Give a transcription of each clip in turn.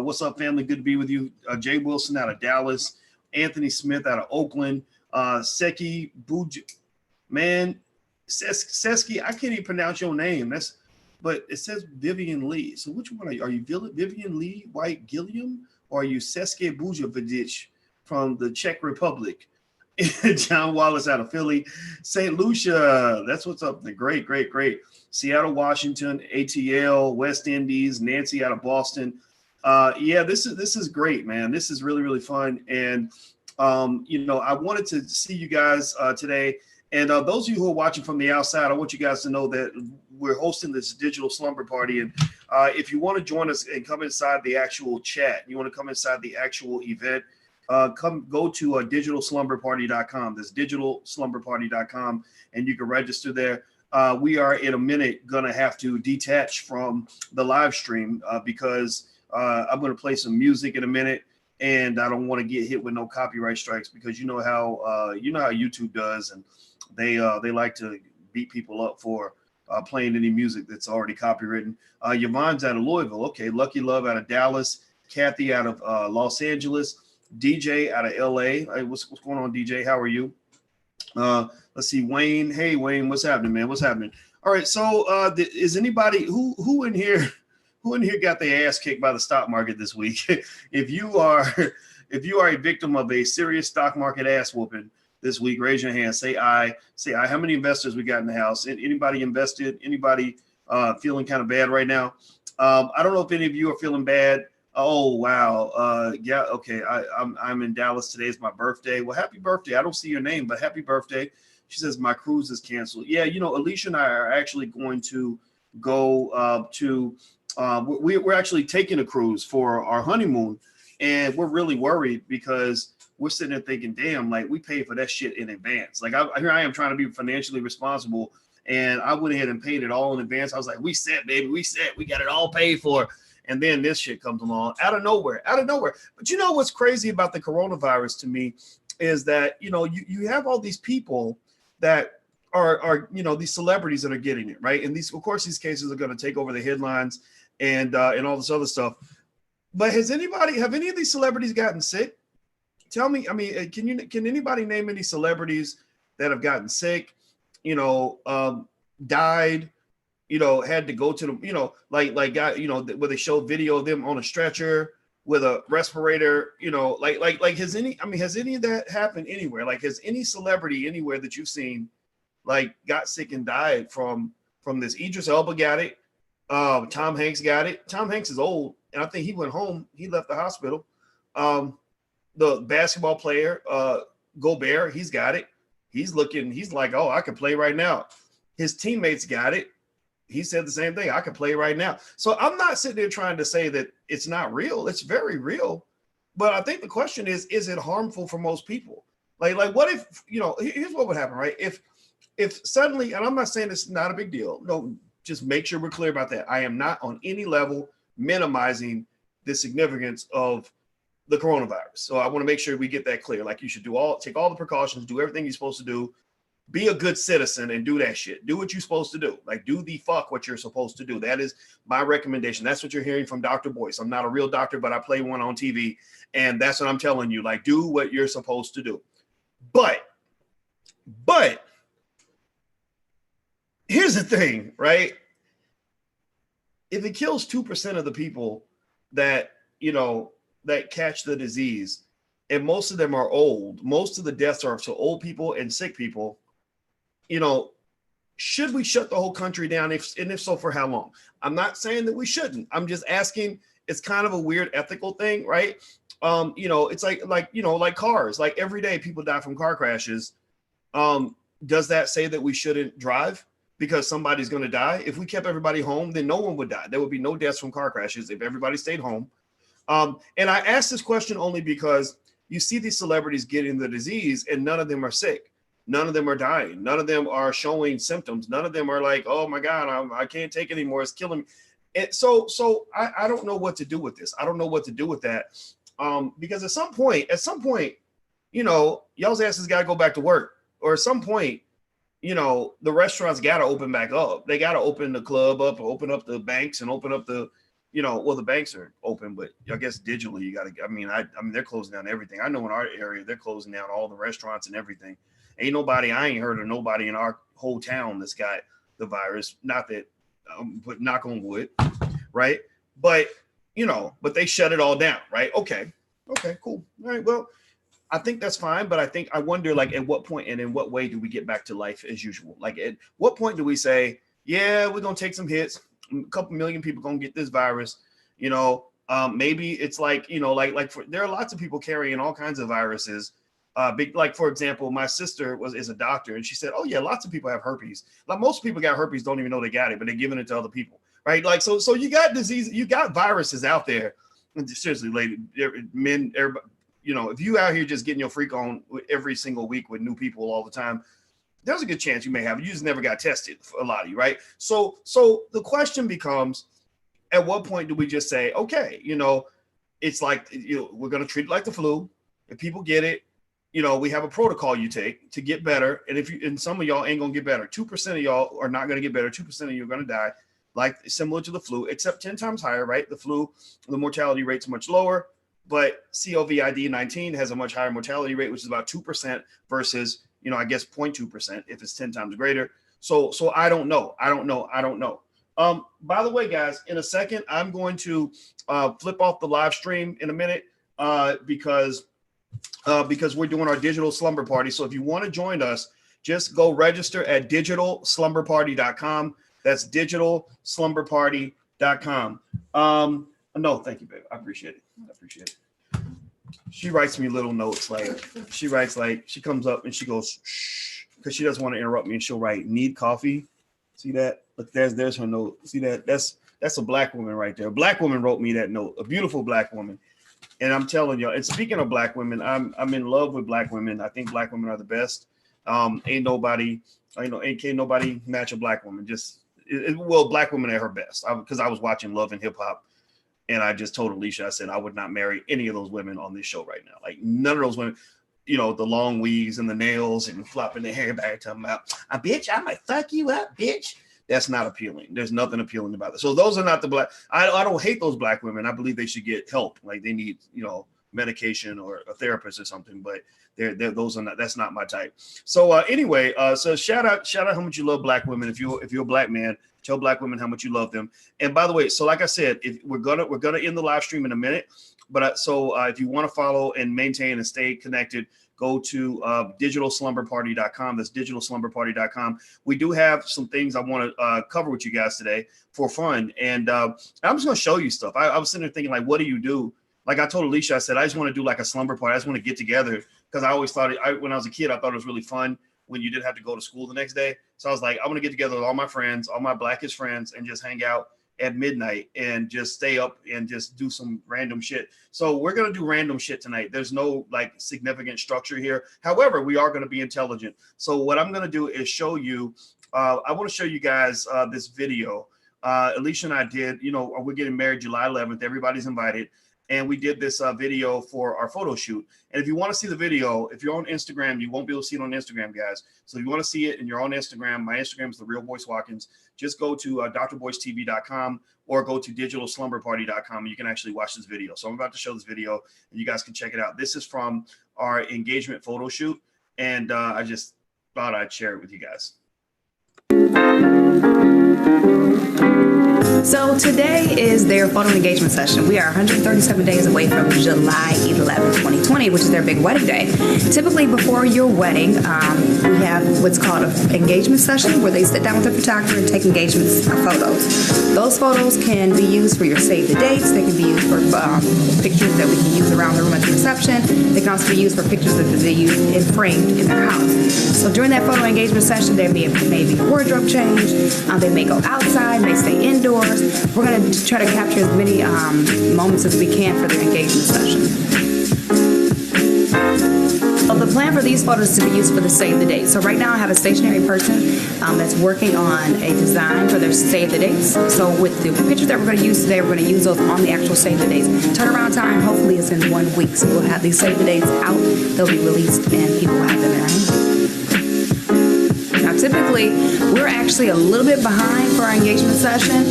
What's up, family? Good to be with you. Jay Wilson out of Dallas. Anthony Smith out of Oakland. Seki Buj, man, Seski. I can't even pronounce your name. But it says Vivian Lee. So which one are you? Are you Vivian Lee White Gilliam, or are you Seske Bujovic from the Czech Republic? John Wallace out of Philly. St. Lucia, that's what's up. Great. Seattle, Washington, ATL, West Indies, Nancy out of Boston. Yeah, this is great, man. This is really, really fun. And, I wanted to see you guys today. And those of you who are watching from the outside, I want you guys to know that we're hosting this digital slumber party. And if you want to join us and come inside the actual chat, you want to come inside the actual event, go to digitalslumberparty.com. That's digitalslumberparty.com, and you can register there. We are in a minute going to have to detach from the live stream because I'm going to play some music in a minute, and I don't want to get hit with no copyright strikes because you know how YouTube does, and they like to beat people up for playing any music that's already copywritten. Yvonne's out of Louisville. Okay, Lucky Love out of Dallas. Kathy out of Los Angeles. DJ out of LA. Hey, what's going on, DJ? How are you? Let's see, Wayne. Hey, Wayne, what's happening, man? What's happening? All right. So, is anybody who in here got their ass kicked by the stock market this week? If you are a victim of a serious stock market ass whooping this week, raise your hand. Say I. Say I. How many investors we got in the house? Anybody invested? Anybody feeling kind of bad right now? I don't know if any of you are feeling bad. Oh, wow. Yeah. Okay. I'm in Dallas. Today is my birthday. Well, happy birthday. I don't see your name, but happy birthday. She says my cruise is canceled. Yeah. Alicia and I are actually going to go we're actually taking a cruise for our honeymoon, and we're really worried because we're sitting there thinking, damn, like we paid for that shit in advance. Like here I am trying to be financially responsible, and I went ahead and paid it all in advance. I was like, we set, baby. We set. We got it all paid for. And then this shit comes along out of nowhere. But you know what's crazy about the coronavirus to me is that, you have all these people that are these celebrities that are getting it, right? And these cases are going to take over the headlines and all this other stuff. But have any of these celebrities gotten sick? Tell me, I mean, can anybody name any celebrities that have gotten sick, died, had to go to the, where they show video of them on a stretcher with a respirator, has any of that happened anywhere? Like, has any celebrity anywhere that you've seen, got sick and died from this? Idris Elba got it. Tom Hanks got it. Tom Hanks is old, and I think he went home. He left the hospital. The basketball player, Gobert, he's got it. He's like, oh, I can play right now. His teammates got it. He said the same thing. I could play right now. So I'm not sitting there trying to say that it's not real. It's very real. But I think the question is it harmful for most people? Like what if, here's what would happen, right? If suddenly, and I'm not saying it's not a big deal. No, just make sure we're clear about that. I am not on any level minimizing the significance of the coronavirus. So I want to make sure we get that clear. Like, you should take all the precautions, do everything you're supposed to do. Be a good citizen and do that shit. Do what you're supposed to do. Like, do the fuck what you're supposed to do. That is my recommendation. That's what you're hearing from Dr. Boyce. I'm not a real doctor, but I play one on TV. And that's what I'm telling you. Like, do what you're supposed to do. But here's the thing, right? If it kills 2% of the people that catch the disease, and most of them are old, most of the deaths are to old people and sick people, should we shut the whole country down? If so, for how long? I'm not saying that we shouldn't. I'm just asking. It's kind of a weird ethical thing, right? It's like cars. Like, every day people die from car crashes. Does that say that we shouldn't drive because somebody's going to die? If we kept everybody home, then no one would die. There would be no deaths from car crashes if everybody stayed home. And I asked this question only because you see these celebrities getting the disease and none of them are sick. None of them are dying. None of them are showing symptoms. None of them are like, oh my God, I can't take it anymore. It's killing me. And so I don't know what to do with this. I don't know what to do with that. Because at some point, y'all's asses got to go back to work. Or at some point, the restaurants got to open back up. They got to open the club up, or open up the banks, and open up the well, the banks are open, but I guess digitally you got to. I mean, they're closing down everything. I know in our area they're closing down all the restaurants and everything. I ain't heard of nobody in our whole town that's got the virus. Not that, but knock on wood, right? But but they shut it all down, right? Okay, cool. All right, well, I think that's fine, but I wonder, like, at what point and in what way do we get back to life as usual? Like, at what point do we say, yeah, we're gonna take some hits, a couple million people gonna get this virus, maybe it's like, there are lots of people carrying all kinds of viruses. Like, for example, my sister is a doctor, and she said, oh yeah, lots of people have herpes. Like, most people got herpes, don't even know they got it, but they're giving it to other people, right? Like, so you got disease, you got viruses out there. And seriously, lady, men, everybody, if you out here just getting your freak on every single week with new people all the time, there's a good chance you may have it. You just never got tested, for a lot of you, right? So the question becomes, at what point do we just say, okay, it's like, we're going to treat it like the flu. If people get it, we have a protocol you take to get better. And some of y'all ain't going to get better. 2% of y'all are not going to get better. 2% of you are going to die, like similar to the flu, except 10 times higher, right? The flu, the mortality rate's much lower. But COVID-19 has a much higher mortality rate, which is about 2% versus, I guess 0.2% if it's 10 times greater. So I don't know. By the way, guys, in a second, I'm going to flip off the live stream in a minute because we're doing our digital slumber party. So if you want to join us, just go register at digitalslumberparty.com. That's digitalslumberparty.com. No, thank you, babe. I appreciate it. She writes me little notes, she comes up and she goes, shh, because she doesn't want to interrupt me, and she'll write, need coffee. See that? Look, there's her note. See that? That's a black woman right there. A black woman wrote me that note, a beautiful black woman. And I'm telling y'all, and speaking of black women, I'm in love with black women. I think black women are the best. Ain't nobody match a black woman. Black women at her best. Because I was watching Love and Hip Hop. And I just told Alicia, I said, I would not marry any of those women on this show right now. Like, none of those women, the long weaves and the nails and flopping their hair back, talking about, bitch, I might fuck you up, bitch. That's not appealing. There's nothing appealing about it. So those are not the black. I don't hate those black women. I believe they should get help. Like, they need, medication or a therapist or something, but that's not my type. So anyway, so shout out how much you love black women. If you're a black man, tell black women how much you love them. And by the way, so like I said, if we're gonna end the live stream in a minute, but if you want to follow and maintain and stay connected, go to digitalslumberparty.com. That's digitalslumberparty.com. We do have some things I want to cover with you guys today for fun, and I'm just going to show you stuff. I was sitting there thinking, like, what do you do? Like I told Alicia, I said, I just want to do like a slumber party. I just want to get together, because I always thought when I was a kid, I thought it was really fun when you didn't have to go to school the next day. So I was like, I want to get together with all my friends, all my Blackish friends, and just hang out at midnight and just stay up and just do some random shit. So we're going to do random shit tonight. There's no like significant structure here. However, we are going to be intelligent. So what I'm going to do is show you, I want to show you guys this video. Alicia and I did, we're getting married July 11th. Everybody's invited. And we did this video for our photo shoot. And if you want to see the video, if you're on Instagram, you won't be able to see it on Instagram, guys. So if you want to see it and you're on Instagram, my Instagram is The Real Boyce Watkins. Just go to drboycetv.com or go to digitalslumberparty.com, and you can actually watch this video. So I'm about to show this video, and you guys can check it out. This is from our engagement photo shoot, and I just thought I'd share it with you guys. So today is their photo engagement session. We are 137 days away from July 11, 2020, which is their big wedding day. Typically before your wedding, we have what's called an engagement session where they sit down with the photographer and take engagement photos. Those photos can be used for your save the dates. They can be used for pictures that we can use around the room at the reception. They can also be used for pictures that they use and framed in their house. So during that photo engagement session, there may be a wardrobe change. They may go outside, may stay indoors. We're going to try to capture as many moments as we can for the engagement session. So the plan for these photos is to be used for the save the date. So right now I have a stationary person that's working on a design for their save the dates. So with the pictures that we're going to use today, we're going to use those on the actual save the dates. Turnaround time hopefully is in 1 week. So we'll have these save the dates out. They'll be released and people will have them in their hands. Now, typically we're actually a little bit behind for our engagement session,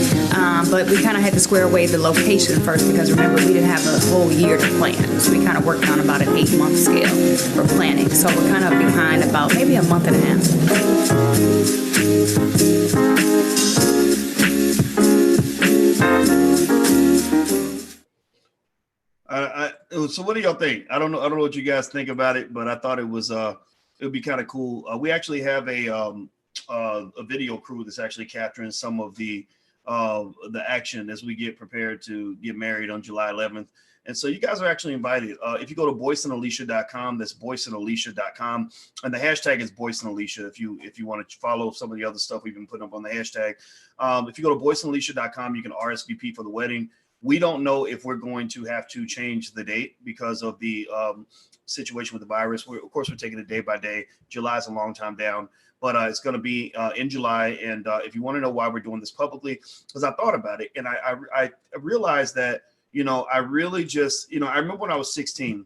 but we kind of had to square away the location first because remember we didn't have a whole year to plan. So we kind of worked on about an 8-month scale for planning. So we're kind of behind about maybe a month and a half. So what do y'all think? I don't know what you guys think about it, but I thought it would be kind of cool. We actually have a video crew that's actually capturing some of the action as we get prepared to get married on July 11th. And so you guys are actually invited. If you go to boyceandalicia.com, that's boyceandalicia.com, and the hashtag is Boyce and Alicia. If you want to follow some of the other stuff we've been putting up on the hashtag, if you go to boyceandalicia.com, you can RSVP for the wedding. We don't know if we're going to have to change the date because of the situation with the virus. Of course, we're taking it day by day. July is a long time down, but it's going to be in July. And if you want to know why we're doing this publicly, because I thought about it and I realized that, I really just, I remember when I was 16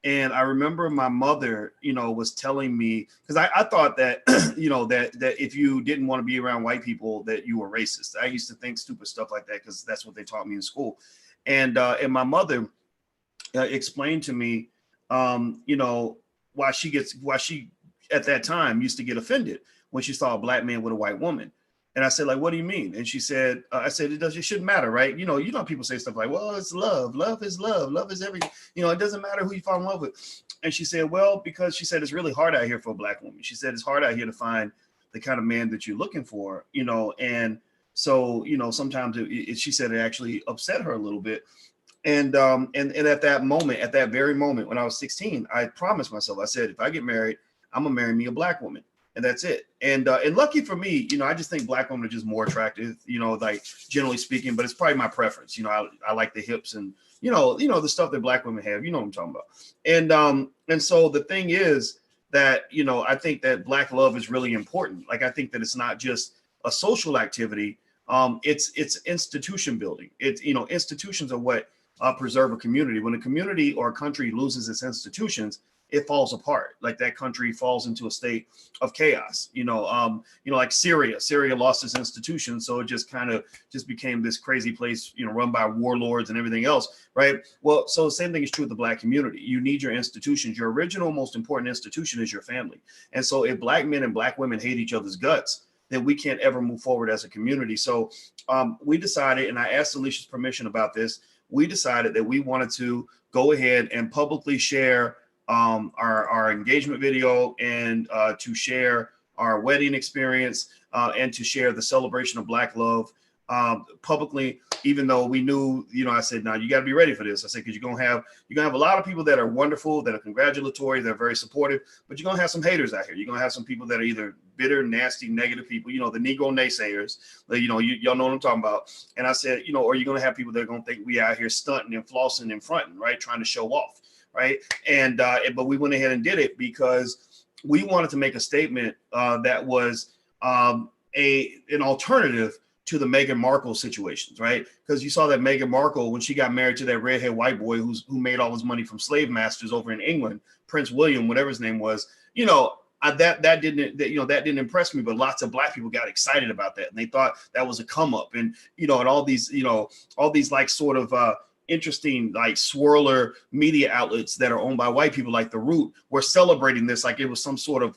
and I remember my mother, was telling me, because I thought that, that if you didn't want to be around white people, that you were racist. I used to think stupid stuff like that because that's what they taught me in school. And my mother explained to me, why she at that time used to get offended when she saw a black man with a white woman. And I said, like, what do you mean? And she said, I said, it shouldn't matter, right? People say stuff like, well, it's love. Love is love. Love is everything. It doesn't matter who you fall in love with. And she said, well, because she said, it's really hard out here for a black woman. She said, it's hard out here to find the kind of man that you're looking for, and so, sometimes she said it actually upset her a little bit. And at that very moment, when I was 16, I promised myself, I said, if I get married, I'm gonna marry me a black woman. And that's it. And lucky for me, I just think black women are just more attractive, like generally speaking, but it's probably my preference. I like the hips and, the stuff that black women have, what I'm talking about. And so the thing is that, I think that black love is really important. Like, I think that it's not just a social activity. It's institution building. It's, institutions are what preserve a community. When a community or a country loses its institutions, it falls apart. Like that country falls into a state of chaos, like Syria lost its institutions. So it just became this crazy place, run by warlords and everything else. Right. Well, so the same thing is true with the black community. You need your institutions. Your original most important institution is your family. And so if black men and black women hate each other's guts, then we can't ever move forward as a community. So we decided, and I asked Alicia's permission about this, we decided that we wanted to go ahead and publicly share our engagement video and to share our wedding experience and to share the celebration of Black love publicly, even though we knew, I said, now you got to be ready for this. I said, because you're gonna have a lot of people that are wonderful, that are congratulatory, that are very supportive, but you're gonna have some haters out here. You're gonna have some people that are either bitter, nasty, negative people, the Negro naysayers, y'all know what I'm talking about. And I said, or you're gonna have people that are gonna think we out here stunting and flossing and fronting, right, trying to show off. Right. And but we went ahead and did it because we wanted to make a statement that was an alternative to the Meghan Markle situations. Right. Because you saw that Meghan Markle, when she got married to that redhead white boy who made all his money from slave masters over in England, Prince William, whatever his name was, that didn't impress me. But lots of black people got excited about that. And they thought that was a come up. And, and all these like sort of interesting like swirler media outlets that are owned by white people like The Root were celebrating this like it was some sort of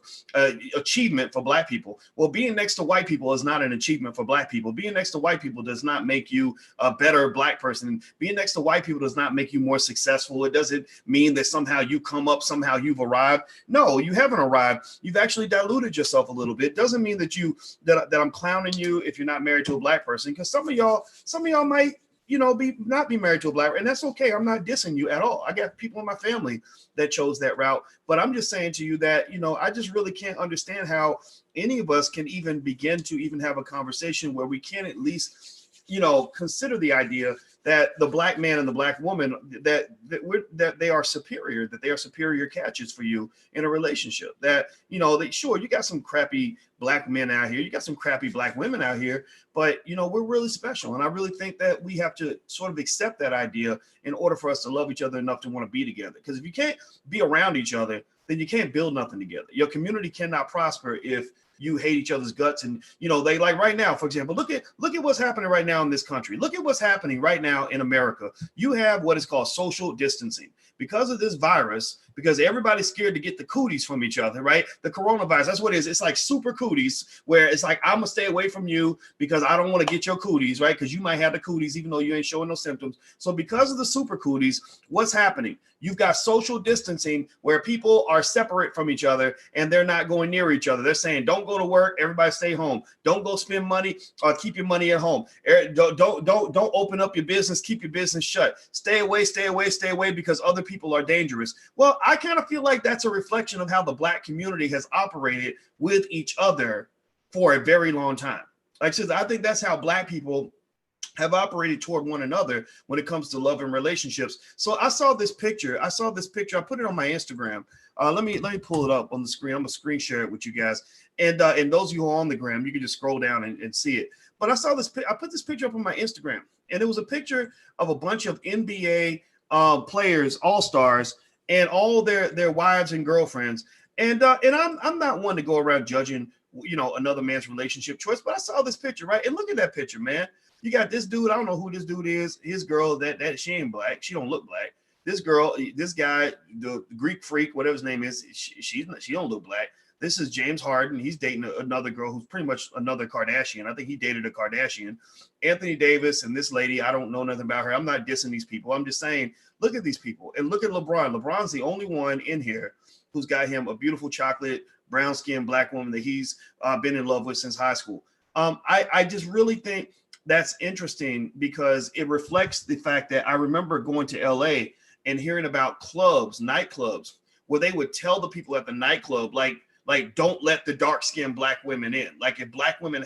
achievement for black people. Well, being next to white people is not an achievement for black people. Being next to white people does not make you a better black person. Being next to white people does not make you more successful. It doesn't mean that somehow you come up, somehow you've arrived. No, you haven't arrived. You've actually diluted yourself a little bit. Doesn't mean that that I'm clowning you if you're not married to a black person, because some of y'all might not be married to a black, and that's okay. I'm not dissing you at all. I got people in my family that chose that route, but I'm just saying to you that, I just really can't understand how any of us can even begin to even have a conversation where we can at least, consider the idea that the black man and the black woman, that they are superior, that they are superior catches for you in a relationship. That, sure, you got some crappy black men out here, you got some crappy black women out here, but, we're really special. And I really think that we have to sort of accept that idea in order for us to love each other enough to want to be together. Because if you can't be around each other, then you can't build nothing together. Your community cannot prosper if you hate each other's guts. And, you know, they like right now, for example, look at what's happening right now in this country. Look at what's happening right now in America. You have what is called social distancing because of this virus, because everybody's scared to get the cooties from each other, right? The coronavirus, that's what it is. It's like super cooties, where it's like, I'm gonna stay away from you because I don't want to get your cooties, right? Because you might have the cooties even though you ain't showing no symptoms. So because of the super cooties, what's happening? You've got social distancing where people are separate from each other and they're not going near each other. They're saying, don't go to work, everybody stay home. Don't go spend money, or keep your money at home. Don't open up your business, keep your business shut. Stay away, because other people are dangerous. Well, I kind of feel like that's a reflection of how the Black community has operated with each other for a very long time. Like I said, I think that's how Black people have operated toward one another when it comes to love and relationships. So I saw this picture. I put it on my Instagram. Let me pull it up on the screen. I'm gonna screen share it with you guys. And those of you who are on the gram, you can just scroll down and see it. But I saw this. I put this picture up on my Instagram, and it was a picture of a bunch of NBA players, all-stars, and all their wives and girlfriends. And I'm not one to go around judging, you know, another man's relationship choice. But I saw this picture, right? And look at that picture, man. You got this dude. I don't know who this dude is. His girl, that she ain't Black. She don't look Black. This girl, this guy, the Greek freak, whatever his name is, she don't look Black. This is James Harden. He's dating another girl who's pretty much another Kardashian. I think he dated a Kardashian. Anthony Davis and this lady, I don't know nothing about her. I'm not dissing these people. I'm just saying, look at these people. And look at LeBron. LeBron's the only one in here who's got him a beautiful chocolate, brown-skinned Black woman that he's been in love with since high school. I just really think that's interesting because it reflects the fact that I remember going to LA and hearing about clubs, nightclubs, where they would tell the people at the nightclub, like don't let the dark-skinned Black women in. Like if Black women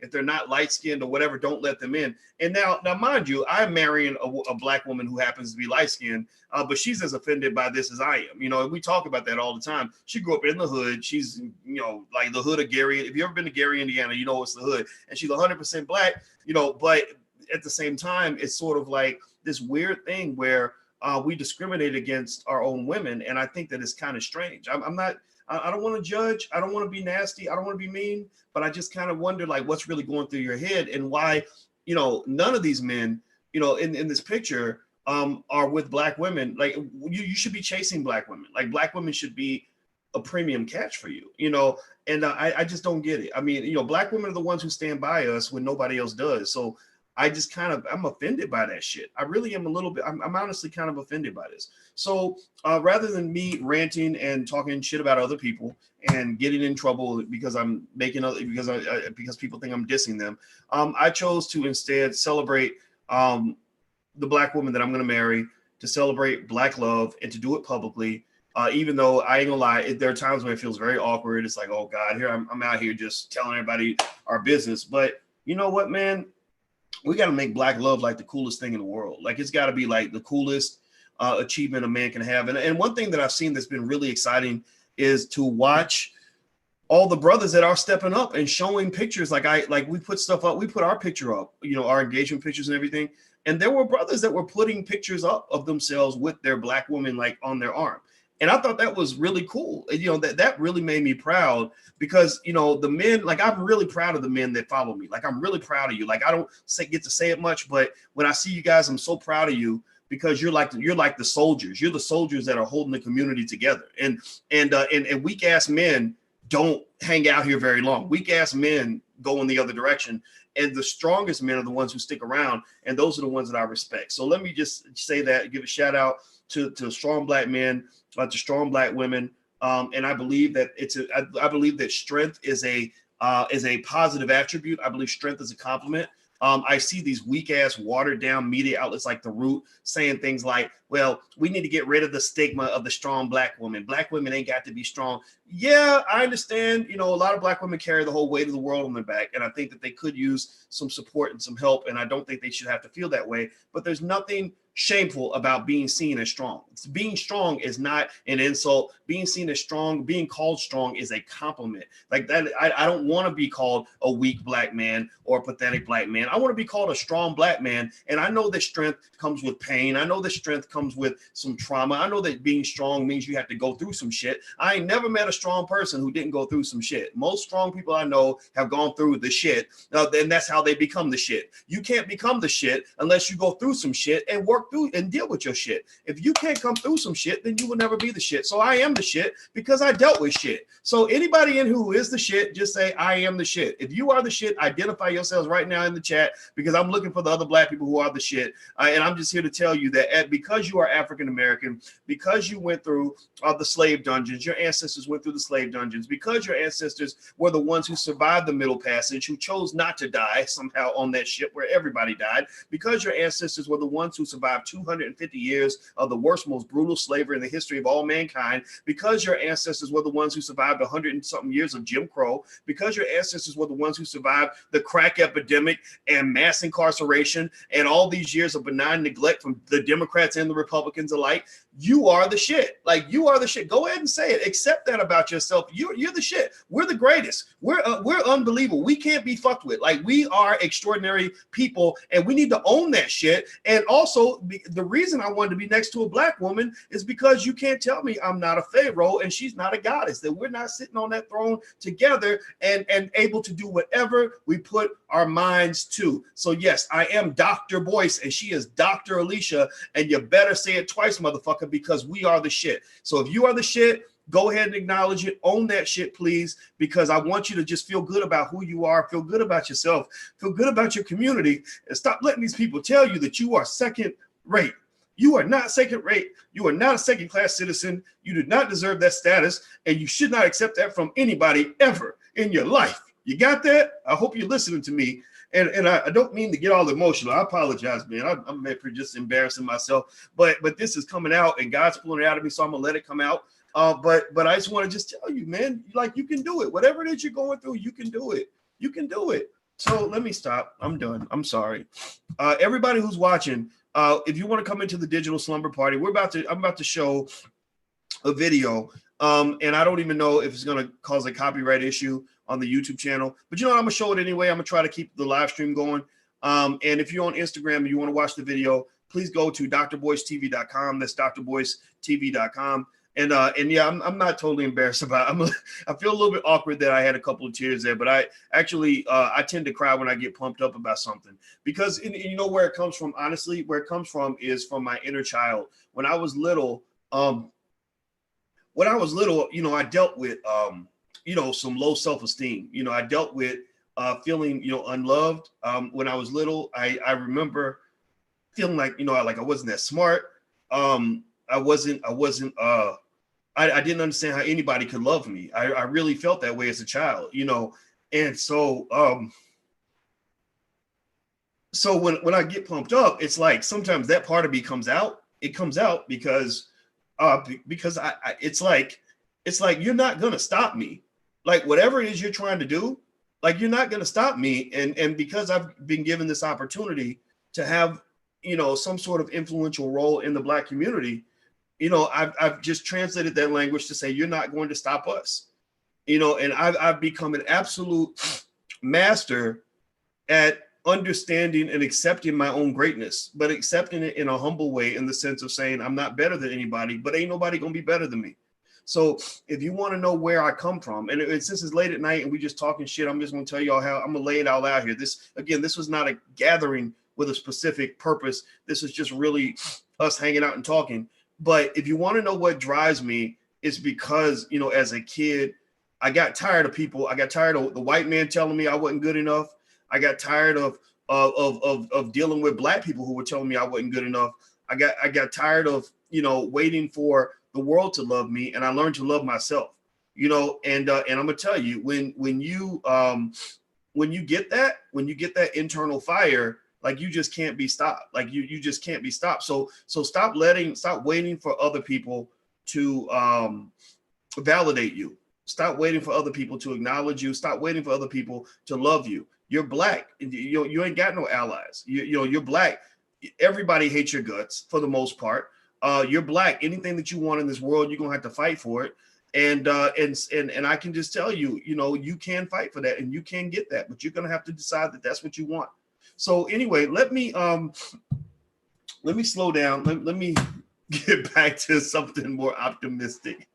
if they're not light-skinned or whatever, don't let them in. And now mind you, I'm marrying a Black woman who happens to be light-skinned, but she's as offended by this as I am. You know, we talk about that all the time. She grew up in the hood. She's, you know, like the hood of Gary. If you've ever been to Gary, Indiana, you know it's the hood. And she's 100% Black, you know, but at the same time, it's sort of like this weird thing where we discriminate against our own women. And I think that it's kind of strange. I don't want to judge. I don't want to be nasty. I don't want to be mean, but I just kind of wonder like what's really going through your head and why, you know, none of these men, you know, in this picture are with Black women. Like you should be chasing Black women. Like Black women should be a premium catch for you, you know, and I just don't get it. I mean, you know, Black women are the ones who stand by us when nobody else does. So I just I'm offended by that shit. I really am a little bit, I'm honestly kind of offended by this. So rather than me ranting and talking shit about other people and getting in trouble because I'm making because people think I'm dissing them, I chose to instead celebrate the Black woman that I'm going to marry, to celebrate Black love and to do it publicly. Even though I ain't gonna lie, there are times when it feels very awkward. It's like, oh God, here I'm out here just telling everybody our business. But you know what, man? We got to make Black love like the coolest thing in the world. Like it's got to be like the coolest achievement a man can have. And one thing that I've seen that's been really exciting is to watch all the brothers that are stepping up and showing pictures. Like we put stuff up, we put our picture up, you know, our engagement pictures and everything. And there were brothers that were putting pictures up of themselves with their Black woman like on their arm. And I thought that was really cool. And, you know, that really made me proud because, you know, the men, like I'm really proud of the men that follow me. Like I'm really proud of you. Like I don't get to say it much, but when I see you guys, I'm so proud of you because you're like the soldiers. You're the soldiers that are holding the community together. And weak ass men don't hang out here very long. Weak ass men go in the other direction. And the strongest men are the ones who stick around. And those are the ones that I respect. So let me just say that, give a shout out to strong Black men, to strong Black women, and I believe that I believe that strength is a positive attribute. I believe strength is a compliment. I see these weak ass watered down media outlets like The Root saying things like, well, we need to get rid of the stigma of the strong Black woman. Black women ain't got to be strong. Yeah, I understand. You know, a lot of Black women carry the whole weight of the world on their back. And I think that they could use some support and some help. And I don't think they should have to feel that way. But there's nothing shameful about being seen as strong. Being strong is not an insult. Being seen as strong, being called strong is a compliment. Like that, I don't want to be called a weak Black man or a pathetic Black man. I want to be called a strong Black man. And I know that strength comes with pain. I know that strength comes comes with some trauma. I know that being strong means you have to go through some shit. I ain't never met a strong person who didn't go through some shit. Most strong people I know have gone through the shit, and that's how they become the shit. You can't become the shit unless you go through some shit and work through and deal with your shit. If you can't come through some shit, then you will never be the shit. So I am the shit because I dealt with shit. So anybody in who is the shit, just say I am the shit. If you are the shit, identify yourselves right now in the chat, because I'm looking for the other black people who are the shit. And I'm just here to tell you that because you are African American, because you went through the slave dungeons, your ancestors went through the slave dungeons, because your ancestors were the ones who survived the Middle Passage, who chose not to die somehow on that ship where everybody died, because your ancestors were the ones who survived 250 years of the worst, most brutal slavery in the history of all mankind, because your ancestors were the ones who survived 100 and something years of Jim Crow, because your ancestors were the ones who survived the crack epidemic and mass incarceration and all these years of benign neglect from the Democrats and the Republicans alike, you are the shit. Like, you are the shit. Go ahead and say it. Accept that about yourself. You're the shit. We're the greatest. We're unbelievable. We can't be fucked with. Like, we are extraordinary people, and we need to own that shit. And also, the reason I wanted to be next to a black woman is because you can't tell me I'm not a pharaoh and she's not a goddess, that we're not sitting on that throne together and able to do whatever we put our minds to. So yes, I am Dr. Boyce and she is Dr. Alicia, and you better say it twice, motherfucker, because we are the shit. So if you are the shit, go ahead and acknowledge it. Own that shit, please, because I want you to just feel good about who you are, feel good about yourself, feel good about your community, and stop letting these people tell you that you are second rate. You are not second rate. You are not a second class citizen. You do not deserve that status, and you should not accept that from anybody ever in your life. You got that? I hope you're listening to me. And I don't mean to get all emotional. I apologize, man. I'm just embarrassing myself. But this is coming out, and God's pulling it out of me, so I'm gonna let it come out. But I just want to just tell you, man, like, you can do it. Whatever it is you're going through, you can do it. You can do it. So let me stop. I'm done. I'm sorry. Everybody who's watching, if you want to come into the digital slumber party, I'm about to show a video. And I don't even know if it's going to cause a copyright issue on the YouTube channel, but you know what? I'm gonna show it anyway. I'm gonna try to keep the live stream going. And if you're on Instagram and you want to watch the video, please go to drboycetv.com. That's drboycetv.com. And yeah, I'm not totally embarrassed about it. I feel a little bit awkward that I had a couple of tears there, but I actually I tend to cry when I get pumped up about something, because you know where it comes from. Honestly, where it comes from is from my inner child. When I was little, you know, I dealt with you know, some low self-esteem. You know, I dealt with feeling, you know, unloved. When I was little, I remember feeling like, you know, I wasn't that smart. I didn't understand how anybody could love me. I really felt that way as a child, you know. And so so when I get pumped up, it's like sometimes that part of me comes out. It comes out because it's like you're not gonna stop me. Like, whatever it is you're trying to do, like, you're not gonna stop me. And because I've been given this opportunity to have, you know, some sort of influential role in the Black community, you know, I've just translated that language to say, you're not going to stop us, you know. And I've become an absolute master at understanding and accepting my own greatness, but accepting it in a humble way, in the sense of saying, I'm not better than anybody, but ain't nobody gonna be better than me. So if you want to know where I come from, and since it's late at night and we just talking shit, I'm just going to tell y'all how I'm going to lay it all out here. This was not a gathering with a specific purpose. This is just really us hanging out and talking. But if you want to know what drives me, it's because, you know, as a kid, I got tired of people. I got tired of the white man telling me I wasn't good enough. I got tired of dealing with Black people who were telling me I wasn't good enough. I got tired of, you know, waiting for the world to love me, and I learned to love myself, you know. And I'm gonna tell you, when you get that internal fire, like, you just can't be stopped. Like, you just can't be stopped. So stop waiting for other people to validate you. Stop waiting for other people to acknowledge you. Stop waiting for other people to love you. You're Black. You ain't got no allies. You know, you're Black. Everybody hates your guts for the most part. You're Black. Anything that you want in this world, you're gonna have to fight for it. And I can just tell you, you know, you can fight for that and you can get that, but you're gonna have to decide that that's what you want. So anyway, let me slow down. Let me get back to something more optimistic.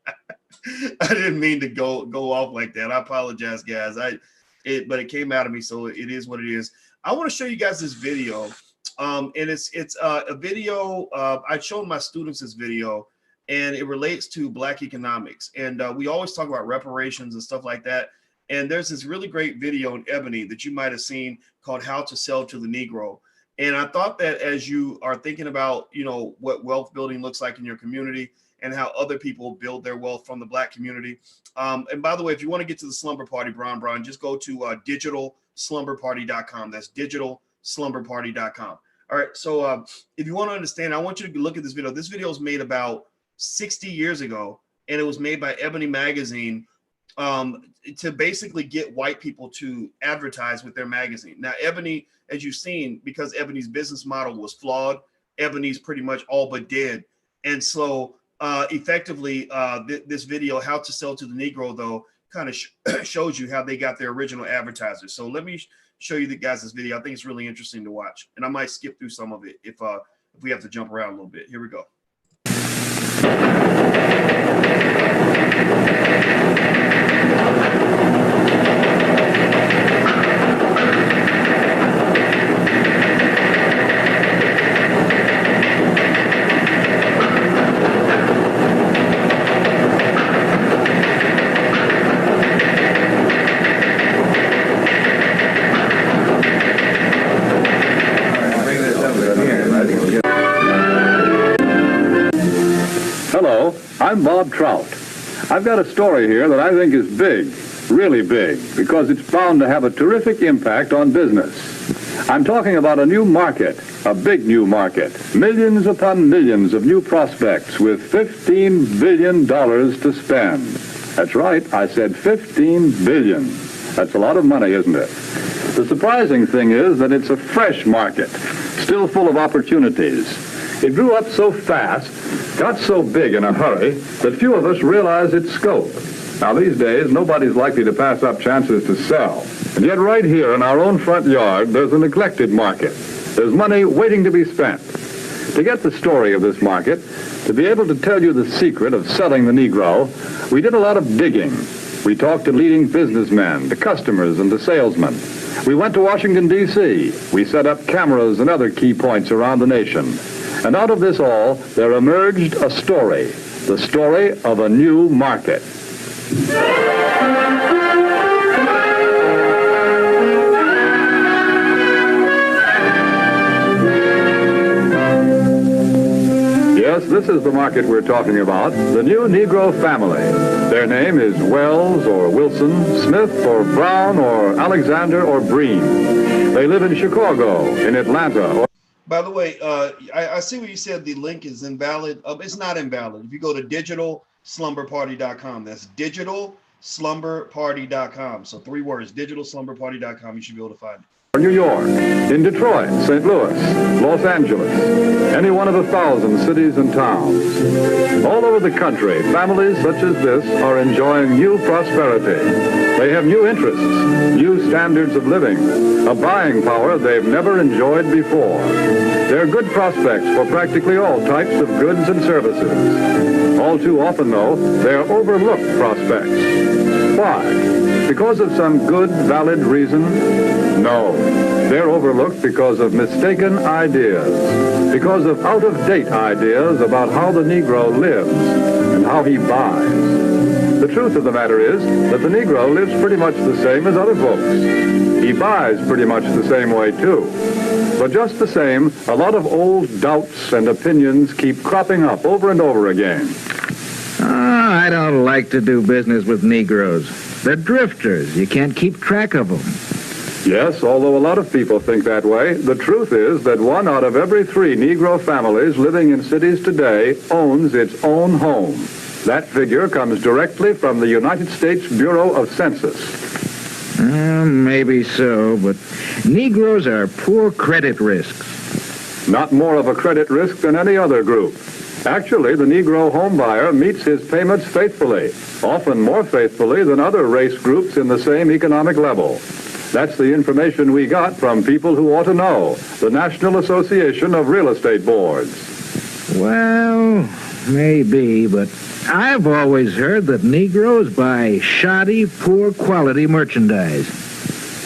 I didn't mean to go off like that. I apologize, guys. But it came out of me, so it is what it is. I want to show you guys this video, and it's a video. I showed my students this video, and it relates to Black economics. And we always talk about reparations and stuff like that. And there's this really great video in Ebony that you might have seen called "How to Sell to the Negro." And I thought that as you are thinking about, what wealth building looks like in your community and how other people build their wealth from the Black community. And by the way, if you want to get to the slumber party, Brian, just go to digitalslumberparty.com. That's digitalslumberparty.com. All right. So if you want to understand, I want you to look at this video. This video was made about 60 years ago, and it was made by Ebony Magazine to basically get white people to advertise with their magazine. Now, Ebony, as you've seen, because Ebony's business model was flawed, Ebony's pretty much all but dead. And so effectively, this video, How to Sell to the Negro, though, kind of shows you how they got their original advertisers. So let me show you guys this video. I think it's really interesting to watch. And I might skip through some of it if we have to jump around a little bit. Here we go. Hello, I'm Bob Trout. I've got a story here that I think is big, really big, because it's bound to have a terrific impact on business. I'm talking about a new market, a big new market, millions upon millions of new prospects with $15 billion to spend. That's right, I said $15 billion. That's a lot of money, isn't it? The surprising thing is that it's a fresh market, still full of opportunities. It grew up so fast, got so big in a hurry, that few of us realize its scope. Now, these days, nobody's likely to pass up chances to sell. And yet right here in our own front yard, there's a neglected market. There's money waiting to be spent. To get the story of this market, to be able to tell you the secret of selling the Negro, we did a lot of digging. We talked to leading businessmen, to customers, and to salesmen. We went to Washington, D.C. We set up cameras and other key points around the nation. And out of this all, there emerged a story, the story of a new market. Yes, this is the market we're talking about, the new Negro family. Their name is Wells or Wilson, Smith or Brown or Alexander or Breen. They live in Chicago, in Atlanta. By the way, I see what you said. The link is invalid. It's not invalid. If you go to digitalslumberparty.com, that's digitalslumberparty.com. So 3 words, digitalslumberparty.com. You should be able to find it. New York, in Detroit, St. Louis, Los Angeles, any one of 1,000 cities and towns. All over the country, families such as this are enjoying new prosperity. They have new interests, new standards of living, a buying power they've never enjoyed before. There are good prospects for practically all types of goods and services. All too often, though, they're overlooked prospects. Why? Because of some good, valid reason? No. They're overlooked because of mistaken ideas, because of out-of-date ideas about how the Negro lives and how he buys. The truth of the matter is that the Negro lives pretty much the same as other folks. He buys pretty much the same way, too. But just the same, a lot of old doubts and opinions keep cropping up over and over again. I don't like to do business with Negroes. They're drifters. You can't keep track of them. Yes, although a lot of people think that way, the truth is that 1 out of every 3 Negro families living in cities today owns its own home. That figure comes directly from the United States Bureau of Census. Maybe so, but Negroes are poor credit risks. Not more of a credit risk than any other group. Actually, the Negro homebuyer meets his payments faithfully, often more faithfully than other race groups in the same economic level. That's the information we got from people who ought to know, the National Association of Real Estate Boards. Well, maybe, but I've always heard that Negroes buy shoddy, poor quality merchandise.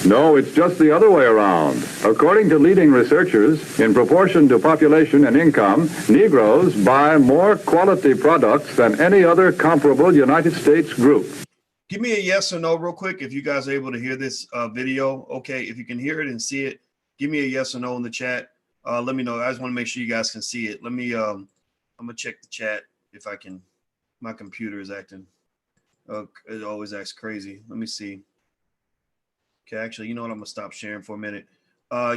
No, it's just the other way around. According to leading researchers, in proportion to population and income, Negroes buy more quality products than any other comparable United States group. Give me a yes or no real quick if you guys are able to hear this video. Okay, if you can hear it and see it, give me a yes or no in the chat. Let me know. I just want to make sure you guys can see it. Let me, I'm going to check the chat if I can. My computer is acting, it always acts crazy. Let me see. Okay, actually, you know what? I'm going to stop sharing for a minute.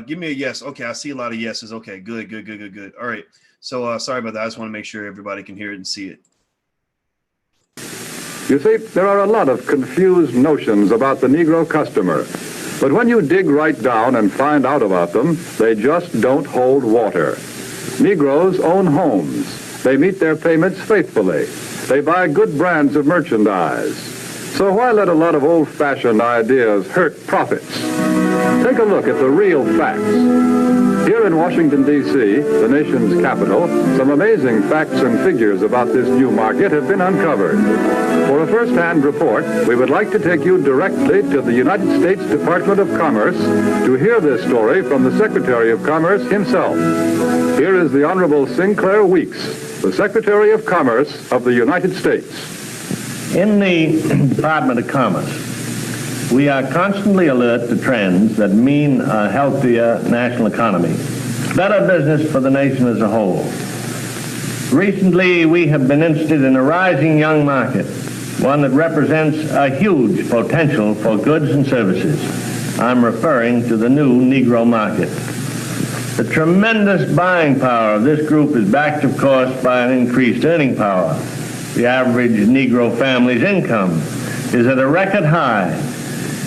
Give me a yes. Okay, I see a lot of yeses. Okay, good. All right. So sorry about that. I just want to make sure everybody can hear it and see it. You see, there are a lot of confused notions about the Negro customer. But when you dig right down and find out about them, they just don't hold water. Negroes own homes. They meet their payments faithfully. They buy good brands of merchandise. So why let a lot of old-fashioned ideas hurt profits? Take a look at the real facts. Here in Washington, D.C., the nation's capital, some amazing facts and figures about this new market have been uncovered. For a first-hand report, we would like to take you directly to the United States Department of Commerce to hear this story from the Secretary of Commerce himself. Here is the Honorable Sinclair Weeks, the Secretary of Commerce of the United States. In the Department of Commerce, we are constantly alert to trends that mean a healthier national economy, better business for the nation as a whole. Recently, we have been interested in a rising young market, one that represents a huge potential for goods and services. I'm referring to the new Negro market. The tremendous buying power of this group is backed, of course, by an increased earning power. The average Negro family's income is at a record high.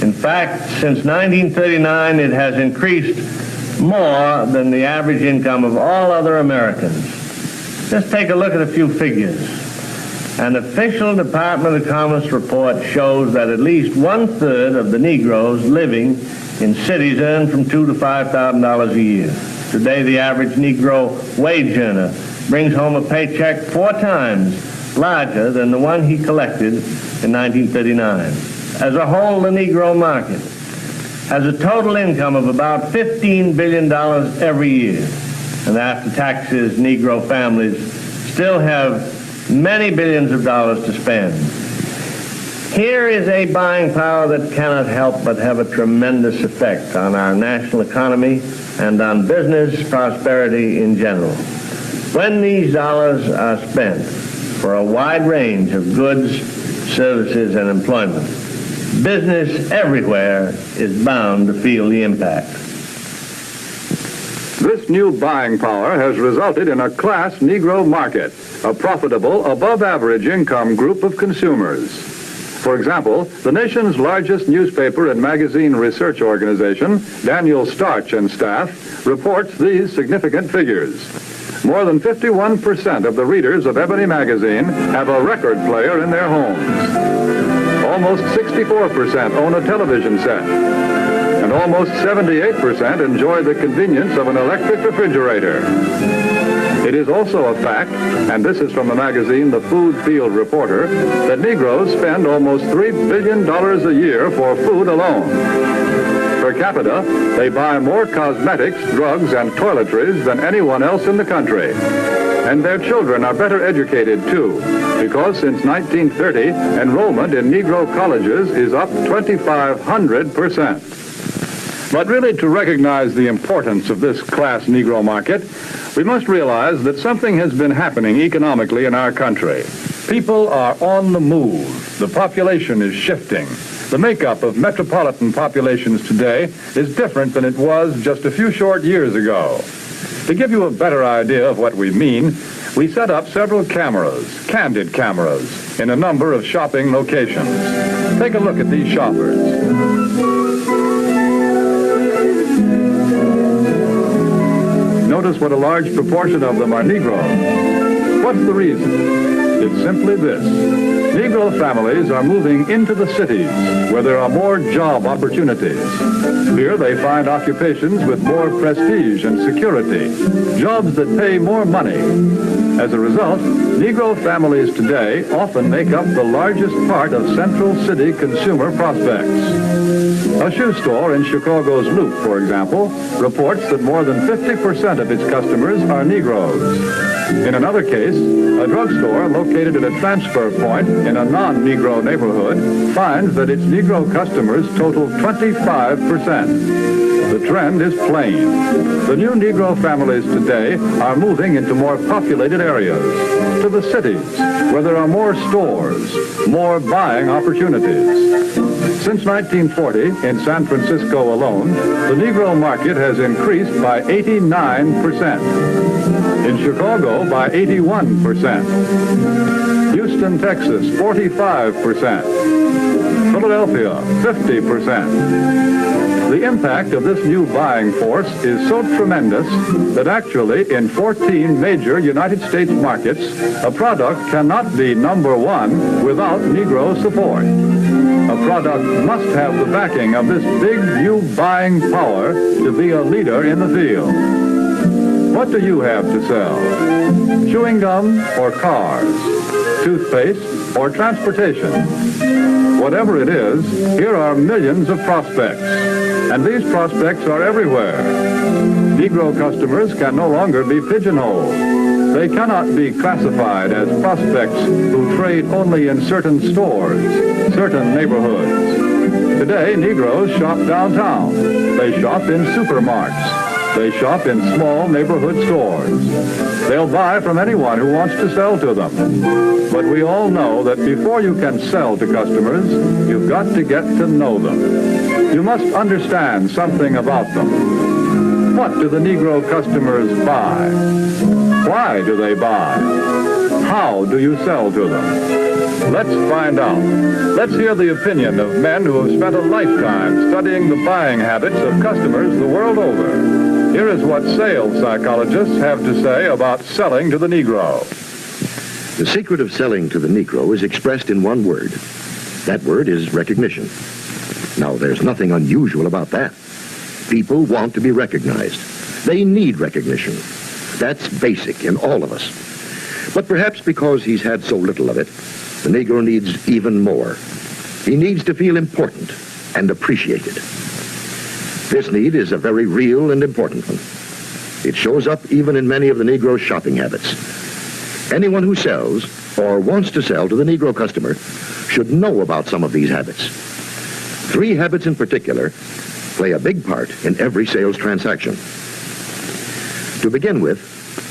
In fact, since 1939, it has increased more than the average income of all other Americans. Just take a look at a few figures. An official Department of Commerce report shows that at least 1/3 of the Negroes living in cities earn from $2,000 to $5,000 a year. Today, the average Negro wage earner brings home a paycheck 4 times larger than the one he collected in 1939. As a whole, the Negro market has a total income of about $15 billion every year. And after taxes, Negro families still have many billions of dollars to spend. Here is a buying power that cannot help but have a tremendous effect on our national economy and on business prosperity in general. When these dollars are spent for a wide range of goods, services, and employment, business everywhere is bound to feel the impact. This new buying power has resulted in a class Negro market, a profitable, above-average income group of consumers. For example, the nation's largest newspaper and magazine research organization, Daniel Starch and Staff, reports these significant figures. More than 51% of the readers of Ebony magazine have a record player in their homes. Almost 64% own a television set. And almost 78% enjoy the convenience of an electric refrigerator. It is also a fact, and this is from the magazine The Food Field Reporter, that Negroes spend almost $3 billion a year for food alone. Per capita, they buy more cosmetics, drugs, and toiletries than anyone else in the country. And their children are better educated, too, because since 1930, enrollment in Negro colleges is up 2,500%. But really, to recognize the importance of this class Negro market, we must realize that something has been happening economically in our country. People are on the move. The population is shifting. The makeup of metropolitan populations today is different than it was just a few short years ago. To give you a better idea of what we mean, we set up several cameras, candid cameras, in a number of shopping locations. Take a look at these shoppers. Notice what a large proportion of them are Negro. What's the reason? It's simply this. Negro families are moving into the cities where there are more job opportunities. Here they find occupations with more prestige and security, jobs that pay more money. As a result, Negro families today often make up the largest part of Central City consumer prospects. A shoe store in Chicago's Loop, for example, reports that more than 50% of its customers are Negroes. In another case, a drugstore located at a transfer point in a non-Negro neighborhood finds that its Negro customers total 25%. The trend is plain. The new Negro families today are moving into more populated areas, to the cities, where there are more stores, more buying opportunities. Since 1940, in San Francisco alone, the Negro market has increased by 89%. In Chicago, by 81%. Houston, Texas, 45%. Philadelphia, 50%. The impact of this new buying force is so tremendous that actually in 14 major United States markets, a product cannot be number one without Negro support. A product must have the backing of this big new buying power to be a leader in the field. What do you have to sell? Chewing gum or cars? Toothpaste or transportation? Whatever it is, here are millions of prospects. And these prospects are everywhere. Negro customers can no longer be pigeonholed. They cannot be classified as prospects who trade only in certain stores, certain neighborhoods. Today, Negroes shop downtown. They shop in supermarkets. They shop in small neighborhood stores. They'll buy from anyone who wants to sell to them. But we all know that before you can sell to customers, you've got to get to know them. You must understand something about them. What do the Negro customers buy? Why do they buy? How do you sell to them? Let's find out. Let's hear the opinion of men who have spent a lifetime studying the buying habits of customers the world over. Here is what sales psychologists have to say about selling to the Negro. The secret of selling to the Negro is expressed in one word. That word is recognition. Now, there's nothing unusual about that. People want to be recognized. They need recognition. That's basic in all of us. But perhaps because he's had so little of it, the Negro needs even more. He needs to feel important and appreciated. This need is a very real and important one. It shows up even in many of the Negro's shopping habits. Anyone who sells or wants to sell to the Negro customer should know about some of these habits. 3 habits in particular play a big part in every sales transaction. To begin with,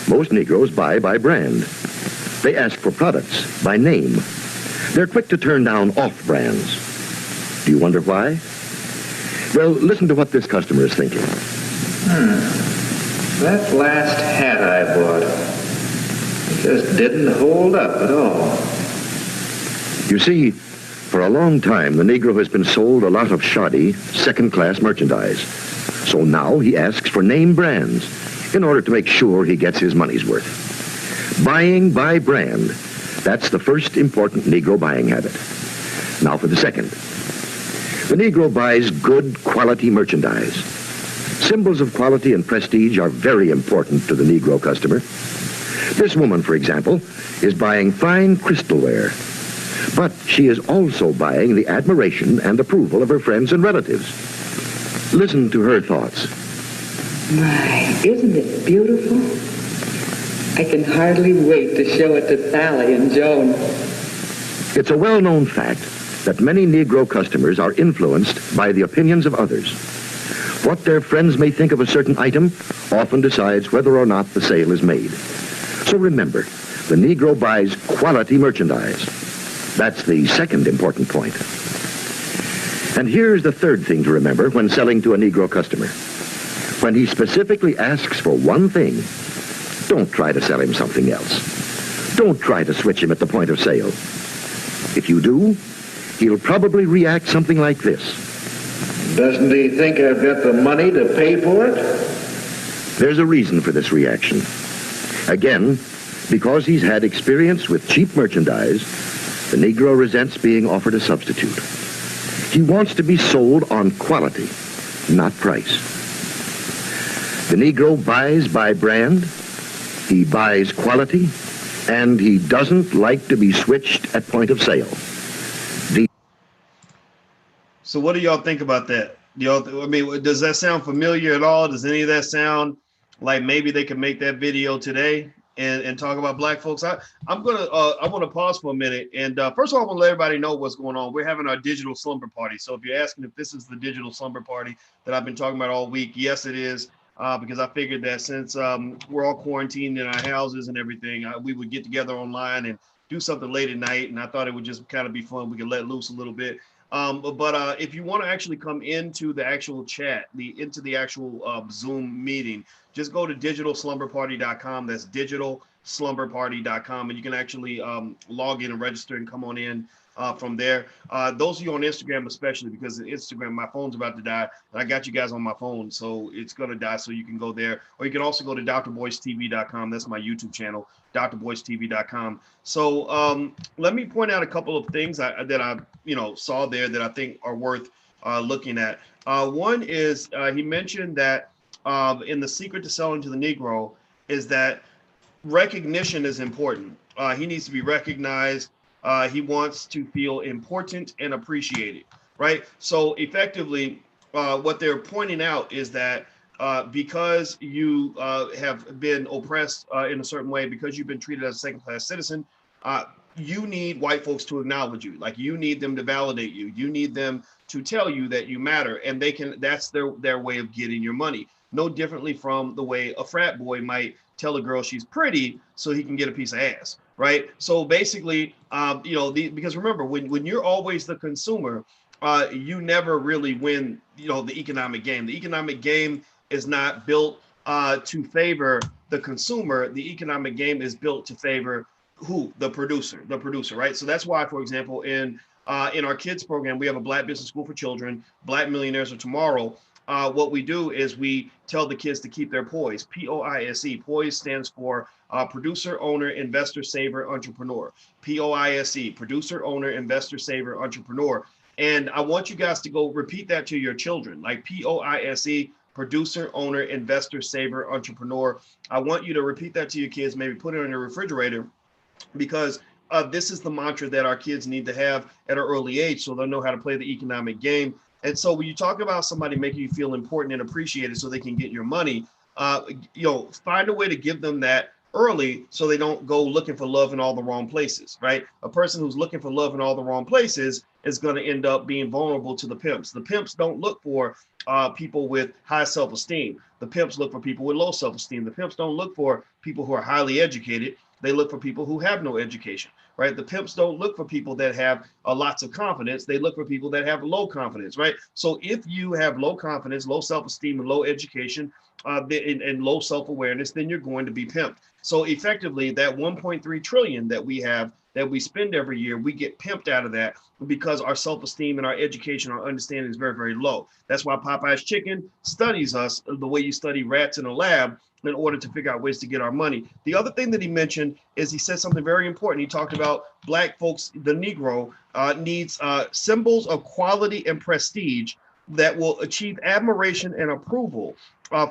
most Negroes buy by brand. They ask for products by name. They're quick to turn down off brands. Do you wonder why? Well, listen to what this customer is thinking. That last hat I bought just didn't hold up at all. You see, for a long time, the Negro has been sold a lot of shoddy, second-class merchandise. So now he asks for name brands in order to make sure he gets his money's worth. Buying by brand, that's the first important Negro buying habit. Now for the second. The Negro buys good quality merchandise. Symbols of quality and prestige are very important to the Negro customer. This woman, for example, is buying fine crystalware. But she is also buying the admiration and approval of her friends and relatives. Listen to her thoughts. My, isn't it beautiful? I can hardly wait to show it to Sally and Joan. It's a well-known fact that many Negro customers are influenced by the opinions of others. What their friends may think of a certain item often decides whether or not the sale is made. So remember, the Negro buys quality merchandise. That's the second important point. And here's the third thing to remember when selling to a Negro customer. When he specifically asks for one thing, don't try to sell him something else. Don't try to switch him at the point of sale. If you do, he'll probably react something like this. Doesn't he think I've got the money to pay for it? There's a reason for this reaction. Again, because he's had experience with cheap merchandise, The Negro resents being offered a substitute. He wants to be sold on quality, not price. The Negro buys by brand, he buys quality, and he doesn't like to be switched at point of sale. So what do y'all think about that? I mean, does that sound familiar at all? Does any of that sound like maybe they could make that video today and talk about black folks? I want to pause for a minute. And first of all, I want to let everybody know what's going on. We're having our digital slumber party. So if you're asking if this is the digital slumber party that I've been talking about all week, yes, it is. Because I figured that since we're all quarantined in our houses and everything, we would get together online and do something late at night. And I thought it would just kind of be fun. We could let loose a little bit. But if you want to actually come into the actual chat, into the actual Zoom meeting, just go to digitalslumberparty.com. That's digitalslumberparty.com. And you can actually log in and register and come on in from there. Those of you on Instagram, especially, because Instagram, my phone's about to die, and I got you guys on my phone, so it's going to die. So you can go there, or you can also go to drboycetv.com. That's my YouTube channel, drboycetv.com. So let me point out a couple of things that I saw there that I think are worth looking at. One is he mentioned that in the secret to selling to the Negro is that recognition is important. He needs to be recognized. He wants to feel important and appreciated, right? So effectively, what they're pointing out is that because you have been oppressed in a certain way, because you've been treated as a second-class citizen, you need white folks to acknowledge you. Like, you need them to validate you. You need them to tell you that you matter, and that's their way of getting your money. No differently from the way a frat boy might tell a girl she's pretty so he can get a piece of ass, right? So basically, because remember, when you're always the consumer, you never really win, the economic game. The economic game is not built to favor the consumer. The economic game is built to favor who? The producer, right? So that's why, for example, in our kids program, we have a Black Business School for Children, Black Millionaires of Tomorrow. What we do is we tell the kids to keep their poise. POISE. Poise stands for producer, owner, investor, saver, entrepreneur. POISE. Producer, owner, investor, saver, entrepreneur. And I want you guys to go repeat that to your children, like POISE, producer, owner, investor, saver, entrepreneur. I want you to repeat that to your kids, maybe put it on your refrigerator, because this is the mantra that our kids need to have at an early age, so they'll know how to play the economic game. And so when you talk about somebody making you feel important and appreciated so they can get your money, find a way to give them that early so they don't go looking for love in all the wrong places, right? A person who's looking for love in all the wrong places is going to end up being vulnerable to the pimps. The pimps don't look for people with high self-esteem. The pimps look for people with low self-esteem. The pimps don't look for people who are highly educated. They look for people who have no education, right? The pimps don't look for people that have lots of confidence. They look for people that have low confidence, right? So if you have low confidence, low self-esteem, and low education, and low self-awareness, then you're going to be pimped. So effectively, that 1.3 trillion that we have, that we spend every year, we get pimped out of that because our self-esteem and our education, our understanding is very, very low. That's why Popeye's Chicken studies us the way you study rats in a lab in order to figure out ways to get our money. The other thing that he mentioned is he said something very important. He talked about Black folks, the Negro, needs symbols of quality and prestige that will achieve admiration and approval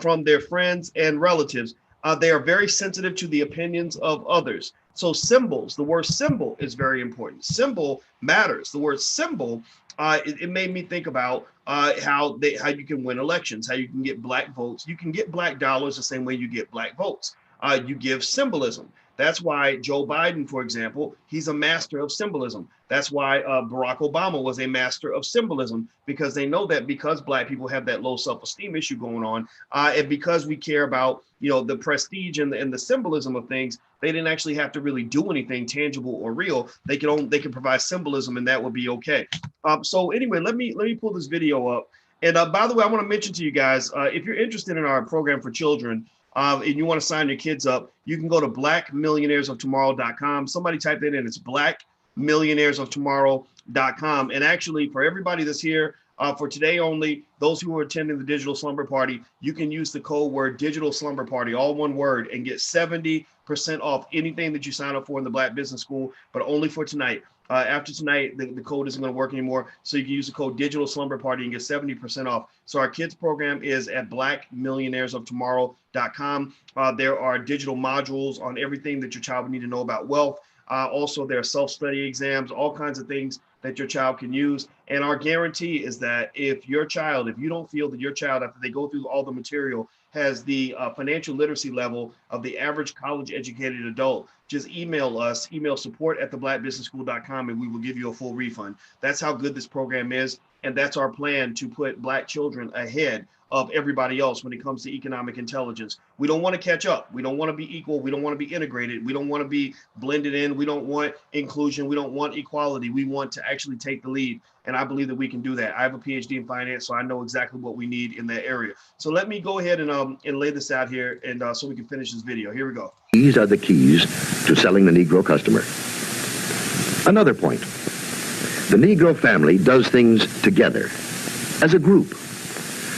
from their friends and relatives. They are very sensitive to the opinions of others. So symbols, the word symbol is very important. Symbol matters. The word symbol, it made me think about how you can win elections, how you can get Black votes. You can get Black dollars the same way you get Black votes. You give symbolism. That's why Joe Biden, for example, he's a master of symbolism. That's why Barack Obama was a master of symbolism, because they know that because Black people have that low self-esteem issue going on, and because we care about the prestige and the symbolism of things, they didn't actually have to really do anything tangible or real. They can provide symbolism, and that would be okay. So anyway, let me pull this video up. And by the way, I want to mention to you guys, if you're interested in our program for children, and you want to sign your kids up, you can go to blackmillionairesoftomorrow.com. Somebody type that in. It's blackmillionairesoftomorrow.com. And actually, for everybody that's here, for today only, those who are attending the Digital Slumber Party, you can use the code word Digital Slumber Party, all one word, and get 70 off anything that you sign up for in the Black Business School, but only for tonight. After tonight, the code isn't going to work anymore. So you can use the code Digital Slumber Party and get 70% off. So our kids program is at blackmillionairesoftomorrow.com. There are digital modules on everything that your child would need to know about wealth. Also, there are self-study exams, all kinds of things that your child can use. And our guarantee is that if you don't feel that your child, after they go through all the material, has the financial literacy level of the average college educated adult, just email us, email support@theblackbusinessschool.com, and we will give you a full refund. That's how good this program is. And that's our plan to put Black children ahead of everybody else when it comes to economic intelligence. We don't want to catch up. We don't want to be equal. We don't want to be integrated. We don't want to be blended in. We don't want inclusion. We don't want equality. We want to actually take the lead. And I believe that we can do that. I have a PhD in finance, so I know exactly what we need in that area. So let me go ahead and lay this out here, and so we can finish this video. Here we go. These are the keys to selling the Negro customer. Another point. The Negro family does things together, as a group.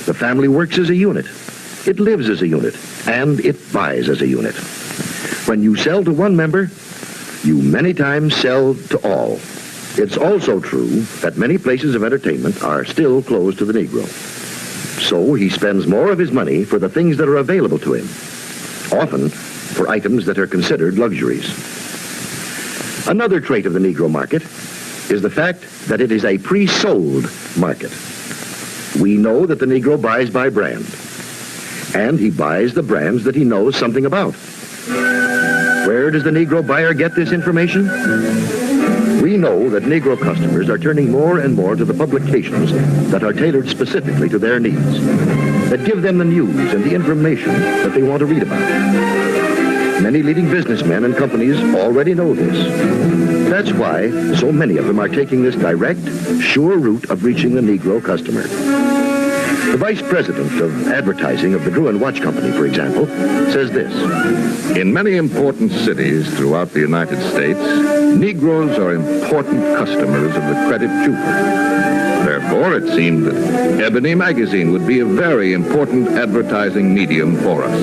The family works as a unit. It lives as a unit, and it buys as a unit. When you sell to one member, you many times sell to all. It's also true that many places of entertainment are still closed to the Negro. So he spends more of his money for the things that are available to him, often for items that are considered luxuries. Another trait of the Negro market is the fact that it is a pre-sold market. We know that the Negro buys by brand, and he buys the brands that he knows something about. Where does the Negro buyer get this information? We know that Negro customers are turning more and more to the publications that are tailored specifically to their needs, that give them the news and the information that they want to read about. Many leading businessmen and companies already know this. That's why so many of them are taking this direct, sure route of reaching the Negro customer. The vice president of advertising of the Drew & Watch Company, for example, says this. In many important cities throughout the United States, Negroes are important customers of the credit jeweler. Therefore, it seemed that Ebony magazine would be a very important advertising medium for us.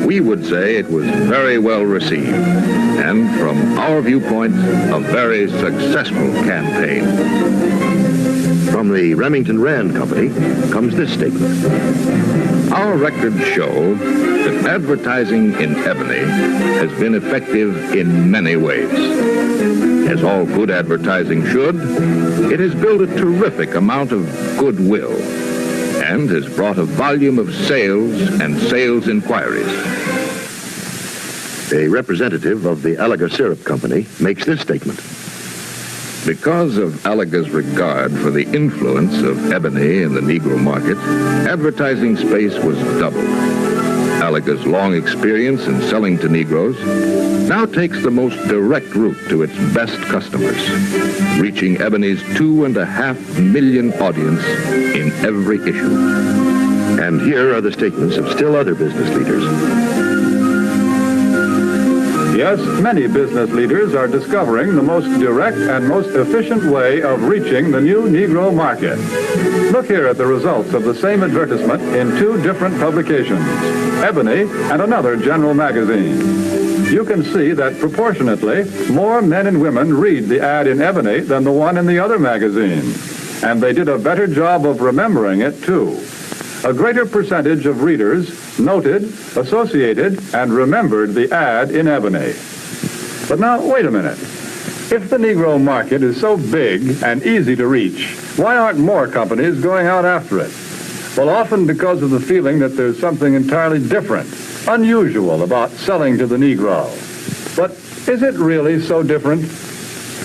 We would say it was very well received, and from our viewpoint, a very successful campaign. From the Remington Rand Company comes this statement. Our records show that advertising in Ebony has been effective in many ways. As all good advertising should, it has built a terrific amount of goodwill and has brought a volume of sales and sales inquiries. A representative of the Alaga Syrup Company makes this statement. Because of Alaga's regard for the influence of Ebony in the Negro market, advertising space was doubled. Alaga's long experience in selling to Negroes now takes the most direct route to its best customers, reaching Ebony's 2.5 million audience in every issue. And here are the statements of still other business leaders. Yes, many business leaders are discovering the most direct and most efficient way of reaching the new Negro market. Look here at the results of the same advertisement in two different publications, Ebony and another general magazine. You can see that proportionately, more men and women read the ad in Ebony than the one in the other magazine. And they did a better job of remembering it, too. A greater percentage of readers noted, associated, and remembered the ad in Ebony. But now, wait a minute. If the Negro market is so big and easy to reach, why aren't more companies going out after it? Well, often because of the feeling that there's something entirely different, unusual about selling to the Negro. But is it really so different?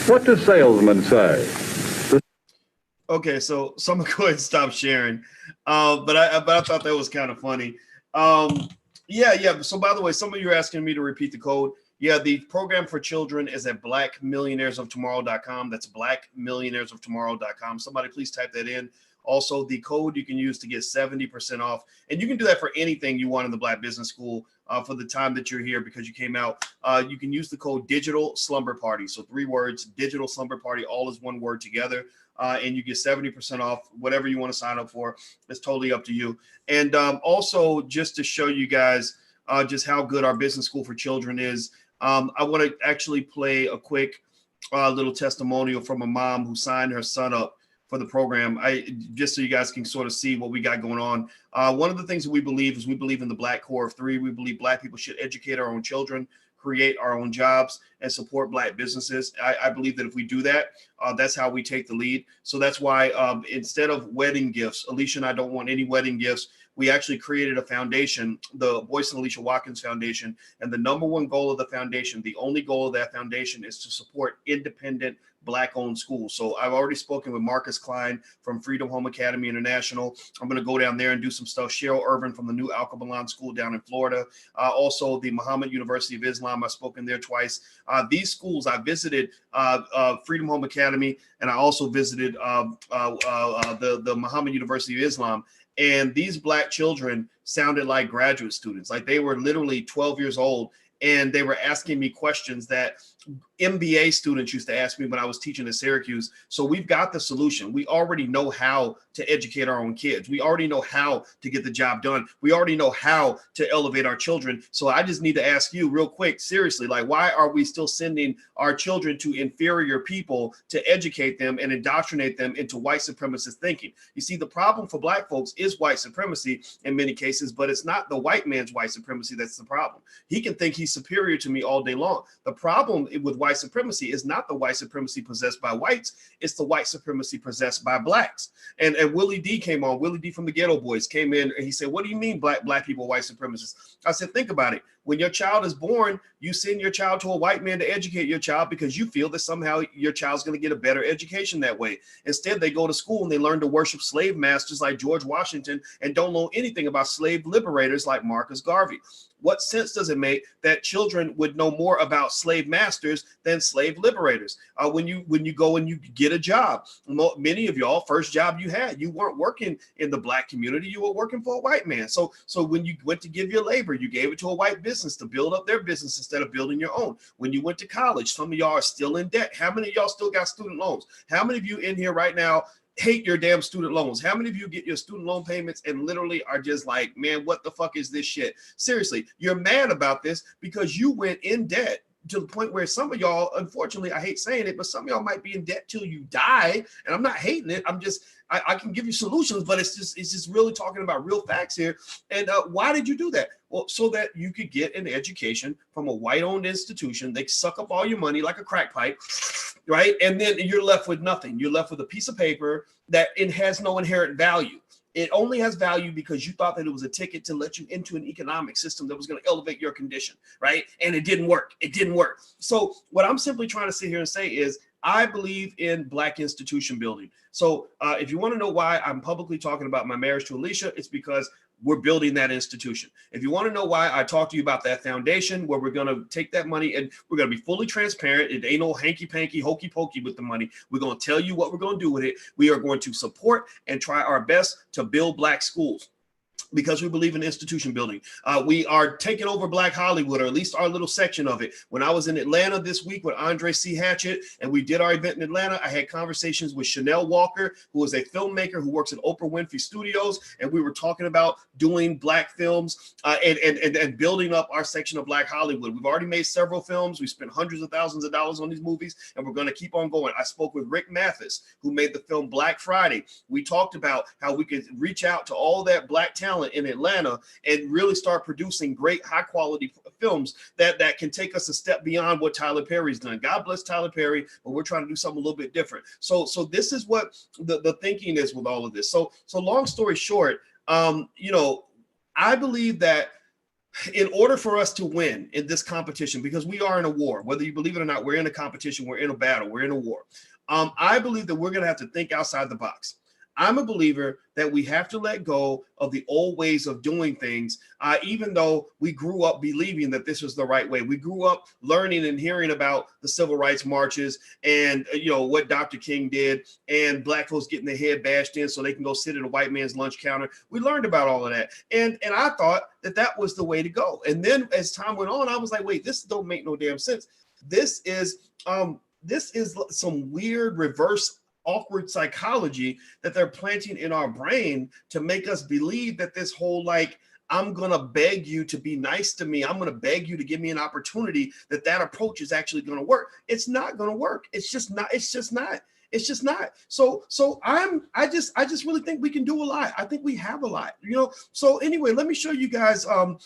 What do salesmen say? Okay, so I'm gonna go ahead and stop sharing. But I thought that was kind of funny. Yeah. So by the way, some of you are asking me to repeat the code. Yeah, the program for children is at blackmillionairesoftomorrow.com. That's blackmillionairesoftomorrow.com. Somebody please type that in. Also, the code you can use to get 70% off. And you can do that for anything you want in the Black Business School for the time that you're here because you came out. You can use the code Digital Slumber Party. So 3 words, Digital Slumber Party, all is one word together. And you get 70% off whatever you want to sign up for. It's totally up to you. And also, just to show you guys just how good our business school for children is. I want to actually play a quick little testimonial from a mom who signed her son up for the program. Just so you guys can sort of see what we got going on. One of the things that we believe is we believe in the Black core of three. We believe Black people should educate our own children, create our own jobs, and support Black businesses. I believe that if we do that, that's how we take the lead. So that's why instead of wedding gifts, Alicia and I don't want any wedding gifts. We actually created a foundation, the Boyce and Alicia Watkins Foundation. And the number one goal of the foundation, the only goal of that foundation, is to support independent Black-owned schools. So I've already spoken with Marcus Klein from Freedom Home Academy International. I'm going to go down there and do some stuff. Cheryl Irvin from the new Al Cabalan School down in Florida. Also, the Muhammad University of Islam. I've spoken there twice. These schools, I visited Freedom Home Academy, and I also visited the Muhammad University of Islam. And these Black children sounded like graduate students, like they were literally 12 years old. And they were asking me questions that MBA students used to ask me when I was teaching at Syracuse. So we've got the solution. We already know how to educate our own kids. We already know how to get the job done. We already know how to elevate our children. So I just need to ask you real quick, seriously, like, why are we still sending our children to inferior people to educate them and indoctrinate them into white supremacist thinking? You see, the problem for Black folks is white supremacy in many cases, but it's not the white man's white supremacy that's the problem. He can think he's superior to me all day long. The problem with white supremacy is not the white supremacy possessed by whites, it's the white supremacy possessed by Blacks. And Willie D came on, Willie D from the Ghetto Boys came in and he said, what do you mean black people white supremacists? I said, think about it. When your child is born, you send your child to a white man to educate your child because you feel that somehow your child's going to get a better education that way. Instead, they go to school and they learn to worship slave masters like George Washington and don't know anything about slave liberators like Marcus Garvey. What sense does it make that children would know more about slave masters than slave liberators? When you go and you get a job, many of y'all, first job you had, you weren't working in the Black community, you were working for a white man. So when you went to give your labor, you gave it to a white business to build up their business instead of building your own. When you went to college, some of y'all are still in debt. How many of y'all still got student loans? How many of you in here right now hate your damn student loans? How many of you get your student loan payments and literally are just like, man, what the fuck is this shit? Seriously, you're mad about this because you went in debt to the point where some of y'all, unfortunately, I hate saying it, but some of y'all might be in debt till you die. And I'm not hating it. I can give you solutions, but it's just really talking about real facts here. And why did you do that? Well, so that you could get an education from a white-owned institution. They suck up all your money like a crack pipe, right? And then you're left with nothing. You're left with a piece of paper that it has no inherent value. It only has value because you thought that it was a ticket to let you into an economic system that was going to elevate your condition, right? And it didn't work. It didn't work. So what I'm simply trying to sit here and say is I believe in Black institution building. So if you want to know why I'm publicly talking about my marriage to Alicia, it's because we're building that institution. If you want to know why I talked to you about that foundation where we're going to take that money and we're going to be fully transparent. It ain't no hanky-panky, hokey-pokey with the money. We're going to tell you what we're going to do with it. We are going to support and try our best to build Black schools, because we believe in institution building. We are taking over Black Hollywood, or at least our little section of it. When I was in Atlanta this week with Andre C. Hatchett, and we did our event in Atlanta, I had conversations with Chanel Walker, who is a filmmaker who works at Oprah Winfrey Studios, and we were talking about doing Black films and building up our section of Black Hollywood. We've already made several films. We spent hundreds of thousands of dollars on these movies, and we're going to keep on going. I spoke with Rick Mathis, who made the film Black Friday. We talked about how we could reach out to all that Black talent in Atlanta and really start producing great high quality films that can take us a step beyond what Tyler Perry's done. God bless Tyler Perry, but we're trying to do something a little bit different. So this is what the thinking is with all of this. So long story short, I believe that in order for us to win in this competition, because we are in a war, whether you believe it or not, we're in a competition, we're in a battle, we're in a war. I believe that we're going to have to think outside the box. I'm a believer that we have to let go of the old ways of doing things, even though we grew up believing that this was the right way. We grew up learning and hearing about the civil rights marches and, what Dr. King did and Black folks getting their head bashed in so they can go sit at a white man's lunch counter. We learned about all of that. And I thought that was the way to go. And then as time went on, I was like, wait, this don't make no damn sense. This is some weird reverse awkward psychology that they're planting in our brain to make us believe that this whole I'm going to beg you to be nice to me. I'm going to beg you to give me an opportunity, that approach is actually going to work. It's not going to work. It's just not. So I just really think we can do a lot. I think we have a lot, So anyway, let me show you guys. So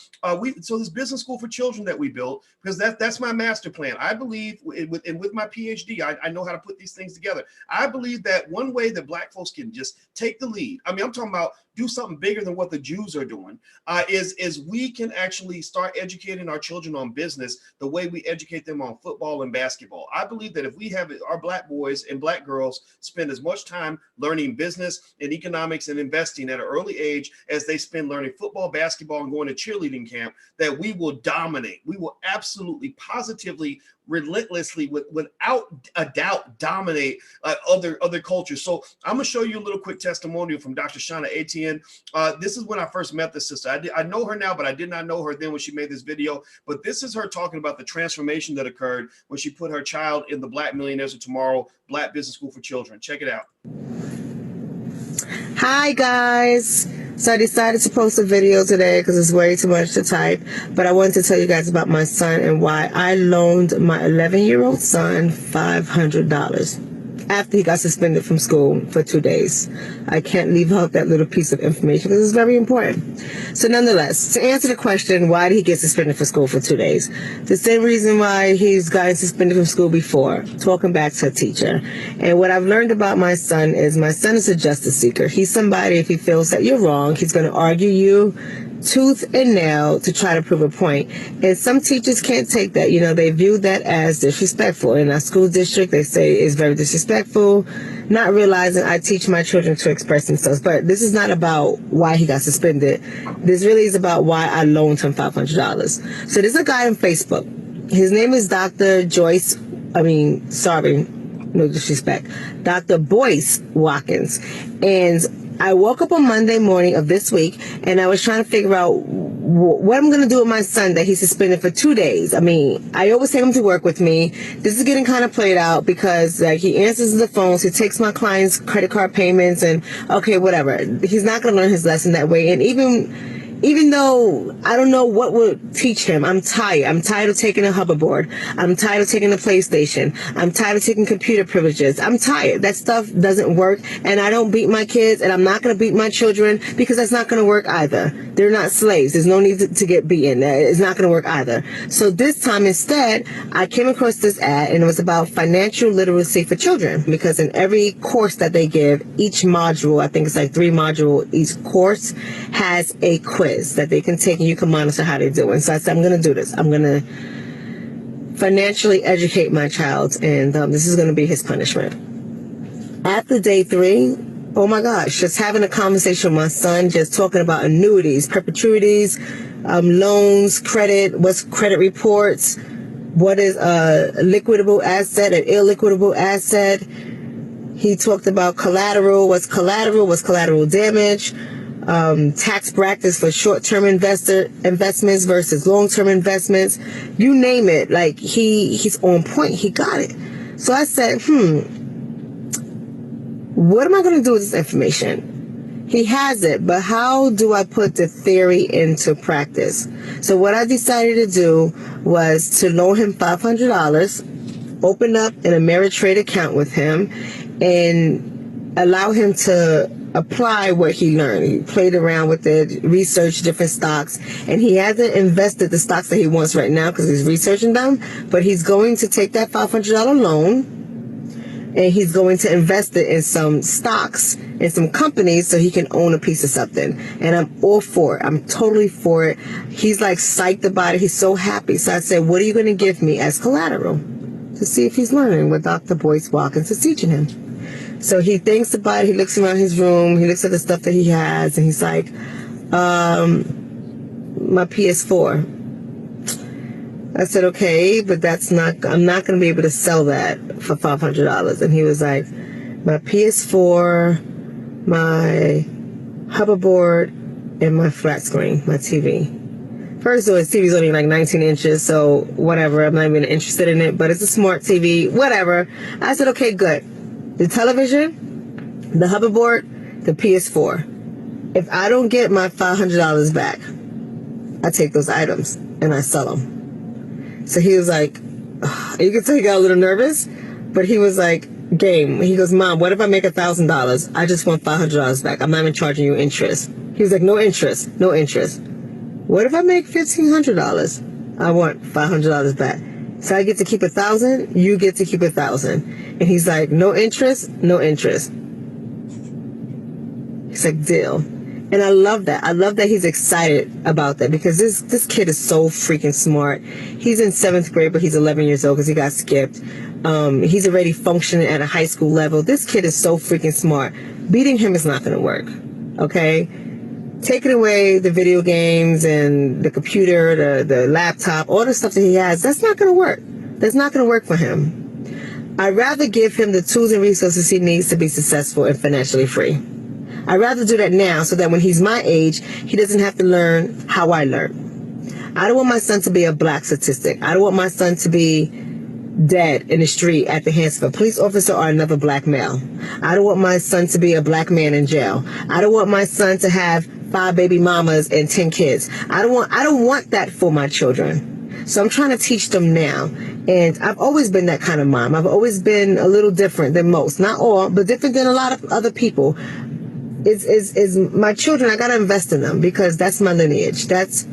this business school for children that we built, because that's my master plan. I believe with my PhD, I know how to put these things together. I believe that one way that Black folks can just take the lead. I mean, I'm talking about do something bigger than what the Jews are doing, is we can actually start educating our children on business the way we educate them on football and basketball. I believe that if we have our Black boys and Black girls spend as much time learning business and economics and investing at an early age as they spend learning football, basketball, and going to cheerleading camp, that we will dominate. We will absolutely, positively, relentlessly, without a doubt, dominate other cultures. So I'm gonna show you a little quick testimonial from Dr. Shauna Etienne. This is when I first met the sister. I know her now, but I did not know her then when she made this video. But this is her talking about the transformation that occurred when she put her child in the Black Millionaires of Tomorrow Black Business School for Children. Check it out. Hi guys. So I decided to post a video today because it's way too much to type, but I wanted to tell you guys about my son and why I loaned my 11-year-old son $500 after he got suspended from school for 2 days. I can't leave out that little piece of information because it's very important. So nonetheless, to answer the question, why did he get suspended from school for 2 days? The same reason why he's gotten suspended from school before, talking back to a teacher. And what I've learned about my son is a justice seeker. He's somebody, if he feels that you're wrong, he's going to argue you tooth and nail to try to prove a point. And some teachers can't take that. They view that as disrespectful. In our school district, they say it's very disrespectful, not realizing I teach my children to express themselves. But this is not about why he got suspended. This really is about why I loaned him $500. So there's a guy on Facebook. His name is Dr. No disrespect, Dr. Boyce Watkins. And I woke up on Monday morning of this week, and I was trying to figure out what I'm going to do with my son that he's suspended for 2 days. I mean, I always take him to work with me. This is getting kind of played out because he answers the phones, he takes my clients' credit card payments, and okay, whatever. He's not going to learn his lesson that way. And even though I don't know what would teach him, I'm tired. I'm tired of taking a hoverboard. I'm tired of taking a PlayStation. I'm tired of taking computer privileges. I'm tired. That stuff doesn't work. And I don't beat my kids, and I'm not going to beat my children because that's not going to work either. They're not slaves. There's no need to get beaten. It's not going to work either. So this time instead, I came across this ad, and it was about financial literacy for children, because in every course that they give, each module, I think it's like 3 modules, each course has a quiz that they can take, and you can monitor how they're doing. So I said, I'm going to do this. I'm going to financially educate my child, and this is going to be his punishment. After day 3, oh my gosh, just having a conversation with my son, just talking about annuities, perpetuities, loans, credit, what's credit reports, what is a liquidable asset, an illiquidable asset. He talked about collateral, what's collateral damage, tax brackets for short-term investments versus long-term investments. You name it. Like he's on point. He got it. So I said, what am I going to do with this information? He has it, but how do I put the theory into practice? So what I decided to do was to loan him $500, open up an Ameritrade account with him, and allow him to apply what he learned. He played around with it, researched different stocks, and he hasn't invested the stocks that he wants right now because he's researching them, but he's going to take that $500 loan and he's going to invest it in some stocks in some companies so he can own a piece of something. And I'm all for it. I'm totally for it. He's like psyched about it. He's so happy. So I said, what are you going to give me as collateral to see if he's learning what Dr. Boyce Watkins is teaching him? So he thinks about it. He looks around his room. He looks at the stuff that he has, and he's like, my PS4. I said, okay, but I'm not going to be able to sell that for $500. And he was like, my PS4, my hoverboard, and my flat screen, my TV. First of all, his TV's only like 19 inches, so whatever. I'm not even interested in it, but it's a smart TV, whatever. I said, okay, good. The television, the hoverboard, the PS4. If I don't get my $500 back, I take those items and I sell them. So he was like, ugh. You could tell he got a little nervous, but he was like, game. He goes, Mom, what if I make $1,000? I just want $500 back. I'm not even charging you interest. He was like, no interest, no interest. What if I make $1,500? I want $500 back. So I get to keep 1,000. You get to keep 1,000. And he's like, no interest, no interest. He's like, deal. And I love that. I love that he's excited about that, because this kid is so freaking smart. He's in 7th grade, but he's 11 years old because he got skipped. He's already functioning at a high school level. This kid is so freaking smart. Beating him is not going to work. Okay? Taking away the video games and the computer, the laptop, all the stuff that he has, that's not going to work. That's not going to work for him. I'd rather give him the tools and resources he needs to be successful and financially free. I'd rather do that now so that when he's my age, he doesn't have to learn how I learned. I don't want my son to be a black statistic. I don't want my son to be dead in the street at the hands of a police officer or another black male. I don't want my son to be a black man in jail. I don't want my son to have 5 baby mamas and 10 kids. I don't want that for my children. So I'm trying to teach them now. And I've always been that kind of mom. I've always been a little different than most. Not all, but different than a lot of other people. Is my children, I gotta invest in them because that's my lineage. That's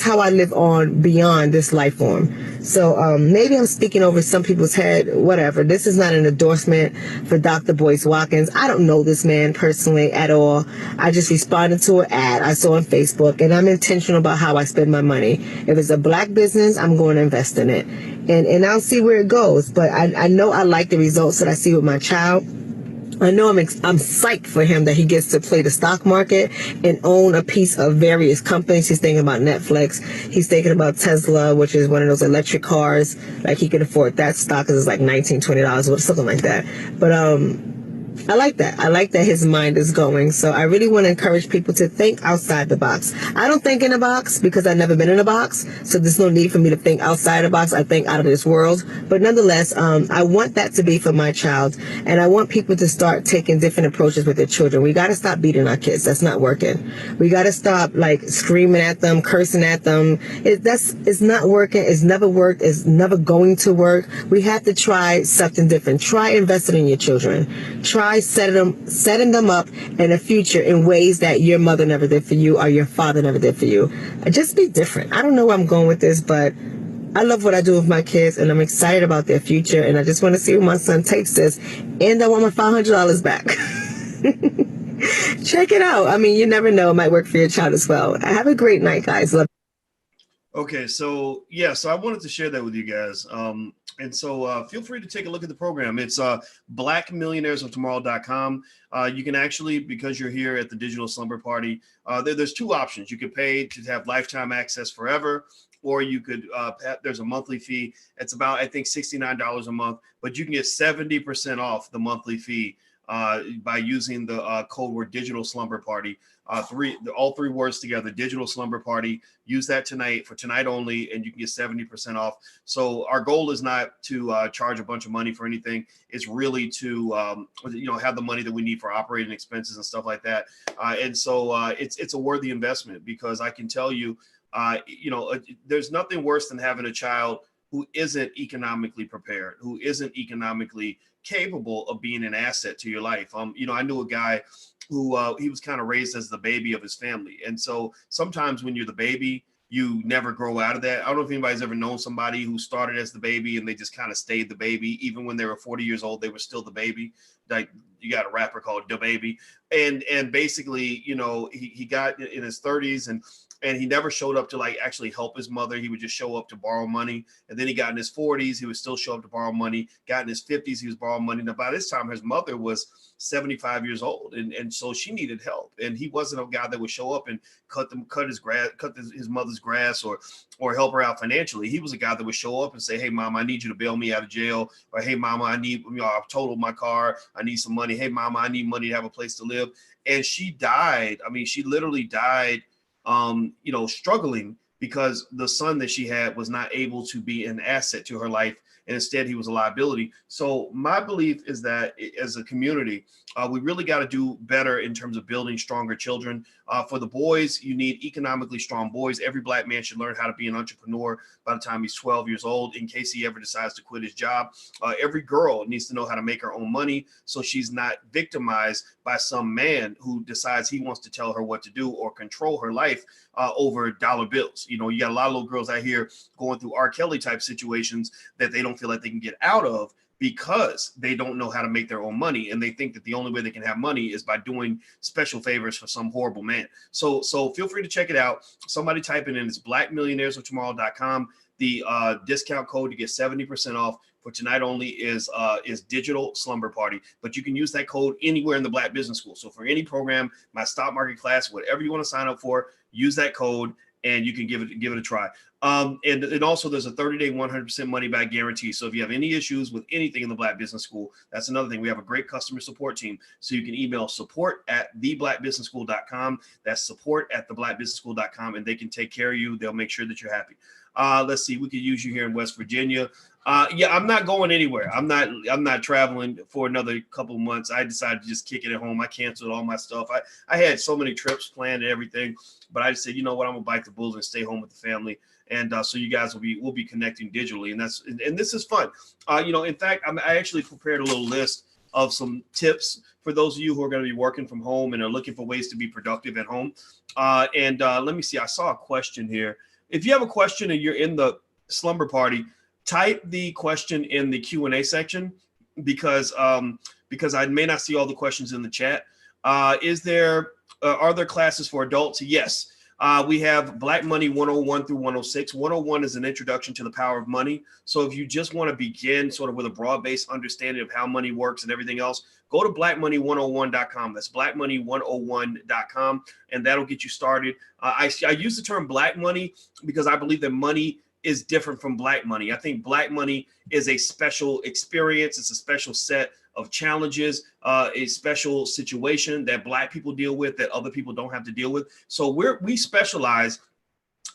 how I live on beyond this life form. So maybe I'm speaking over some people's head, whatever. This is not an endorsement for Dr. Boyce Watkins. I don't know this man personally at all. I just responded to an ad I saw on Facebook, and I'm intentional about how I spend my money. If it's a black business, I'm going to invest in it. And I'll see where it goes. But I know I like the results that I see with my child. I know I'm psyched for him that he gets to play the stock market and own a piece of various companies. He's thinking about Netflix. He's thinking about Tesla, which is one of those electric cars. Like, he can afford that stock because it's like $19, $20 or something like that. But I like that. I like that his mind is going. So I really want to encourage people to think outside the box. I don't think in a box because I've never been in a box. So there's no need for me to think outside the box. I think out of this world. But nonetheless, I want that to be for my child. And I want people to start taking different approaches with their children. We got to stop beating our kids. That's not working. We got to stop like screaming at them, cursing at them. It's not working. It's never worked. It's never going to work. We have to try something different. Try investing in your children. Try setting them up in a future in ways that your mother never did for you or your father never did for you. Just be different. I don't know where I'm going with this, but I love what I do with my kids, and I'm excited about their future, and I just want to see where my son takes this, and I want my $500 back. Check it out. I mean, you never know. It might work for your child as well. Have a great night, guys. Love. Okay, so yeah, so I wanted to share that with you guys. And so feel free to take a look at the program. It's blackmillionairesoftomorrow.com. You can actually, because you're here at the Digital Slumber Party, there's 2 options. You could pay to have lifetime access forever, or you could, there's a monthly fee. It's about, I think, $69 a month, but you can get 70% off the monthly fee by using the code word Digital Slumber Party. All 3 words together, Digital Slumber Party. Use that tonight for tonight only, and you can get 70% off. So our goal is not to charge a bunch of money for anything. It's really to have the money that we need for operating expenses and stuff like that. And so it's a worthy investment, because I can tell you, there's nothing worse than having a child who isn't economically prepared, who isn't economically capable of being an asset to your life. I knew a guy who he was kind of raised as the baby of his family. And so sometimes when you're the baby, you never grow out of that. I don't know if anybody's ever known somebody who started as the baby and they just kind of stayed the baby. Even when they were 40 years old, they were still the baby. Like, you got a rapper called Da Baby. And basically, he got in his 30s and he never showed up to like actually help his mother. He would just show up to borrow money. And then he got in his 40s, he would still show up to borrow money. Got in his 50s, he was borrowing money. Now, by this time, his mother was 75 years old. And so she needed help. And he wasn't a guy that would show up and cut his mother's grass or help her out financially. He was a guy that would show up and say, hey, Mama, I need you to bail me out of jail. Or, hey, Mama, I've totaled my car. I need some money. Hey, Mama, I need money to have a place to live. And she died. I mean, she literally died struggling because the son that she had was not able to be an asset to her life and instead he was a liability. So my belief is that as a community, we really got to do better in terms of building stronger children. For the boys, you need economically strong boys. Every black man should learn how to be an entrepreneur by the time he's 12 years old, in case he ever decides to quit his job. Every girl needs to know how to make her own money so she's not victimized by some man who decides he wants to tell her what to do or control her life over dollar bills. You know, you got a lot of little girls out here going through R. Kelly type situations that they don't feel like they can get out of because they don't know how to make their own money. And they think that the only way they can have money is by doing special favors for some horrible man. So feel free to check it out. Somebody type it in. It's blackmillionairesoftomorrow.com. The discount code to get 70% off for tonight only is Digital Slumber Party. But you can use that code anywhere in the Black Business School. So for any program, my stock market class, whatever you want to sign up for, use that code and you can give it a try. And also there's a 30-day 100% money back guarantee. So if you have any issues with anything in the Black Business School, that's another thing. We have a great customer support team. So you can email support@theblackbusinessschool.com. That's support@theblackbusinessschool.com, and they can take care of you. They'll make sure that you're happy. Let's see. We could use you here in West Virginia. Yeah, I'm not going anywhere. I'm not traveling for another couple of months. I decided to just kick it at home. I canceled all my stuff. I had so many trips planned and everything, but I just said, you know what, I'm gonna bite the bullet and stay home with the family. And so you guys we'll be connecting digitally, and this is fun. In fact, I actually prepared a little list of some tips for those of you who are going to be working from home and are looking for ways to be productive at home. Let me see. I saw a question here. If you have a question and you're in the slumber party, type the question in the Q&A section because I may not see all the questions in the chat. Are there classes for adults? Yes. We have Black Money 101 through 106. 101 is an introduction to the power of money. So if you just want to begin sort of with a broad-based understanding of how money works and everything else, go to blackmoney101.com. That's blackmoney101.com, and that'll get you started. I use the term black money because I believe that money is different from black money. I think black money is a special experience. It's a special set of challenges, a special situation that black people deal with that other people don't have to deal with. So we specialize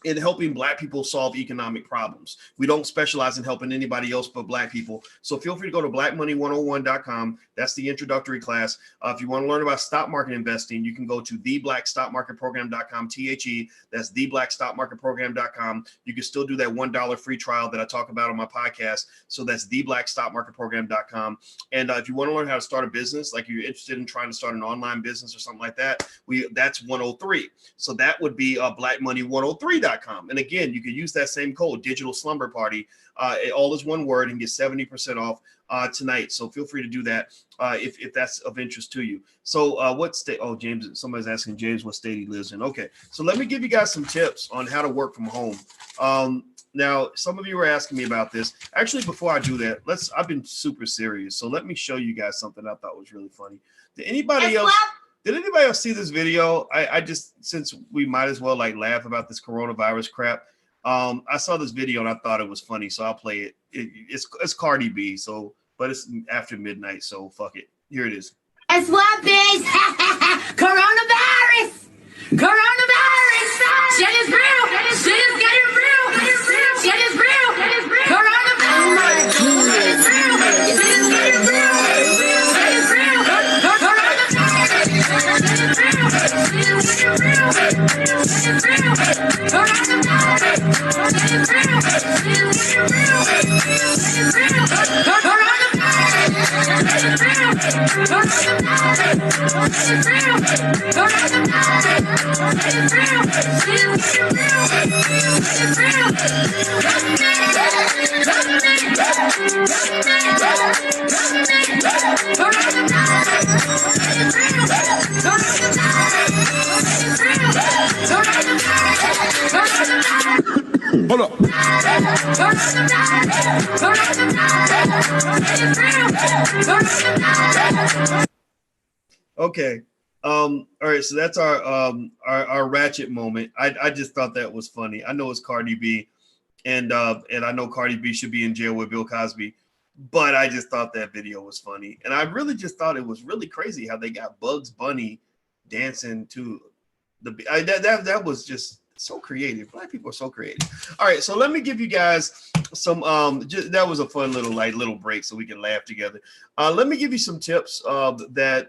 in helping black people solve economic problems. We don't specialize in helping anybody else but black people. So feel free to go to blackmoney101.com. That's the introductory class. If you want to learn about stock market investing, you can go to theblackstockmarketprogram.com, THE. That's theblackstockmarketprogram.com. You can still do that $1 free trial that I talk about on my podcast. So that's theblackstockmarketprogram.com. And if you want to learn how to start a business, like you're interested in trying to start an online business or something like that, that's 103. So that would be blackmoney103.com. And again, you can use that same code, Digital Slumber Party. All is one word, and get 70% off tonight. So feel free to do that if that's of interest to you. So what state? Oh, James, somebody's asking James what state he lives in. Okay, so let me give you guys some tips on how to work from home. Now, some of you were asking me about this. Actually, before I do that, I've been super serious. So let me show you guys something I thought was really funny. Did anybody else see this video? I just, since we might as well laugh about this coronavirus crap. I saw this video and I thought it was funny, so I'll play it. It's Cardi B, but it's after midnight, so fuck it. Here it is. Guess what, bitch? Coronavirus! Coronavirus! Shit is real! Shit is getting real! Shit is real! Coronavirus! Shit is real! Shit is getting real! Shit is real! Coronavirus! Shit is real! Shit is getting real! Shit is real! Coronavirus! Shit is real! Shit is getting real! Shit is real! Coronavirus! Shit is real! Hold up. Okay. All right. So that's our ratchet moment. I just thought that was funny. I know it's Cardi B, and I know Cardi B should be in jail with Bill Cosby, but I just thought that video was funny, and I really just thought it was really crazy how they got Bugs Bunny dancing to that was just. So creative. Black people are so creative. All right, so let me give you guys some. That was a fun little break, so we can laugh together. Let me give you some tips that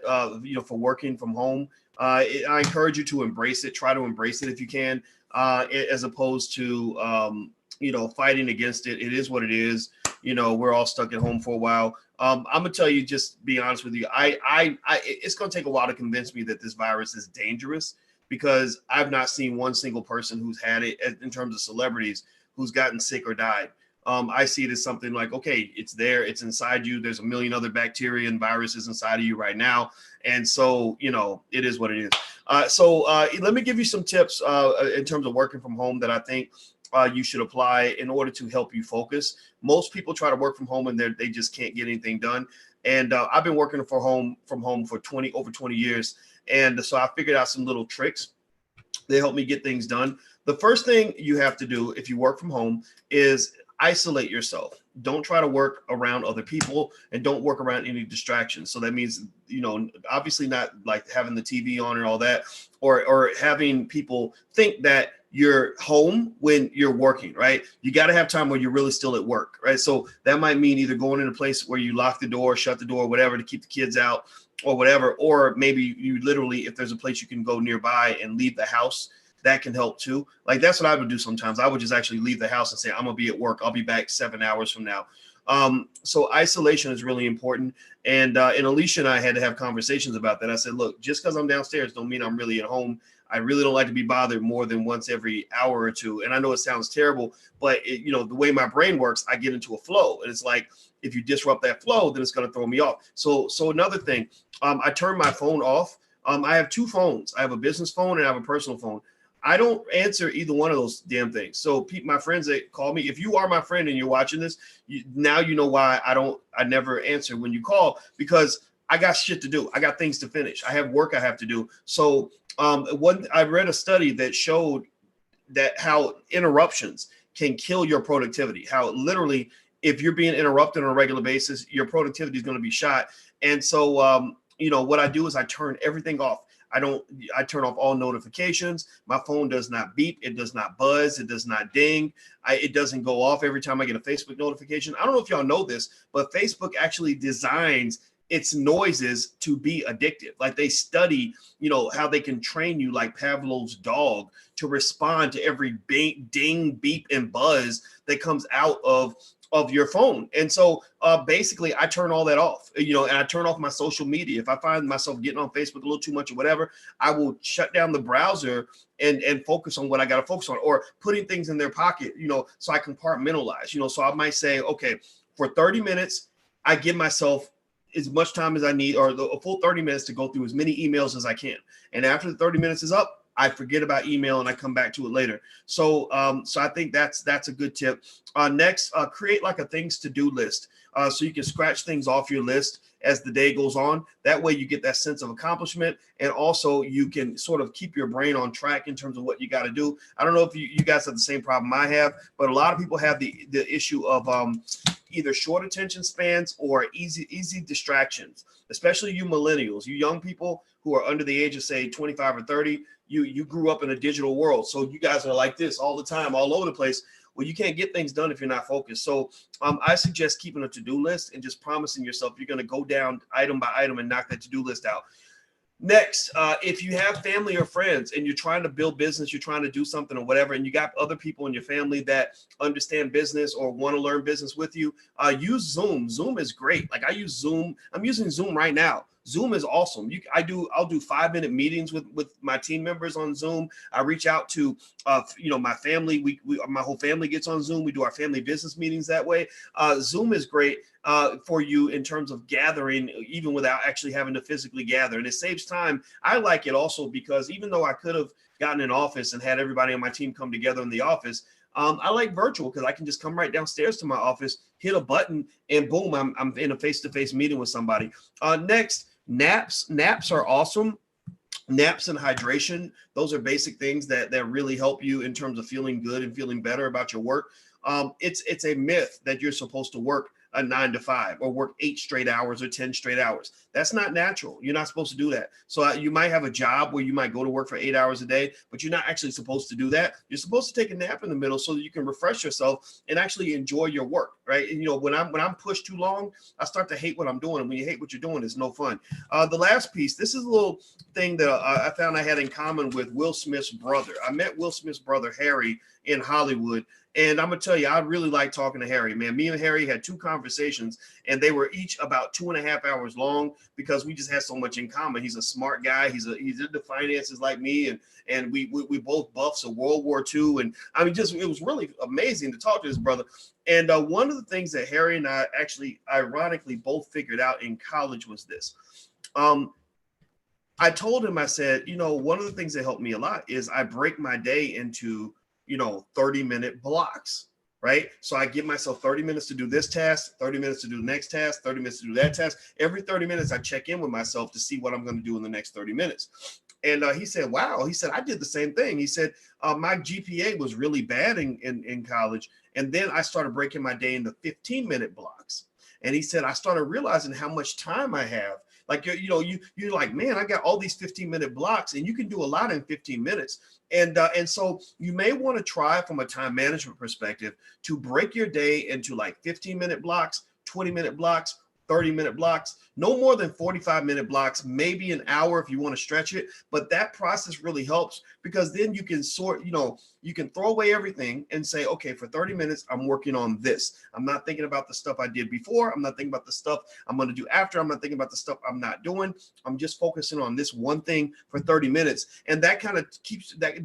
for working from home. I encourage you to embrace it. Try to embrace it if you can, as opposed to fighting against it. It is what it is. We're all stuck at home for a while. I'm gonna tell you, just be honest with you. It's gonna take a while to convince me that this virus is dangerous, because I've not seen one single person who's had it in terms of celebrities who's gotten sick or died. I see it as something like, okay, it's there, it's inside you. There's a million other bacteria and viruses inside of you right now. And so, it is what it is. So let me give you some tips in terms of working from home that I think you should apply in order to help you focus. Most people try to work from home and they just can't get anything done. And I've been working from home for over 20 years. And so I figured out some little tricks that help me get things done. The first thing you have to do if you work from home is isolate yourself. Don't try to work around other people, and don't work around any distractions. So that means, obviously not like having the TV on and all that, or having people think that you're home when you're working, right? You got to have time where you're really still at work, right? So that might mean either going in a place where you lock the door, shut the door, whatever, to keep the kids out or whatever, or maybe you literally, if there's a place you can go nearby and leave the house, that can help too. Like, that's what I would do sometimes. I would just actually leave the house and say, I'm gonna be at work. I'll be back 7 hours from now. So isolation is really important. And Alicia and I had to have conversations about that. I said, look, just because I'm downstairs don't mean I'm really at home. I really don't like to be bothered more than once every hour or two. And I know it sounds terrible, but the way my brain works, I get into a flow. And it's like, if you disrupt that flow, then it's going to throw me off. So another thing, I turn my phone off. I have two phones. I have a business phone and I have a personal phone. I don't answer either one of those damn things. So my friends that call me, if you are my friend and you're watching this, now you know why I never answer when you call, because I got shit to do. I got things to finish. I have work I have to do. So I read a study that showed that how interruptions can kill your productivity, how literally, if you're being interrupted on a regular basis, your productivity is going to be shot. And so, what I do is I turn everything off. I turn off all notifications. My phone does not beep. It does not buzz. It does not ding. It doesn't go off every time I get a Facebook notification. I don't know if y'all know this, but Facebook actually designs its noises to be addictive. Like, they study, how they can train you like Pavlov's dog to respond to every ding, beep, and buzz that comes out of your phone. And so basically I turn all that off, and I turn off my social media. If I find myself getting on Facebook a little too much or whatever, I will shut down the browser and focus on what I got to focus on, or putting things in their pocket, so I compartmentalize, so I might say, okay, for 30 minutes, I give myself as much time as I need, or a full 30 minutes to go through as many emails as I can. And after the 30 minutes is up, I forget about email and I come back to it later. So I think that's a good tip. Next, create like a things to do list, so you can scratch things off your list as the day goes on. That way you get that sense of accomplishment, and also you can sort of keep your brain on track in terms of what you got to do. I don't know if you guys have the same problem I have, but a lot of people have the issue of either short attention spans or easy distractions, especially you millennials, you young people who are under the age of, say, 25 or 30. You grew up in a digital world, so you guys are like this all the time, all over the place. Well, you can't get things done if you're not focused. So I suggest keeping a to-do list and just promising yourself you're going to go down item by item and knock that to-do list out. Next, if you have family or friends and you're trying to build business, you're trying to do something or whatever, and you got other people in your family that understand business or want to learn business with you, use Zoom. Zoom is great. Like, I use Zoom. I'm using Zoom right now. Zoom is awesome. I'll do 5-minute meetings with my team members on Zoom. I reach out to, my family. My whole family gets on Zoom. We do our family business meetings that way. Zoom is great for you in terms of gathering, even without actually having to physically gather. And it saves time. I like it also because even though I could have gotten an office and had everybody on my team come together in the office, I like virtual because I can just come right downstairs to my office, hit a button, and boom, I'm in a face-to-face meeting with somebody. Next, naps. Naps are awesome. Naps and hydration, those are basic things that really help you in terms of feeling good and feeling better about your work. It's a myth that you're supposed to work a 9 to 5 or work 8 straight hours or 10 straight hours. That's not natural. You're not supposed to do that. So you might have a job where you might go to work for 8 hours a day, but you're not actually supposed to do that. You're supposed to take a nap in the middle so that you can refresh yourself and actually enjoy your work, right? And, you know, when I'm pushed too long, I start to hate what I'm doing. And when you hate what you're doing, it's no fun. The last piece, this is a little thing that I found I had in common with Will Smith's brother. I met Will Smith's brother, Harry, in Hollywood. And I'm going to tell you, I really like talking to Harry, man. Me and Harry had 2 conversations, and they were each about 2.5 hours long because we just had so much in common. He's a smart guy. He's into finances like me, and we both buffs of World War II. And I mean, it was really amazing to talk to his brother. And one of the things that Harry and I actually, ironically, both figured out in college was this. I told him, I said, you know, one of the things that helped me a lot is I break my day into 30-minute blocks, right? So I give myself 30 minutes to do this task, 30 minutes to do the next task, 30 minutes to do that task. Every 30 minutes, I check in with myself to see what I'm going to do in the next 30 minutes. And he said, wow, he said, I did the same thing. He said, my GPA was really bad in college. And then I started breaking my day into 15-minute blocks. And he said, I started realizing how much time I have. Like, you're like, man, I got all these 15-minute blocks, and you can do a lot in 15 minutes. And so you may want to try from a time management perspective to break your day into like 15-minute blocks, 20-minute blocks, 30-minute blocks, no more than 45-minute blocks, maybe an hour if you want to stretch it. But that process really helps because then you can you can throw away everything and say, okay, for 30 minutes, I'm working on this. I'm not thinking about the stuff I did before. I'm not thinking about the stuff I'm going to do after. I'm not thinking about the stuff I'm not doing. I'm just focusing on this one thing for 30 minutes. And that kind of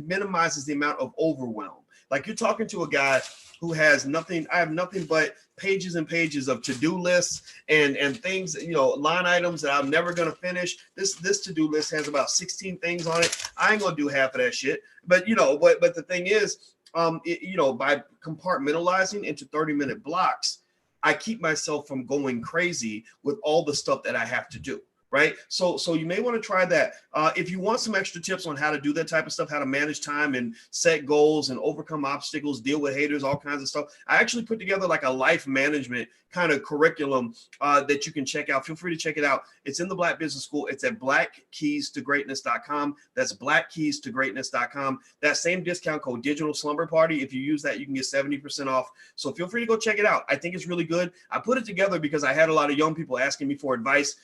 minimizes the amount of overwhelm. Like you're talking to a guy who has nothing. I have nothing but pages and pages of to-do lists and things, line items that I'm never going to finish. This to-do list has about 16 things on it. I ain't going to do half of that shit. But, but the thing is, by compartmentalizing into 30-minute blocks, I keep myself from going crazy with all the stuff that I have to do. Right. So you may want to try that. If you want some extra tips on how to do that type of stuff, how to manage time and set goals and overcome obstacles, deal with haters, all kinds of stuff. I actually put together like a life management kind of curriculum that you can check out. Feel free to check it out. It's in the Black Business School. It's at blackkeystogreatness.com. That's blackkeystogreatness.com. That same discount code, Digital Slumber Party. If you use that, you can get 70% off. So feel free to go check it out. I think it's really good. I put it together because I had a lot of young people asking me for advice,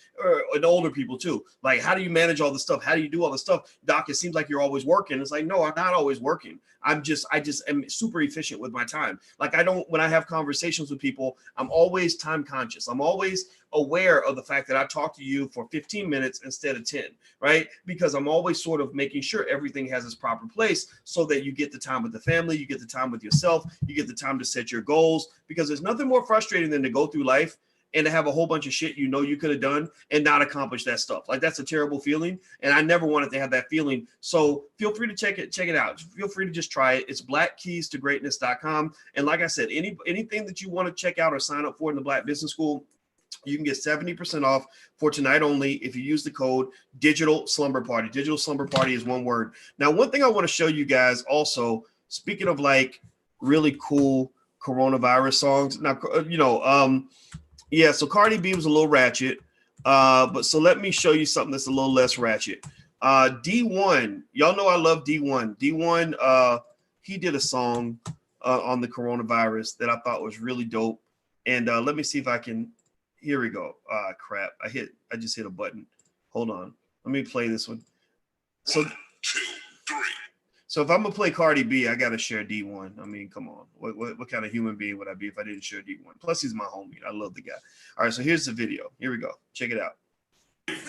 and older people too. Like, how do you manage all the stuff? How do you do all the stuff? Doc, it seems like you're always working. It's like, no, I'm not always working. I just am super efficient with my time. Like when I have conversations with people, I'm always time conscious. I'm always aware of the fact that I talk to you for 15 minutes instead of 10, right? Because I'm always sort of making sure everything has its proper place so that you get the time with the family, you get the time with yourself, you get the time to set your goals, because there's nothing more frustrating than to go through life and to have a whole bunch of shit you could have done and not accomplish that stuff. Like, that's a terrible feeling, and I never wanted to have that feeling. So feel free to check it out. Feel free to just try it. It's blackkeystogreatness.com. And like I said, anything that you want to check out or sign up for in the Black Business School, you can get 70% off for tonight only if you use the code Digital Slumber Party. Digital Slumber Party is one word. Now, one thing I want to show you guys also, speaking of like really cool coronavirus songs. Now, yeah, so Cardi B was a little ratchet, but so let me show you something that's a little less ratchet. D1, y'all know I love D1. D1, he did a song on the coronavirus that I thought was really dope. And let me see if I can, here we go. Crap, I just hit a button. Hold on, let me play this one. So, 1, 2, 3. So if I'm gonna play Cardi B, I gotta share D1. I mean, come on. What kind of human being would I be if I didn't share D1? Plus, he's my homie. I love the guy. All right, so here's the video. Here we go. Check it out.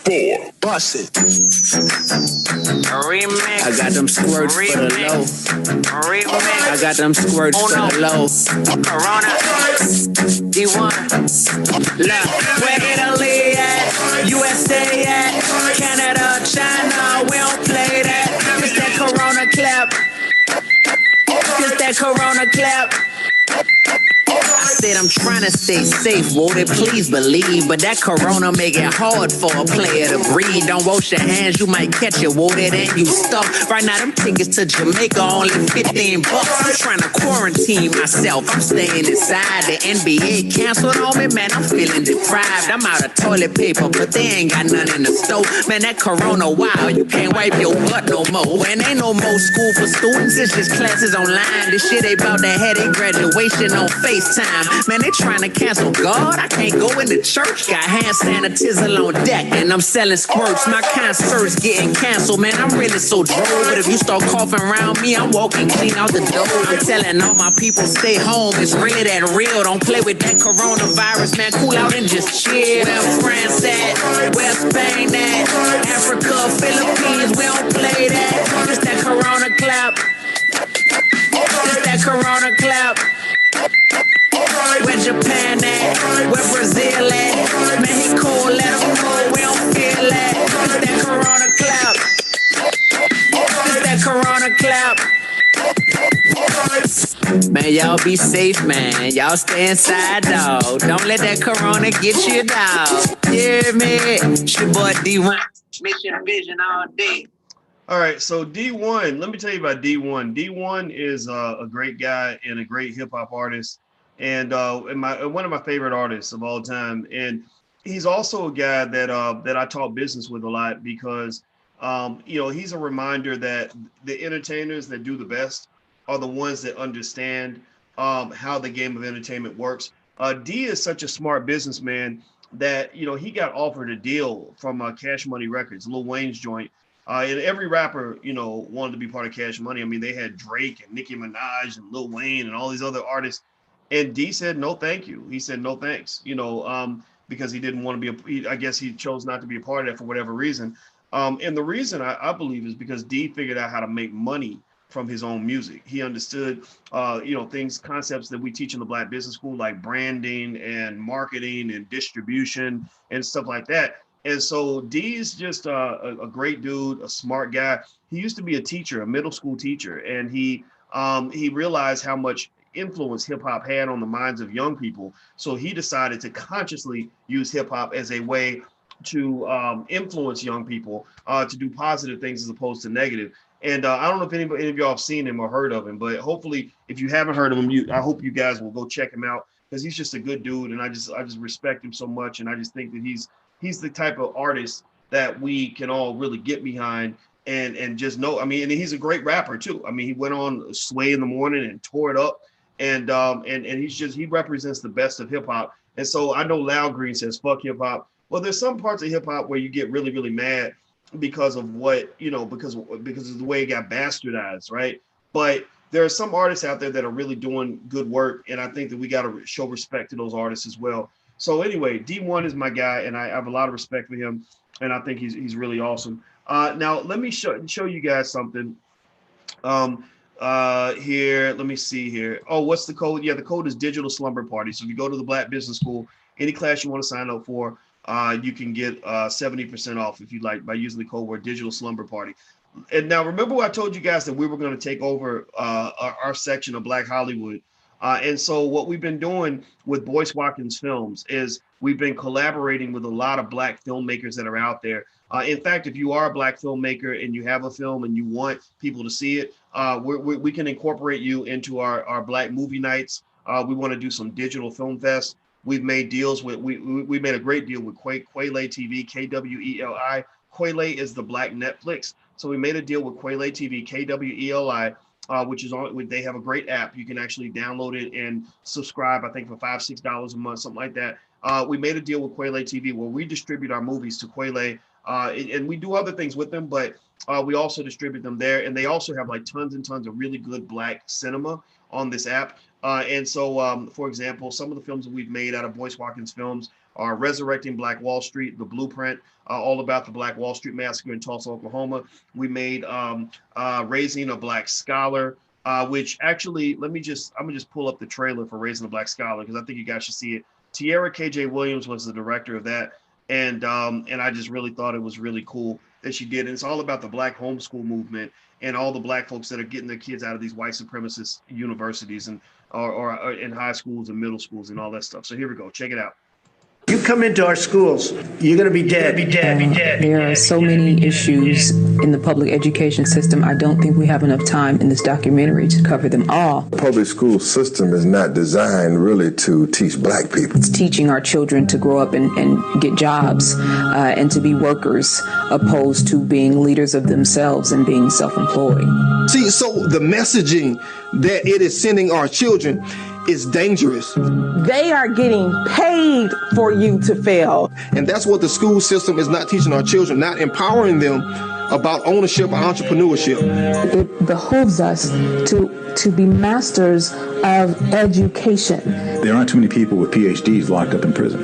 4. Bust it. Remix. I got them squirts for the low. Remix. I got them squirts for the low. Corona. D1. Look, where Italy at? USA at? Canada, China. We don't play that. It's that Corona clap. It's that Corona clap. I said I'm trying to stay safe, won't it please believe? But that corona make it hard for a player to breathe. Don't wash your hands, you might catch it, water, then you stuck. Right now, them tickets to Jamaica only $15. I'm trying to quarantine myself, I'm staying inside. The NBA canceled on me, man, I'm feeling deprived. I'm out of toilet paper, but they ain't got none in the store. Man, that corona, wow, you can't wipe your butt no more. And ain't no more school for students, it's just classes online. This shit ain't about to have their graduation on FaceTime. Man, they trying to cancel God, I can't go into church. Got hand sanitizer on deck, and I'm selling squirts. My concert's getting canceled, man, I'm really so droll. But if you start coughing around me, I'm walking clean out the door. I'm telling all my people, stay home, it's really that real. Don't play with that coronavirus, man, cool out and just chill. Where France at, where Spain at, Africa, Philippines, we don't play that. Just that corona clap. Just that corona clap. Where Japan at? Where Brazil at? Man, he cool, let him know we don't feel that. Just that corona clap. Just that corona clap. Man, y'all be safe, man. Y'all stay inside, dog. Don't let that corona get you, dog. Hear me? It's your boy D1. Mission Vision all day. All right, so D1, let me tell you about D1. D1 is a great guy and a great hip hop artist, and one of my favorite artists of all time. And he's also a guy that I talk business with a lot because he's a reminder that the entertainers that do the best are the ones that understand how the game of entertainment works. D is such a smart businessman that he got offered a deal from Cash Money Records, Lil Wayne's joint. And every rapper, wanted to be part of Cash Money. I mean, they had Drake and Nicki Minaj and Lil Wayne and all these other artists. And D said, no, thank you. He said, no, thanks, because he didn't want to be, I guess he chose not to be a part of that for whatever reason. And the reason I believe is because D figured out how to make money from his own music. He understood, concepts that we teach in the Black Business School, like branding and marketing and distribution and stuff like that. And so D's just a great dude, a smart guy. He used to be a teacher, a middle school teacher, and he realized how much influence hip hop had on the minds of young people. So he decided to consciously use hip hop as a way to influence young people to do positive things as opposed to negative. And I don't know if any of y'all have seen him or heard of him, but hopefully, if you haven't heard of him, I hope you guys will go check him out because he's just a good dude, and I just respect him so much, and I just think that he's the type of artist that we can all really get behind and just know. I mean, and he's a great rapper too. I mean, he went on Sway in the Morning and tore it up, and he represents the best of hip hop. And so I know Loud Green says fuck hip hop. Well, there's some parts of hip hop where you get really, really mad because of what, because of the way it got bastardized, right? But there are some artists out there that are really doing good work, and I think that we got to show respect to those artists as well. So anyway, D1 is my guy, and I have a lot of respect for him, and I think he's really awesome. Now let me show you guys something. Here, let me see here. Oh, what's the code? Yeah, the code is Digital Slumber Party. So if you go to the Black Business School, any class you want to sign up for, you can get 70% off if you like by using the code word Digital Slumber Party. And now remember what I told you guys that we were going to take over our section of Black Hollywood. And so what we've been doing with Boyce Watkins Films is we've been collaborating with a lot of Black filmmakers that are out there. In fact, if you are a Black filmmaker and you have a film and you want people to see it, we can incorporate you into our Black movie nights. We want to do some digital film fest. We've made deals with, we made a great deal with Quayle TV, KWELI. Quayle is the Black Netflix. So we made a deal with Quayle TV, KWELI, which is on, they have a great app. You can actually download it and subscribe, I think for $5, $6 a month, something like that. We made a deal with Quayle TV where we distribute our movies to Quayle, and we do other things with them, but we also distribute them there. And they also have like tons and tons of really good Black cinema on this app. And so, for example, some of the films that we've made out of Boyce Watkins Films are Resurrecting Black Wall Street, The Blueprint, all about the Black Wall Street Massacre in Tulsa, Oklahoma. We made Raising a Black Scholar, which actually, I'm gonna just pull up the trailer for Raising a Black Scholar because I think you guys should see it. Tierra KJ Williams was the director of that. And I just really thought it was really cool that she did. And it's all about the Black homeschool movement and all the Black folks that are getting their kids out of these white supremacist universities and or in high schools and middle schools and all that stuff. So here we go. Check it out. You come into our schools, you're going to be dead, be dead, be dead. There are so many issues in the public education system. I don't think we have enough time in this documentary to cover them all. The public school system is not designed really to teach Black people. It's teaching our children to grow up and get jobs and to be workers, opposed to being leaders of themselves and being self-employed. See, so the messaging that it is sending our children is dangerous. They are getting paid for you to fail. And that's what the school system is not teaching our children, not empowering them about ownership and entrepreneurship. It behooves us to be masters of education. There aren't too many people with PhDs locked up in prison.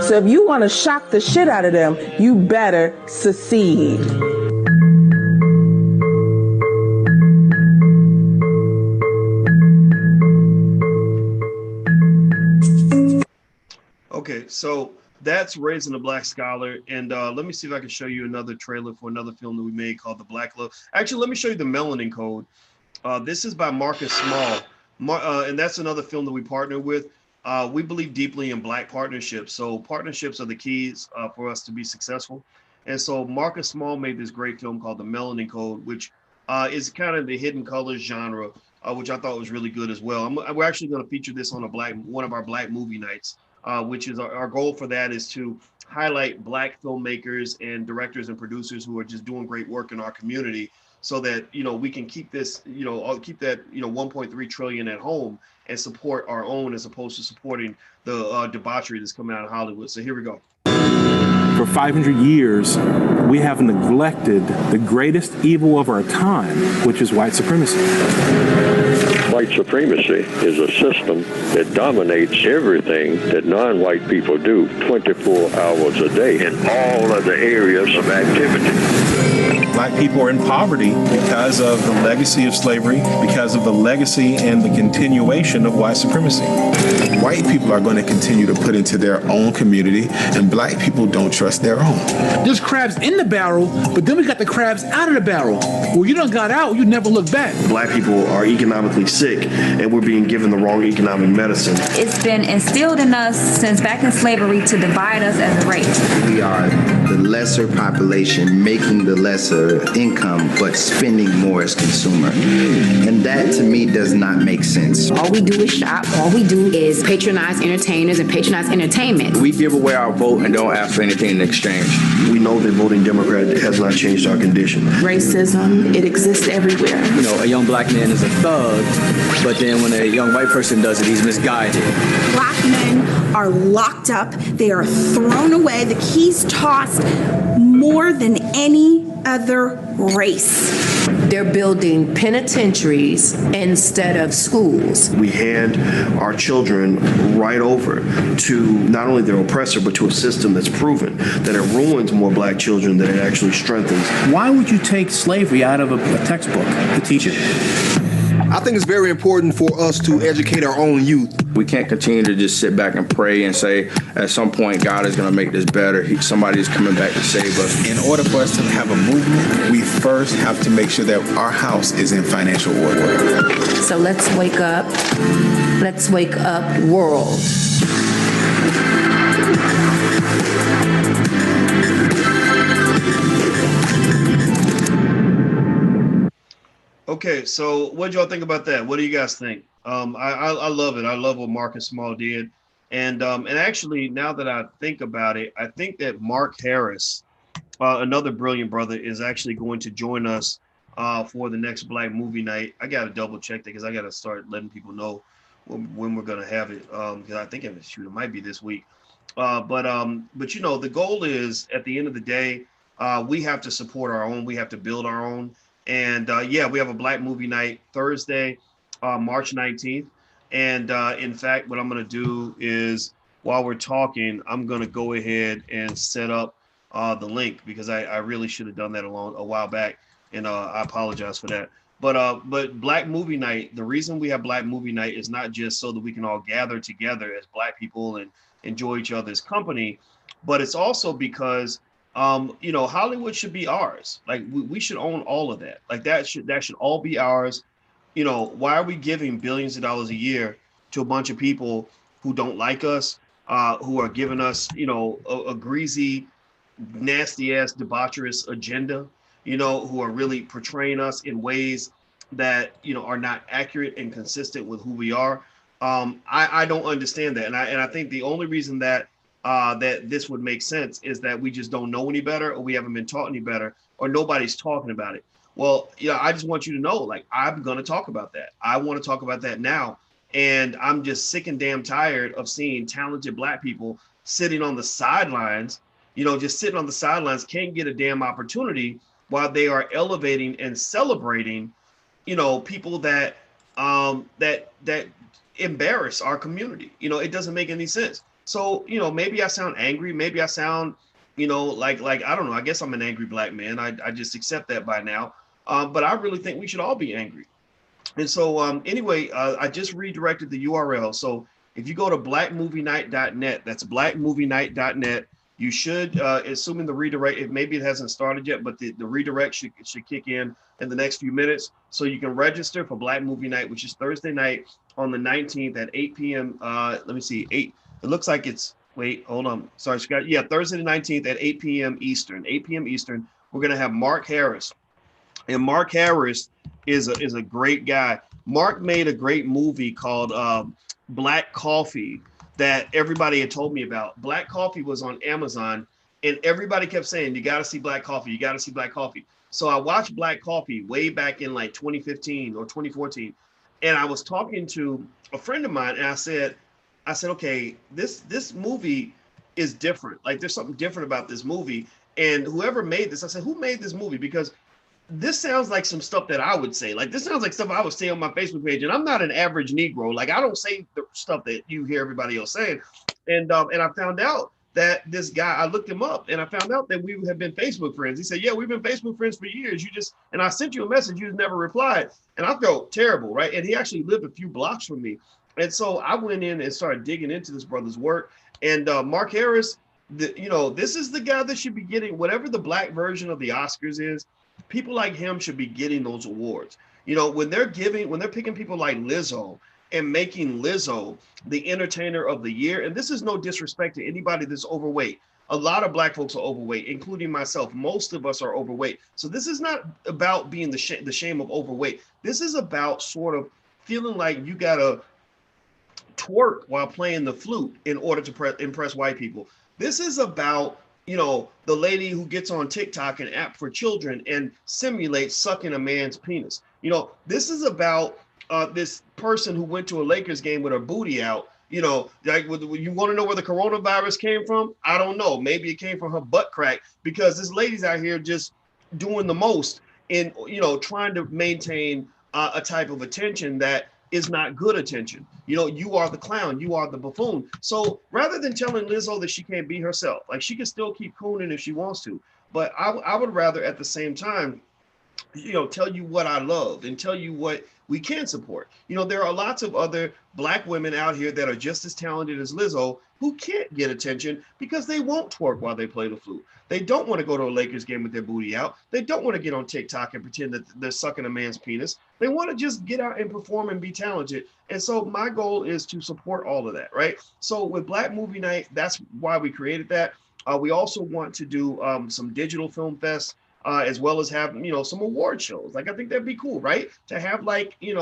So if you want to shock the shit out of them, you better succeed. Okay, so that's Raising a Black Scholar, and let me see if I can show you another trailer for another film that we made called The Black Love. Actually, let me show you The Melanin Code. This is by Marcus Small, and that's another film that we partner with. We believe deeply in Black partnerships, so partnerships are the keys for us to be successful. And so Marcus Small made this great film called The Melanin Code, which is kind of the hidden colors genre, which I thought was really good as well. We're actually going to feature this on one of our Black movie nights. Which is our goal for that is to highlight Black filmmakers and directors and producers who are just doing great work in our community, so that we can keep this keep that 1.3 trillion at home and support our own as opposed to supporting the debauchery that's coming out of Hollywood. So here we go. For 500 years, we have neglected the greatest evil of our time, which is white supremacy. White supremacy is a system that dominates everything that non-white people do 24 hours a day in all of the areas of activity. Black people are in poverty because of the legacy of slavery, because of the legacy and the continuation of white supremacy. White people are going to continue to put into their own community, and Black people don't trust their own. There's crabs in the barrel, but then we got the crabs out of the barrel. Well, you done got out, you never look back. Black people are economically sick, and we're being given the wrong economic medicine. It's been instilled in us since back in slavery to divide us as a race. We are the lesser population making the lesser income, but spending more as consumer. And that to me does not make sense. All we do is shop. All we do is patronize entertainers and patronize entertainment. We give away our vote and don't ask for anything in exchange. We know that voting Democrat has not changed our condition. Racism, it exists everywhere. A young Black man is a thug, but then when a young white person does it, he's misguided. Black men are locked up. They are thrown away. The keys tossed more than any other race. They're building penitentiaries instead of schools. We hand our children right over to not only their oppressor, but to a system that's proven that it ruins more Black children than it actually strengthens. Why would you take slavery out of a textbook to teach it? I think it's very important for us to educate our own youth. We can't continue to just sit back and pray and say, at some point, God is going to make this better. Somebody's coming back to save us. In order for us to have a movement, we first have to make sure that our house is in financial order. So let's wake up. Let's wake up, world. Okay, so what do y'all think about that? What do you guys think? I love it. I love what Marcus Small did. And actually, now that I think about it, I think that Mark Harris, another brilliant brother, is actually going to join us for the next Black movie night. I got to double check that because I got to start letting people know when we're going to have it. Because I think it might be this week. But the goal is at the end of the day, we have to support our own. We have to build our own. And we have a Black movie night Thursday, March 19th. And in fact, what I'm going to do is while we're talking, I'm going to go ahead and set up the link because I really should have done that a while back. And I apologize for that. But Black movie night, the reason we have Black movie night is not just so that we can all gather together as Black people and enjoy each other's company. but it's also because Hollywood should be ours. Like we should own all of that. Like that should all be ours. Why are we giving billions of dollars a year to a bunch of people who don't like us, who are giving us, a greasy, nasty ass debaucherous agenda, who are really portraying us in ways that, are not accurate and consistent with who we are. I don't understand that. And I think the only reason that this would make sense is that we just don't know any better, or we haven't been taught any better, or nobody's talking about it. Well, I just want you to know, like, I'm going to talk about that. I want to talk about that now. And I'm just sick and damn tired of seeing talented Black people sitting on the sidelines, just sitting on the sidelines, can't get a damn opportunity while they are elevating and celebrating, people that that embarrass our community. It doesn't make any sense. So, maybe I sound angry. Maybe I sound, like I don't know. I guess I'm an angry Black man. I just accept that by now. But I really think we should all be angry. And so anyway, I just redirected the URL. So if you go to blackmovienight.net, that's blackmovienight.net, you should, assuming the redirect, maybe it hasn't started yet, but the redirect should kick in the next few minutes. So you can register for Black Movie Night, which is Thursday night on the 19th at 8 p.m. Let me see, 8. It looks like it's, wait, hold on. Sorry, Scott. Yeah, Thursday the 19th at 8 p.m. Eastern. 8 p.m. Eastern. We're going to have Mark Harris. And Mark Harris is a great guy. Mark made a great movie called Black Coffee that everybody had told me about. Black Coffee was on Amazon, and everybody kept saying, you got to see Black Coffee. You got to see Black Coffee. So I watched Black Coffee way back in like 2015 or 2014. And I was talking to a friend of mine, and I said, okay, this movie is different. Like, there's something different about this movie. And whoever made this, I said, who made this movie? Because this sounds like some stuff that I would say. Like, this sounds like stuff I would say on my Facebook page. And I'm not an average Negro. Like, I don't say the stuff that you hear everybody else saying. And I found out that this guy, I looked him up, and I found out that we have been Facebook friends. He said, yeah, we've been Facebook friends for years. And I sent you a message, you never replied. And I felt terrible, right? And he actually lived a few blocks from me. And so I went in and started digging into this brother's work. And Mark Harris, this is the guy that should be getting whatever the Black version of the Oscars is. People like him should be getting those awards. When they're picking people like Lizzo and making Lizzo the entertainer of the year. And this is no disrespect to anybody that's overweight. A lot of Black folks are overweight, including myself. Most of us are overweight. So this is not about being the shame of overweight. This is about sort of feeling like you got to twerk while playing the flute in order to impress white people. This is about, the lady who gets on TikTok, an app for children, and simulates sucking a man's penis. This is about this person who went to a Lakers game with her booty out. Like, you want to know where the coronavirus came from? I don't know. Maybe it came from her butt crack, because this lady's out here just doing the most in, trying to maintain a type of attention that is not good attention. You are the clown, you are the buffoon. So rather than telling Lizzo that she can't be herself, like, she can still keep cooning if she wants to, but I would rather at the same time, tell you what I love and tell you what we can support. There are lots of other Black women out here that are just as talented as Lizzo who can't get attention because they won't twerk while they play the flute. They don't want to go to a Lakers game with their booty out. They don't want to get on TikTok and pretend that they're sucking a man's penis. They want to just get out and perform and be talented. And so my goal is to support all of that, right? So with Black Movie Night, that's why we created that. We also want to do some digital film fests, as well as have, some award shows. Like, I think that'd be cool, right? To have like an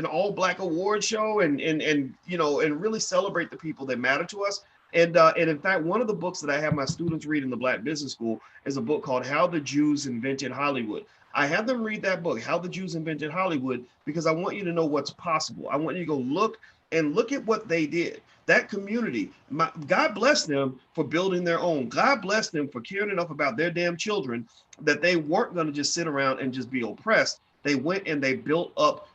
all Black award show and really celebrate the people that matter to us. And in fact, one of the books that I have my students read in the Black Business School is a book called How the Jews Invented Hollywood. I have them read that book, How the Jews Invented Hollywood, because I want you to know what's possible. I want you to go look at what they did. That community, God bless them for building their own. God bless them for caring enough about their damn children that they weren't going to just sit around and just be oppressed. They went and they built up,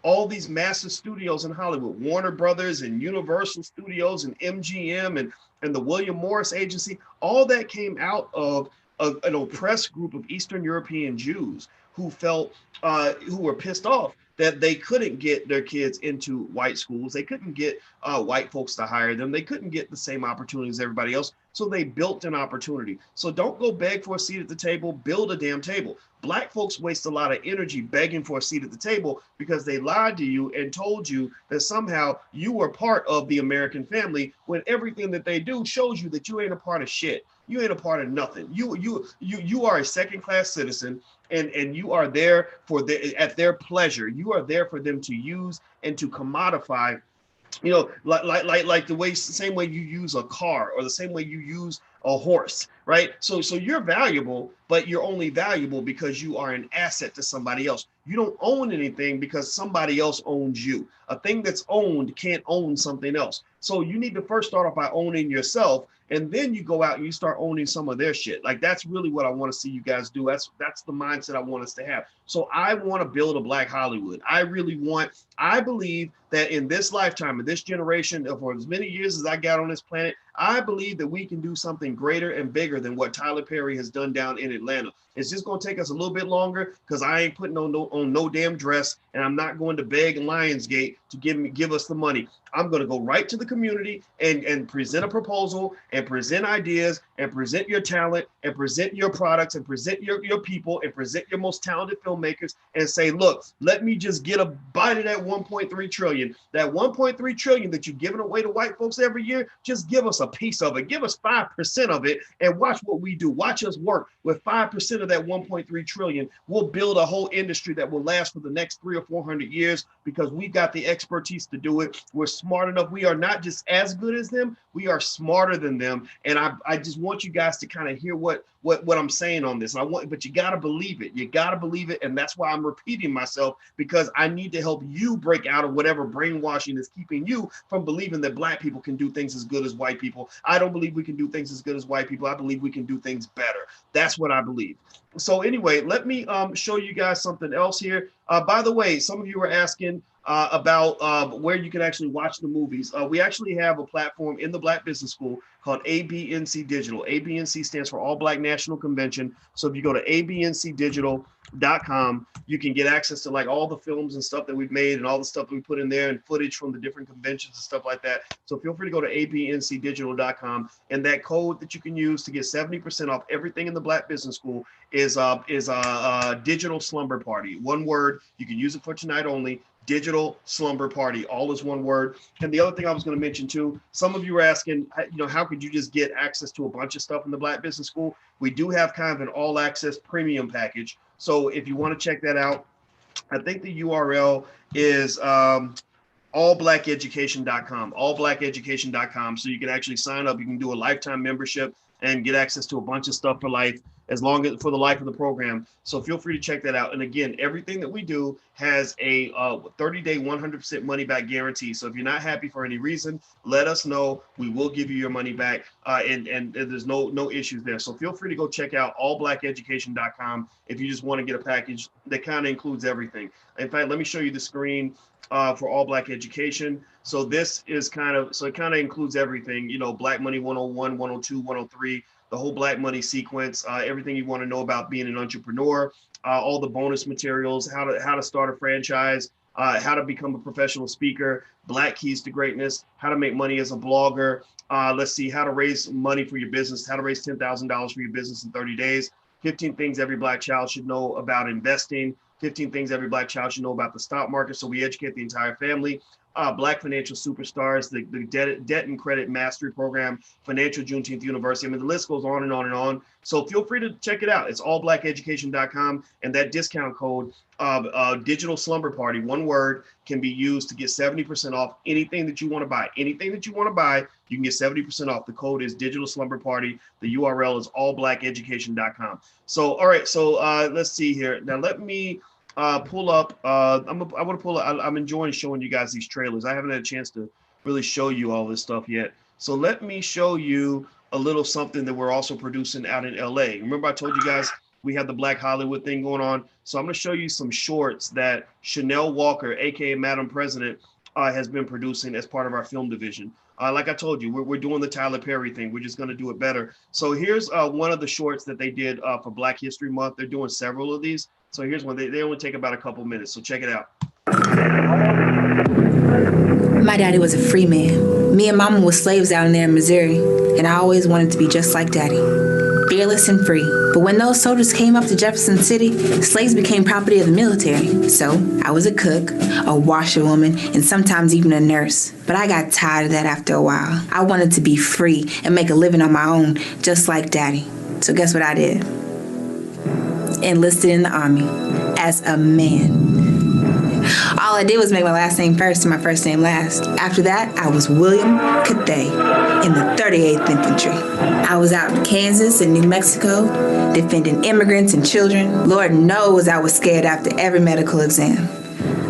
all these massive studios in Hollywood, Warner Brothers and Universal Studios and MGM and the William Morris Agency. All that came out of an oppressed group of Eastern European Jews who were pissed off that they couldn't get their kids into white schools. They couldn't get white folks to hire them. They couldn't get the same opportunities as everybody else. So they built an opportunity. So don't go beg for a seat at the table, build a damn table. Black folks waste a lot of energy begging for a seat at the table because they lied to you and told you that somehow you were part of the American family, when everything that they do shows you that you ain't a part of shit. You ain't a part of nothing. You are a second-class citizen, and you are there at their pleasure. You are there for them to use and to commodify, you know, like the same way you use a car, or the same way you use a horse, right? So you're valuable, but you're only valuable because you are an asset to somebody else. You don't own anything because somebody else owns you. A thing that's owned can't own something else. So you need to first start off by owning yourself, and then you go out and you start owning some of their shit. Like, that's really what I want to see you guys do. That's the mindset I want us to have. So I want to build a Black Hollywood. I believe that in this lifetime, in this generation, for as many years as I got on this planet, I believe that we can do something greater and bigger than what Tyler Perry has done down in Atlanta. It's just going to take us a little bit longer, because I ain't putting on no damn dress, and I'm not going to beg Lionsgate to give us the money. I'm going to go right to the community and present a proposal and present ideas and present your talent and present your products and present your people and present your most talented filmmakers and say, look, let me just get a bite of that 1.3 trillion. That 1.3 trillion that you're giving away to white folks every year, just give us a piece of it. Give us 5% of it and watch what we do. Watch us work with 5% of that 1.3 trillion. We'll build a whole industry that will last for the next 300 or 400 years, because we've got the expertise to do it. We're smart enough. We are not just as good as them, we are smarter than them. And I just want you guys to kind of hear what I'm saying on this. But you got to believe it. You got to believe it. And that's why I'm repeating myself, because I need to help you break out of whatever brainwashing is keeping you from believing that Black people can do things as good as white people. I don't believe we can do things as good as white people. I believe we can do things better. That's what I believe. So anyway, let me show you guys something else here. By the way, some of you were asking about where you can actually watch the movies. We actually have a platform in the Black Business School called ABNC Digital. ABNC stands for All Black National Convention. So if you go to abncdigital.com, you can get access to like all the films and stuff that we've made and all the stuff that we put in there and footage from the different conventions and stuff like that. So feel free to go to abncdigital.com, and that code that you can use to get 70% off everything in the Black Business School is Digital Slumber Party. One word. You can use it for tonight only. Digital Slumber Party, all is one word. And the other thing I was going to mention too, some of you were asking, how could you just get access to a bunch of stuff in the Black Business School? We do have kind of an all access premium package. So if you want to check that out, I think the URL is allblackeducation.com, allblackeducation.com. So you can actually sign up. You can do a lifetime membership and get access to a bunch of stuff for life, as long as for the life of the program. So feel free to check that out. And again, everything that we do has a 30-day, 100% money back guarantee. So if you're not happy for any reason, let us know. We will give you your money back. And there's no issues there. So feel free to go check out allblackeducation.com if you just want to get a package that kind of includes everything. In fact, let me show you the screen for All Black Education. So this is it kind of includes everything, Black Money 101, 102, 103, the whole Black Money sequence, everything you want to know about being an entrepreneur, all the bonus materials, how to start a franchise, how to become a professional speaker, Black Keys to Greatness, how to make money as a blogger. Let's see, how to raise money for your business, how to raise $10,000 for your business in 30 days, 15 things every Black child should know about investing, 15 things every Black child should know about the stock market. So we educate the entire family. Black Financial Superstars, the debt and credit mastery program, Financial Juneteenth University. I mean, the list goes on and on and on. So feel free to check it out. It's allblackeducation.com, and that discount code, Digital Slumber Party, one word, can be used to get 70% off anything that you want to buy. Anything that you want to buy, you can get 70% off. The code is Digital Slumber Party. The URL is allblackeducation.com. So, all right. So let's see here. Now let me pull up. I'm enjoying showing you guys these trailers. I haven't had a chance to really show you all this stuff yet. So let me show you a little something that we're also producing out in LA. Remember I told you guys we have the Black Hollywood thing going on. So I'm going to show you some shorts that Chanel Walker, aka Madam President, has been producing as part of our film division. Like I told you, we're doing the Tyler Perry thing. We're just going to do it better. So here's one of the shorts that they did for Black History Month. They're doing several of these. So here's one. They only take about a couple minutes. So check it out. My daddy was a free man. Me and Mama were slaves down there in Missouri, and I always wanted to be just like Daddy, fearless and free. But when those soldiers came up to Jefferson City, slaves became property of the military. So I was a cook, a washerwoman, and sometimes even a nurse. But I got tired of that after a while. I wanted to be free and make a living on my own, just like Daddy. So guess what I did? Enlisted in the Army as a man. All I did was make my last name first and my first name last. After that, I was William Cathay in the 38th Infantry. I was out in Kansas and New Mexico defending immigrants and children. Lord knows I was scared after every medical exam.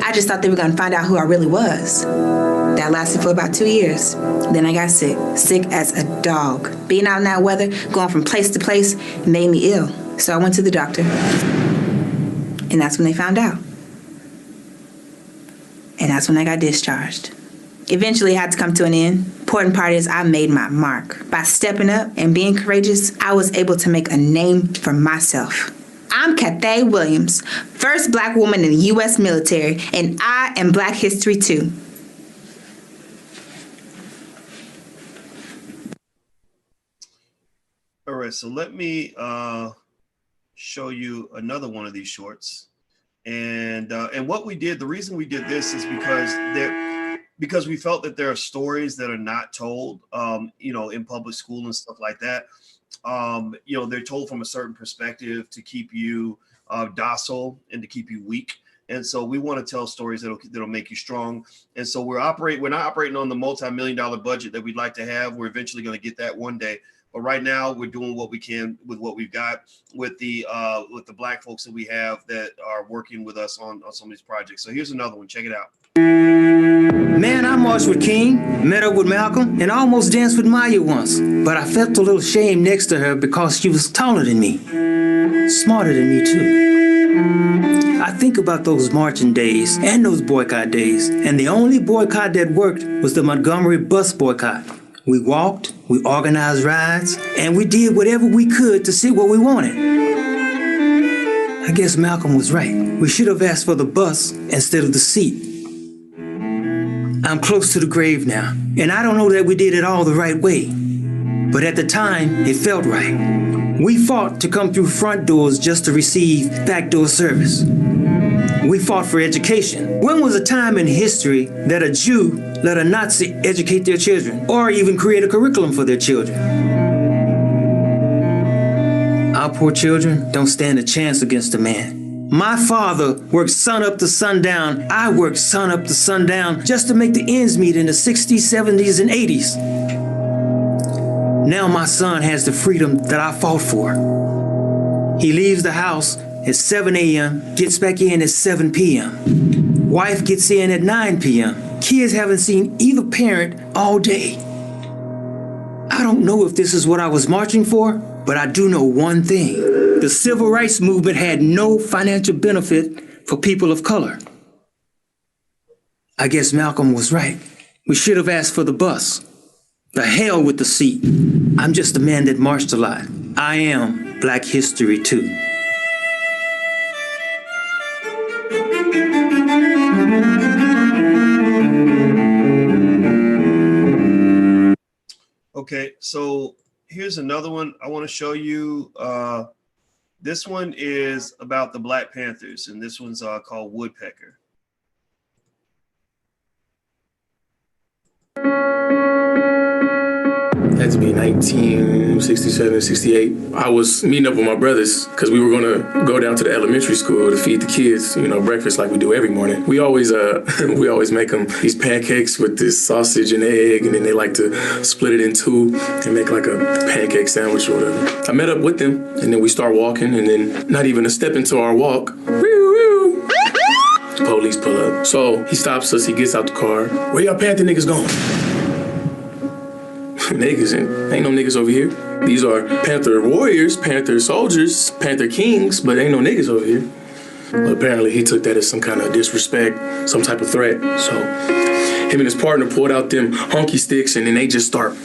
I just thought they were going to find out who I really was. That lasted for about 2 years. Then I got sick as a dog. Being out in that weather, going from place to place, made me ill. So I went to the doctor, and that's when they found out. And that's when I got discharged. Eventually, it had to come to an end. Important part is I made my mark. By stepping up and being courageous, I was able to make a name for myself. I'm Cathay Williams, first Black woman in the U.S. military, and I am Black history too. All right, so let me show you another one of these shorts. And what we did, the reason we did this is because we felt that there are stories that are not told, in public school and stuff like that. They're told from a certain perspective to keep you docile and to keep you weak. And so we want to tell stories that'll make you strong. And so we're not operating on the multi-million-dollar budget that we'd like to have. We're eventually going to get that one day. But right now, we're doing what we can with what we've got with the Black folks that we have that are working with us on some of these projects. So here's another one. Check it out. Man, I marched with King, met up with Malcolm, and almost danced with Maya once. But I felt a little shame next to her because she was taller than me. Smarter than me, too. I think about those marching days and those boycott days. And the only boycott that worked was the Montgomery bus boycott. We walked, we organized rides, and we did whatever we could to see what we wanted. I guess Malcolm was right. We should have asked for the bus instead of the seat. I'm close to the grave now, and I don't know that we did it all the right way. But at the time, it felt right. We fought to come through front doors just to receive backdoor service. We fought for education. When was a time in history that a Jew let a Nazi educate their children or even create a curriculum for their children? Our poor children don't stand a chance against a man. My father worked sun up to sundown. I worked sun up to sundown just to make the ends meet in the 60s, 70s, and 80s. Now my son has the freedom that I fought for. He leaves the house at 7 a.m., gets back in at 7 p.m. Wife gets in at 9 p.m. Kids haven't seen either parent all day. I don't know if this is what I was marching for, but I do know one thing. The civil rights movement had no financial benefit for people of color. I guess Malcolm was right. We should have asked for the bus. The hell with the seat. I'm just a man that marched a lot. I am Black history too. Okay, so here's another one I want to show you. This one is about the Black Panthers, and this one's called Woodpecker. Had to be 1967, 68. I was meeting up with my brothers because we were going to go down to the elementary school to feed the kids, breakfast like we do every morning. We always make them these pancakes with this sausage and egg, and then they like to split it in two and make like a pancake sandwich or whatever. I met up with them, and then we start walking, and then not even a step into our walk, the police pull up. So he stops us, he gets out the car. Where y'all Panther niggas going? Niggas, ain't no niggas over here. These are Panther warriors, Panther soldiers, Panther kings, but ain't no niggas over here. Well, apparently he took that as some kind of disrespect, some type of threat. So him and his partner pulled out them honky sticks, and then they just start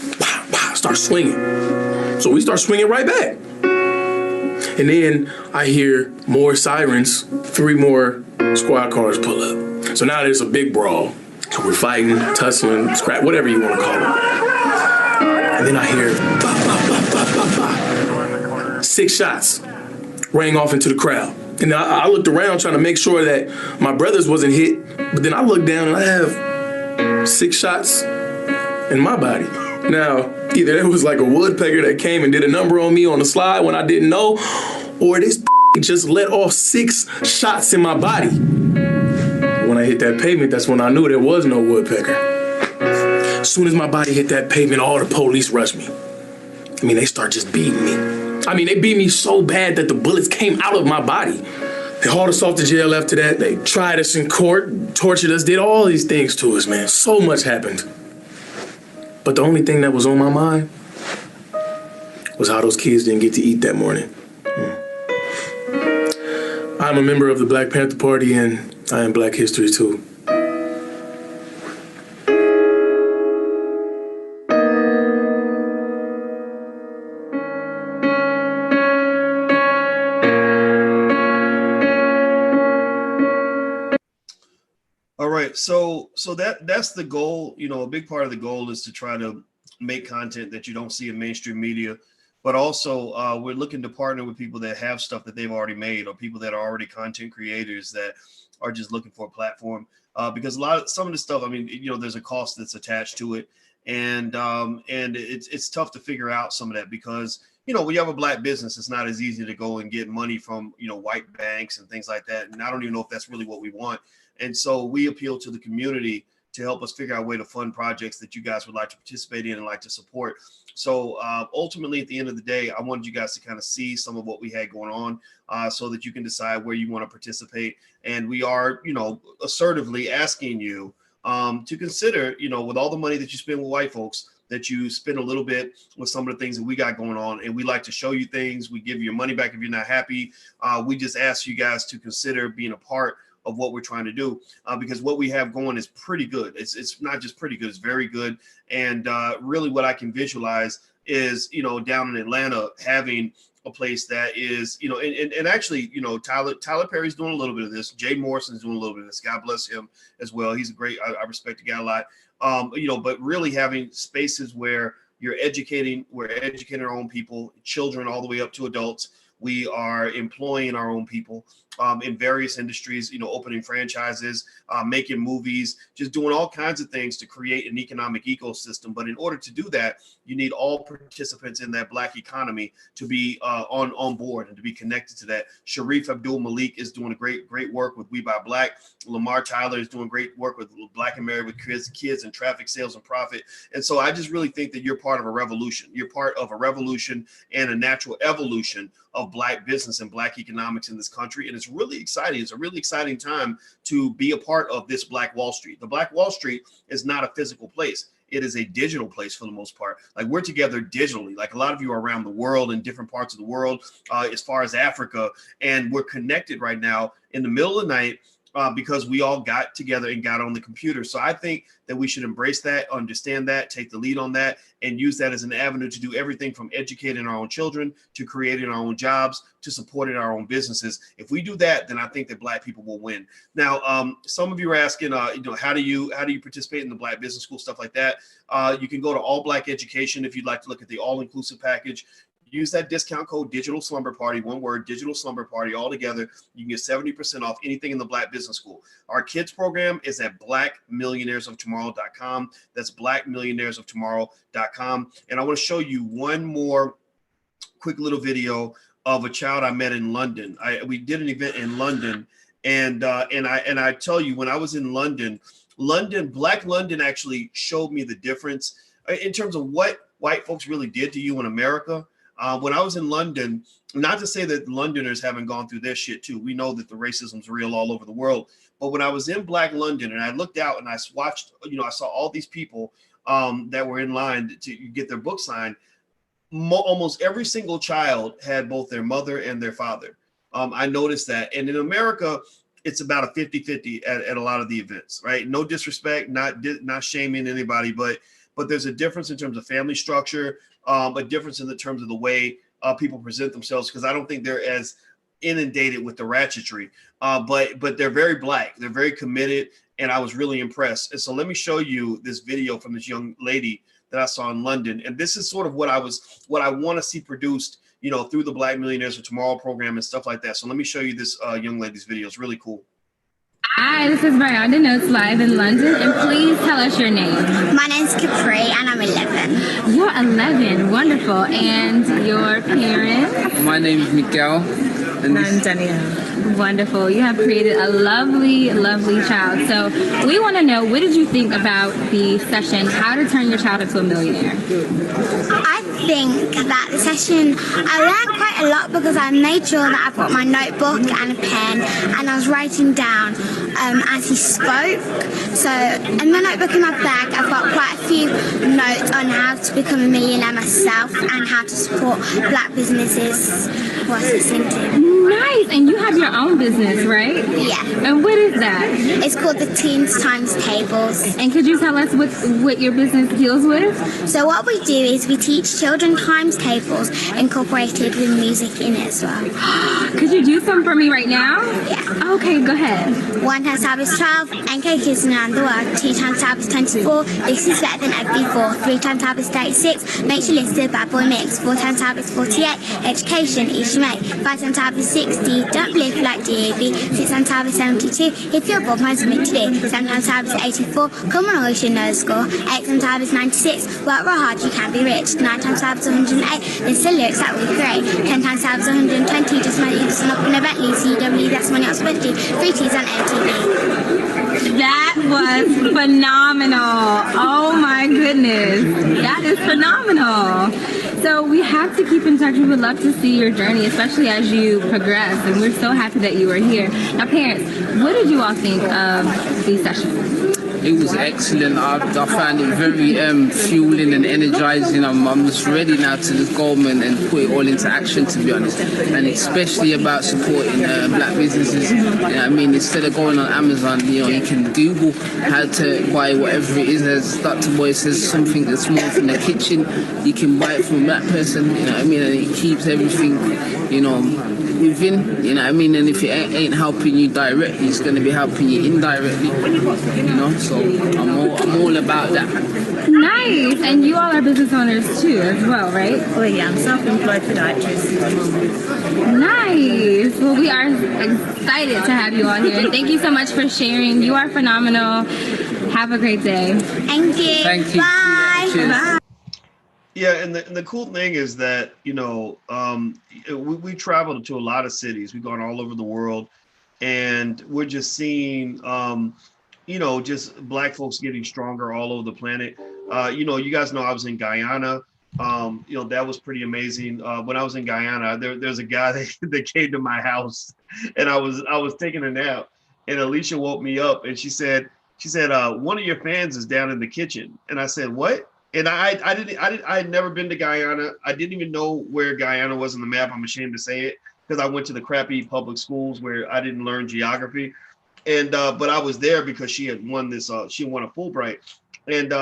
swinging. So we start swinging right back. And then I hear more sirens, 3 more squad cars pull up. So now there's a big brawl. So we're fighting, tussling, scrap, whatever you want to call it. And then I hear bah, bah, bah, bah, bah, bah. 6 shots rang off into the crowd. And I looked around trying to make sure that my brothers wasn't hit. But then I looked down and I have 6 shots in my body. Now, either it was like a woodpecker that came and did a number on me on the slide when I didn't know, or this just let off 6 shots in my body. When I hit that pavement, that's when I knew there was no woodpecker. As soon as my body hit that pavement, all the police rushed me. I mean, they start just beating me. I mean, they beat me so bad that the bullets came out of my body. They hauled us off to jail after that. They tried us in court, tortured us, did all these things to us, man. So much happened. But the only thing that was on my mind was how those kids didn't get to eat that morning. I'm a member of the Black Panther Party, and I am Black History too. All right, so that's the goal. You know, a big part of the goal is to try to make content that you don't see in mainstream media, but also we're looking to partner with people that have stuff that they've already made, or people that are already content creators that are just looking for a platform. Because some of the stuff, I mean, you know, there's a cost that's attached to it, and it's tough to figure out some of that because, you know, when you have a Black business, it's not as easy to go and get money from, you know, white banks and things like that. And I don't even know if that's really what we want. And so we appeal to the community to help us figure out a way to fund projects that you guys would like to participate in and like to support. So ultimately, at the end of the day, I wanted you guys to kind of see some of what we had going on so that you can decide where you want to participate. And we are, you know, assertively asking you to consider, you know, with all the money that you spend with white folks, that you spend a little bit with some of the things that we got going on. And we like to show you things. We give you your money back if you're not happy. We just ask you guys to consider being a part of what we're trying to do, because what we have going is pretty good. It's not just pretty good, it's very good. And really what I can visualize is, you know, down in Atlanta, having a place that is, you know, and actually, you know, Tyler Perry's doing a little bit of this. Jay Morrison's doing a little bit of this. God bless him as well. He's a great, I respect the guy a lot. You know, but really having spaces where we're educating our own people, children all the way up to adults. We are employing our own people in various industries, you know, opening franchises, making movies, just doing all kinds of things to create an economic ecosystem. But in order to do that, you need all participants in that Black economy to be on board and to be connected to that. Sharif Abdul Malik is doing a great work with We Buy Black. Lamar Tyler is doing great work with Black and Married with Kids and Traffic Sales and Profit. And so I just really think that you're part of a revolution. You're part of a revolution and a natural evolution of Black business and Black economics in this country. And it's really exciting. It's a really exciting time to be a part of this Black Wall Street. The Black Wall Street is not a physical place. It is a digital place for the most part. Like, we're together digitally. Like, a lot of you are around the world in different parts of the world, as far as Africa, and we're connected right now in the middle of the night because we all got together and got on the computer. So I think that we should embrace that, understand that, take the lead on that, and use that as an avenue to do everything from educating our own children to creating our own jobs to supporting our own businesses. If we do that, then I think that Black people will win. Now, some of you are asking, you know, how do you participate in the Black Business School, stuff like that? You can go to All Black Education if you'd like to look at the all-inclusive package. Use that discount code Digital Slumber Party, one word, Digital Slumber Party, all together. You can get 70% off anything in the Black Business School. Our kids program is at blackmillionairesoftomorrow.com. That's blackmillionairesoftomorrow.com. And I want to show you one more quick little video of a child I met in London. We did an event in London, and I tell you, when I was in London, Black London actually showed me the difference in terms of what white folks really did to you in America. When I was in London, not to say that Londoners haven't gone through their shit too. We know that the racism's real all over the world. But when I was in Black London and I looked out and I watched, you know, I saw all these people that were in line to get their book signed. Almost every single child had both their mother and their father. I noticed that. And in America, it's about a 50-50 at a lot of the events, right? No disrespect, not shaming anybody, but there's a difference in terms of family structure, a difference in the terms of the way people present themselves, because I don't think they're as inundated with the ratchetry. But they're very black. They're very committed, and I was really impressed. And so let me show you this video from this young lady that I saw in London. And this is sort of what I want to see produced, you know, through the Black Millionaires for Tomorrow program and stuff like that. So let me show you this young lady's video. It's really cool. Hi, this is Miranda Notes live in London, and please tell us your name. My name's Capri, and I'm 11. You're 11, wonderful. And your parents? My name is Miguel. And I'm Danielle. Wonderful. You have created a lovely, lovely child. So we want to know, what did you think about the session, How to Turn Your Child into a Millionaire? I think that the session, I learned quite a lot because I made sure that I brought my notebook and a pen, and I was writing down as he spoke. So in my notebook in my bag, I've got quite a few notes on how to become a millionaire myself and how to support black businesses who are listening to. Nice. And you have your own business, right? Yeah. And what is that? It's called the Teens Times Tables. And could you tell us what your business deals with? So what we do is we teach children times tables incorporated with music in it as well. Could you do some for me right now? Yeah. Okay, go ahead. 1 times 5 is 12, NK kids around the world. 2 times 5 is 24, this is better than ever before. 3 times 5 is 36, makes you list bad boy mix. 4 times 5 is 48, education each make. 5 times 5 is 60, don't live like DAB. 6 times 5 is 72, if you're above my submit today. 7 times 5 is 84, come on, you should know the score. 8 times 5 is 96, work real hard, you can be rich. 9 times 5 is 108, it's the lyrics that we create. 10 times 5 is 120, just money listen up in a Bentley. CW, that's money I spent. 3 T's on MTV. That was phenomenal. Oh my goodness. That is phenomenal. So we have to keep in touch. We would love to see your journey, especially as you progress. And we're so happy that you are here. Now, parents, what did you all think of the session? It was excellent. I found it very fueling and energizing. I'm just ready now to just go and put it all into action, to be honest. And especially about supporting black businesses. You know what I mean? Instead of going on Amazon, you can Google how to buy whatever it is. As Dr. Boyce says, something that's more from the kitchen, you can buy it from a black person. You know what I mean? And it keeps everything, within. You know what I mean? And if it ain't helping you directly, it's going to be helping you indirectly. So I'm all about that. Nice. And you all are business owners too, as well, right? Oh yeah, I'm self-employed podiatrist. Nice. Well, we are excited to have you all here. And thank you so much for sharing. You are phenomenal. Have a great day. Thank you. Thank you. Bye. Bye. Yeah, and the cool thing is that, we traveled to a lot of cities. We've gone all over the world, and we're just seeing, just black folks getting stronger all over the planet. You guys know I was in Guyana. That was pretty amazing. When I was in Guyana, there's a guy that came to my house, and I was taking a nap, and Alicia woke me up, and she said, one of your fans is down in the kitchen. And I said, what? And I had never been to Guyana. I didn't even know where Guyana was on the map. I'm ashamed to say it, because I went to the crappy public schools where I didn't learn geography. And but I was there because she had won this. She won a Fulbright. And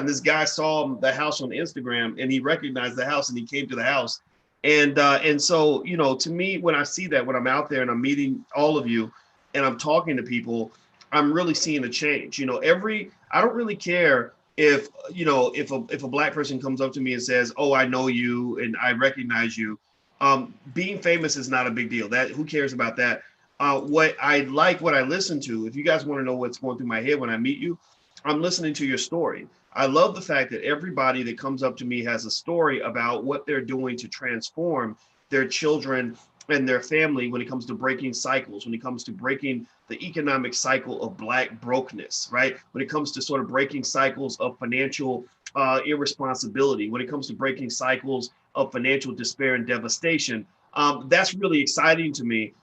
this guy saw the house on Instagram, and he recognized the house, and he came to the house. And so, to me, when I see that, when I'm out there and I'm meeting all of you and I'm talking to people, I'm really seeing a change. I don't really care if a black person comes up to me and says, oh, I know you and I recognize you. Being famous is not a big deal. Who cares about that? What I listen to, if you guys want to know what's going through my head when I meet you, I'm listening to your story. I love the fact that everybody that comes up to me has a story about what they're doing to transform their children and their family when it comes to breaking cycles, when it comes to breaking the economic cycle of black brokenness, right? When it comes to sort of breaking cycles of financial irresponsibility, when it comes to breaking cycles of financial despair and devastation, that's really exciting to me.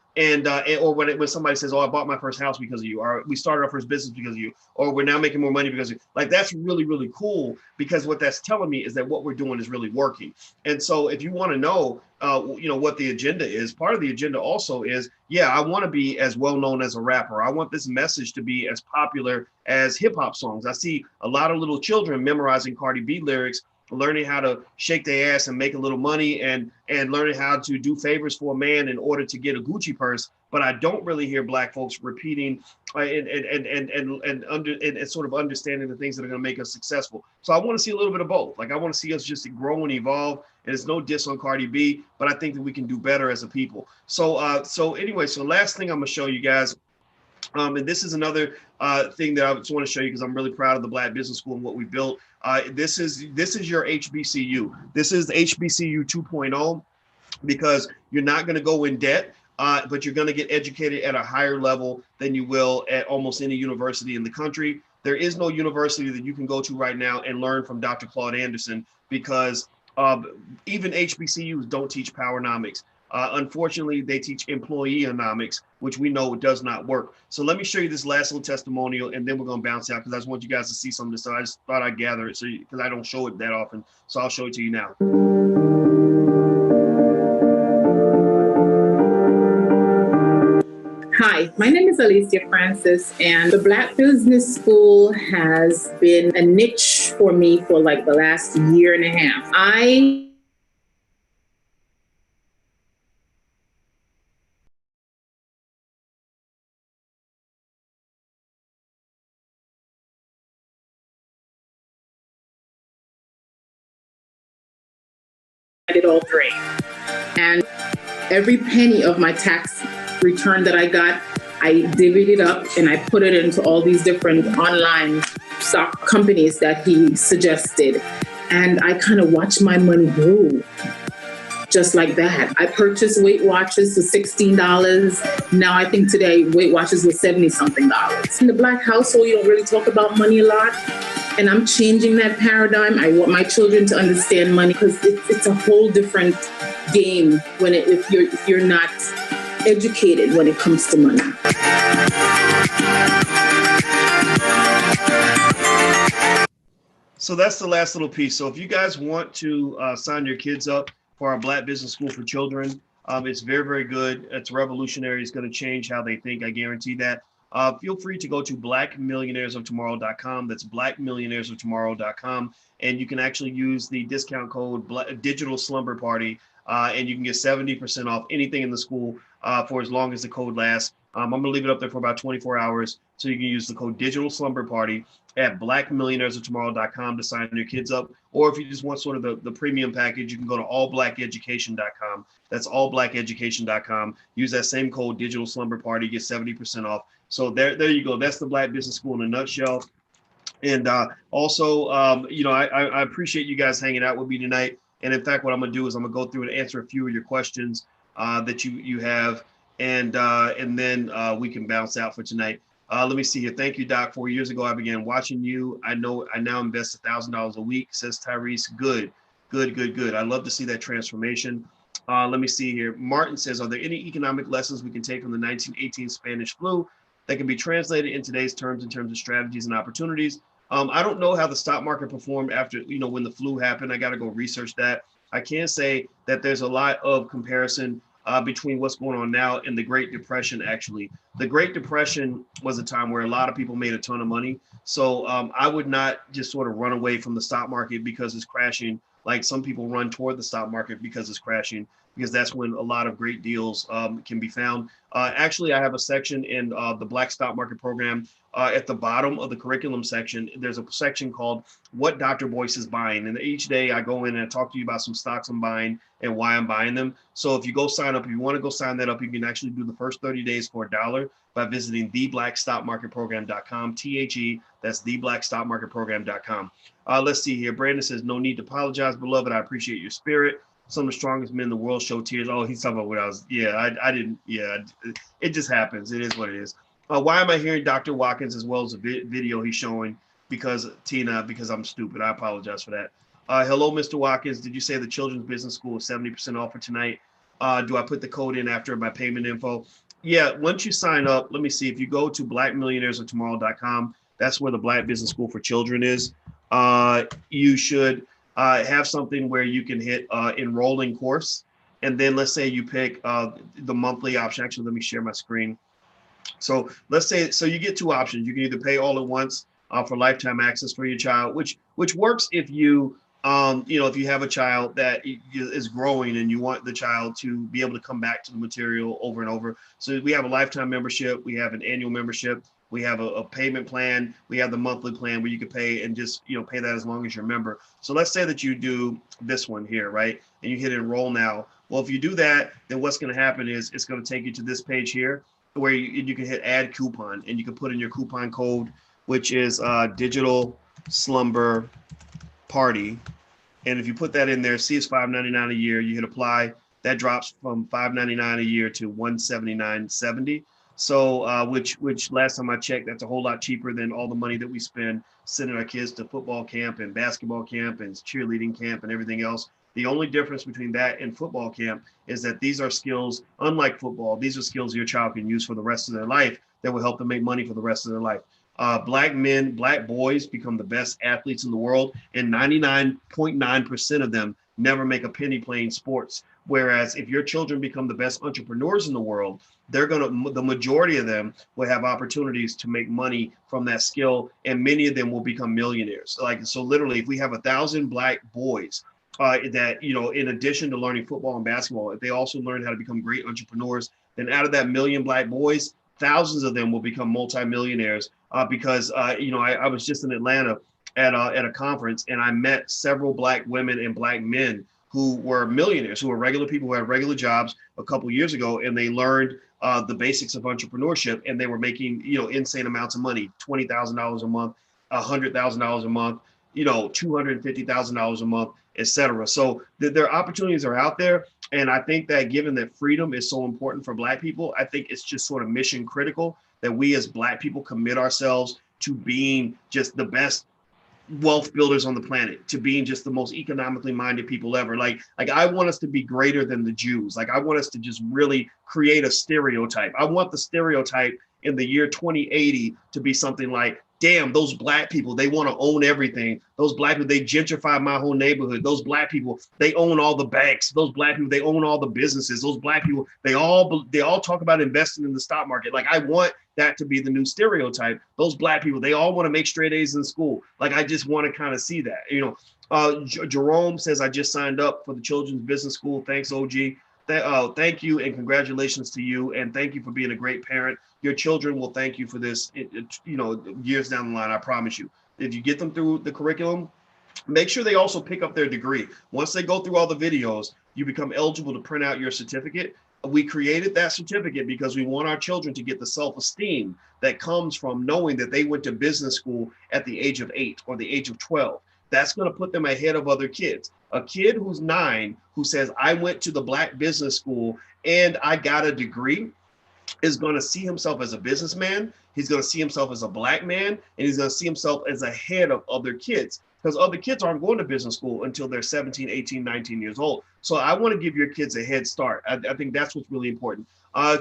Or when somebody says, oh, I bought my first house because of you, or we started our first business because of you, or we're now making more money because of you. Like, that's really, really cool, because what that's telling me is that what we're doing is really working. And so if you want to know, what the agenda is, part of the agenda also is, I want to be as well known as a rapper. I want this message to be as popular as hip hop songs. I see a lot of little children memorizing Cardi B lyrics learning how to shake their ass and make a little money, and learning how to do favors for a man in order to get a Gucci purse. But I don't really hear Black folks repeating and sort of understanding the things that are going to make us successful. So I want to see a little bit of both. Like, I want to see us just grow and evolve. And it's no diss on Cardi B, but I think that we can do better as a people. So anyway, so last thing I'm going to show you guys. And this is another thing that I just want to show you because I'm really proud of the Black Business School and what we built. This is your HBCU. This is HBCU 2.0 because you're not going to go in debt, but you're going to get educated at a higher level than you will at almost any university in the country. There is no university that you can go to right now and learn from Dr. Claude Anderson because even HBCUs don't teach powernomics. Unfortunately, they teach employee-onomics, which we know does not work. So let me show you this last little testimonial, and then we're going to bounce out because I just want you guys to see some of this. So I just thought I'd gather it because I don't show it that often. So I'll show it to you now. Hi, my name is Alicia Francis, and the Black Business School has been a niche for me for like the last year and a half. I did all three. And every penny of my tax return that I got, I divvied it up and I put it into all these different online stock companies that he suggested. And I kind of watched my money grow just like that. I purchased Weight Watchers for $16. Now I think today Weight Watchers was $70-something. In the Black household, you don't really talk about money a lot. And I'm changing that paradigm. I want my children to understand money because it's a whole different game if you're not educated when it comes to money. So that's the last little piece. So if you guys want to sign your kids up for our Black Business School for Children, it's very, very good. It's revolutionary. It's going to change how they think. I guarantee that. Feel free to go to blackmillionairesoftomorrow.com. That's blackmillionairesoftomorrow.com. And you can actually use the discount code Digital Slumber Party, and you can get 70% off anything in the school for as long as the code lasts. I'm going to leave it up there for about 24 hours. So you can use the code Digital Slumber Party at blackmillionairesoftomorrow.com to sign your kids up. Or if you just want sort of the premium package, you can go to allblackeducation.com. That's allblackeducation.com. Use that same code Digital Slumber Party, get 70% off. So there you go. That's the Black Business School in a nutshell. And also, I appreciate you guys hanging out with me tonight. And in fact, what I'm going to do is I'm going to go through and answer a few of your questions that you have. And then we can bounce out for tonight. Let me see here. Thank you, Doc. 4 years ago, I began watching you. I now invest $1,000 a week, says Tyrese. Good. I'd love to see that transformation. Let me see here. Martin says, are there any economic lessons we can take from the 1918 Spanish flu that can be translated in today's terms in terms of strategies and opportunities? I don't know how the stock market performed after, when the flu happened. I got to go research that. I can say that there's a lot of comparison between what's going on now and the Great Depression. Actually, the Great Depression was a time where a lot of people made a ton of money. So I would not just sort of run away from the stock market because it's crashing. Like some people run toward the stock market because it's crashing, because that's when a lot of great deals can be found. Actually, I have a section in the Black Stock Market Program. At the bottom of the curriculum section, there's a section called What Dr. Boyce is Buying. And each day I go in and I talk to you about some stocks I'm buying and why I'm buying them. So if you go sign up, if you want to go sign that up, you can actually do the first 30 days for $1 by visiting theblackstockmarketprogram.com. THE, that's theblackstockmarketprogram.com. Let's see here. Brandon says, no need to apologize, beloved. I appreciate your spirit. Some of the strongest men in the world show tears. Oh, he's talking about what I was. Yeah, I didn't. Yeah, it just happens. It is what it is. Why am I hearing Dr. Watkins as well as a video he's showing? Because I'm stupid. I apologize for that. Hello, Mr. Watkins. Did you say the Children's Business School is 70% off for tonight? Do I put the code in after my payment info? Yeah, once you sign up, let me see. If you go to blackmillionairesoftomorrow.com, that's where the Black Business School for Children is. You should have something where you can hit enrolling course. And then let's say you pick the monthly option. Actually, let me share my screen. So let's say, so you get two options. You can either pay all at once for lifetime access for your child, which works if you If you have a child that is growing and you want the child to be able to come back to the material over and over. So we have a lifetime membership. We have an annual membership. We have a payment plan. We have the monthly plan where you can pay and just, pay that as long as you're a member. So let's say that you do this one here, right? And you hit enroll now. Well, if you do that, then what's going to happen is it's going to take you to this page here where you can hit add coupon, and you can put in your coupon code, which is digital slumber party. And if you put that in there, see it's $5.99 a year, you hit apply, that drops from $5.99 a year to $179.70. So which last time I checked, that's a whole lot cheaper than all the money that we spend sending our kids to football camp and basketball camp and cheerleading camp and everything else. The only difference between that and football camp is that these are skills, unlike football, these are skills your child can use for the rest of their life that will help them make money for the rest of their life. Black men, black boys become the best athletes in the world, and 99.9% of them never make a penny playing sports. Whereas if your children become the best entrepreneurs in the world, the majority of them will have opportunities to make money from that skill, and many of them will become millionaires. So literally, if we have 1,000 black boys that, in addition to learning football and basketball, if they also learn how to become great entrepreneurs, then out of that million black boys, thousands of them will become multimillionaires because, I was just in Atlanta at a conference, and I met several black women and black men who were millionaires, who were regular people who had regular jobs a couple of years ago, and they learned the basics of entrepreneurship, and they were making, insane amounts of money, $20,000 a month, $100,000 a month, $250,000 a month, et cetera. So their opportunities are out there. And I think that given that freedom is so important for black people, I think it's just sort of mission critical that we as black people commit ourselves to being just the best wealth builders on the planet, to being just the most economically minded people ever. Like I want us to be greater than the Jews. Like I want us to just really create a stereotype. I want the stereotype in the year 2080 to be something like, damn, those black people, they want to own everything. Those black people, they gentrify my whole neighborhood. Those black people, they own all the banks. Those black people, they own all the businesses. Those black people, they all talk about investing in the stock market. Like I want that to be the new stereotype. Those black people, they all want to make straight A's in school. Like I just want to kind of see that. Jerome says, I just signed up for the Children's Business School. Thanks, OG. Thank you and congratulations to you, and thank you for being a great parent. Your children will thank you for this, years down the line, I promise you. If you get them through the curriculum, make sure they also pick up their degree. Once they go through all the videos, you become eligible to print out your certificate. We created that certificate because we want our children to get the self-esteem that comes from knowing that they went to business school at the age of 8 or the age of 12. That's going to put them ahead of other kids. A kid who's 9 who says, I went to the Black business school and I got a degree is going to see himself as a businessman. He's going to see himself as a Black man, and he's going to see himself as ahead of other kids, because other kids aren't going to business school until they're 17, 18, 19 years old. So I want to give your kids a head start. I think that's what's really important.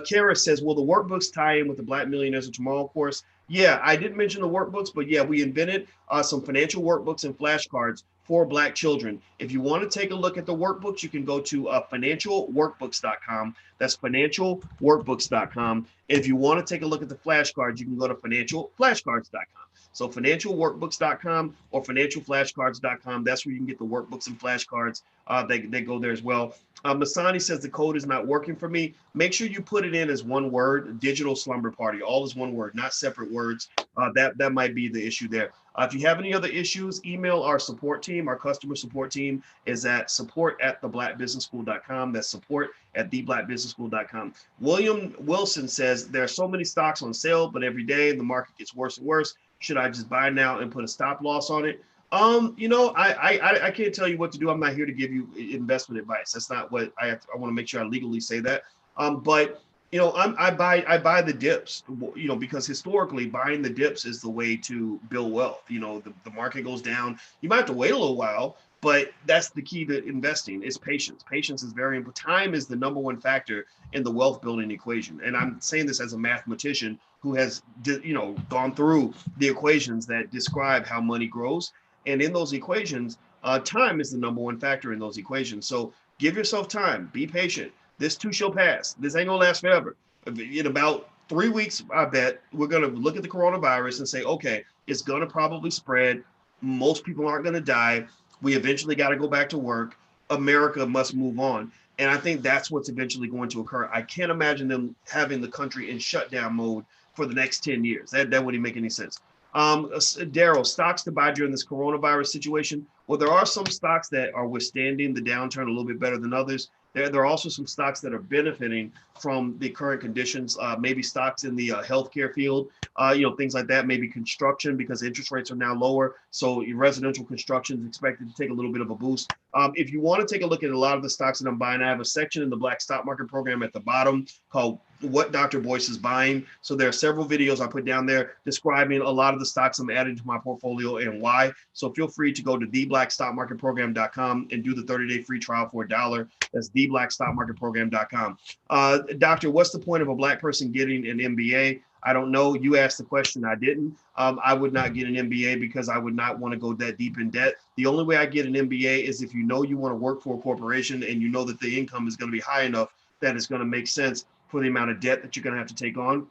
Kara says, will the workbooks tie in with the Black Millionaires of Tomorrow course? Yeah, I didn't mention the workbooks, but yeah, we invented some financial workbooks and flashcards for Black children. If you want to take a look at the workbooks, you can go to financialworkbooks.com. That's financialworkbooks.com. If you want to take a look at the flashcards, you can go to financialflashcards.com. So financialworkbooks.com or financialflashcards.com. That's where you can get the workbooks and flashcards. They go there as well. Masani says the code is not working for me. Make sure you put it in as one word, digital slumber party, all as one word, not separate words. That might be the issue there. If you have any other issues, email our support team. Our customer support team is at support@theblackbusinessschool.com. That's support@theblackbusinessschool.com. William Wilson says there are so many stocks on sale, but every day the market gets worse and worse. Should I just buy now and put a stop loss on it? I can't tell you what to do. I'm not here to give you investment advice. That's not what I want to make sure I legally say that. But I buy the dips, because historically buying the dips is the way to build wealth. The market goes down. You might have to wait a little while, but that's the key to investing is patience. Patience is very important. Time is the number one factor in the wealth building equation. And I'm saying this as a mathematician who has, gone through the equations that describe how money grows. And in those equations, time is the number one factor in those equations. So give yourself time, be patient. This too shall pass. This ain't gonna last forever. In about 3 weeks, I bet, we're gonna look at the coronavirus and say, okay, it's gonna probably spread. Most people aren't gonna die. We eventually got to go back to work. America must move on. And I think that's what's eventually going to occur. I can't imagine them having the country in shutdown mode for the next 10 years. That wouldn't make any sense. Daryl, stocks to buy during this coronavirus situation. Well, there are some stocks that are withstanding the downturn a little bit better than others. There are also some stocks that are benefiting from the current conditions, maybe stocks in the healthcare field, things like that, maybe construction because interest rates are now lower. So residential construction is expected to take a little bit of a boost. If you want to take a look at a lot of the stocks that I'm buying, I have a section in the Black Stock Market Program at the bottom called What Dr. Boyce is Buying. So there are several videos I put down there describing a lot of the stocks I'm adding to my portfolio and why. So feel free to go to theblackstockmarketprogram.com and do the 30-day free trial for $1. That's theblackstockmarketprogram.com. Doctor, what's the point of a Black person getting an MBA? I don't know. You asked the question. I didn't. I would not get an MBA because I would not want to go that deep in debt. The only way I get an MBA is if you know you want to work for a corporation and you know that the income is going to be high enough that it's going to make sense for the amount of debt that you're going to have to take on.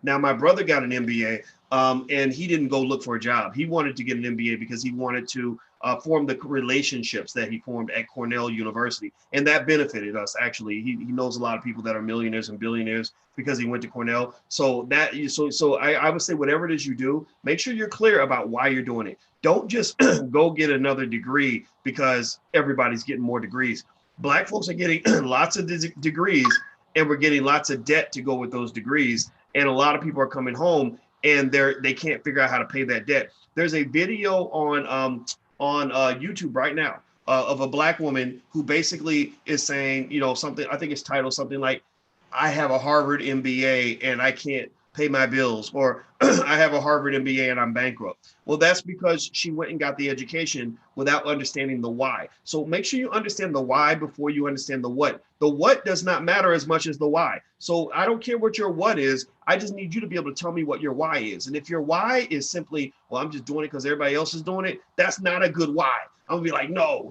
Now, my brother got an MBA and he didn't go look for a job. He wanted to get an MBA because he wanted to form the relationships that he formed at Cornell University. And that benefited us, actually. He knows a lot of people that are millionaires and billionaires because he went to Cornell. So I would say whatever it is you do, make sure you're clear about why you're doing it. Don't just go get another degree because everybody's getting more degrees. Black folks are getting lots of degrees and we're getting lots of debt to go with those degrees. And a lot of people are coming home and they can't figure out how to pay that debt. There's a video on YouTube right now of a Black woman who basically is saying, something, I think it's titled something like, I have a Harvard MBA and I can't pay my bills, or I have a Harvard MBA and I'm bankrupt. Well, that's because she went and got the education without understanding the why. So make sure you understand the why before you understand the what. The what does not matter as much as the why. So I don't care what your what is. I just need you to be able to tell me what your why is. And if your why is simply, well, I'm just doing it because everybody else is doing it, that's not a good why. I'm gonna be like, no.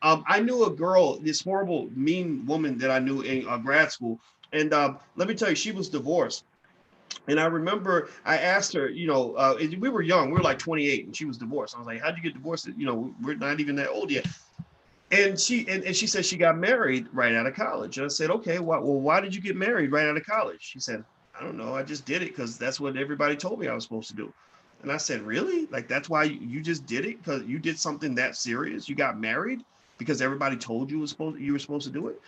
I knew a girl, this horrible, mean woman that I knew in grad school. And let me tell you, she was divorced. And I remember I asked her, we were young, we were like 28 and she was divorced. I was like, how'd you get divorced? We're not even that old yet. And she said she got married right out of college. And I said, okay, why did you get married right out of college? She said, I don't know. I just did it because that's what everybody told me I was supposed to do. And I said, really? Like, that's why you just did it? Because you did something that serious? You got married because everybody told you you were supposed to do it?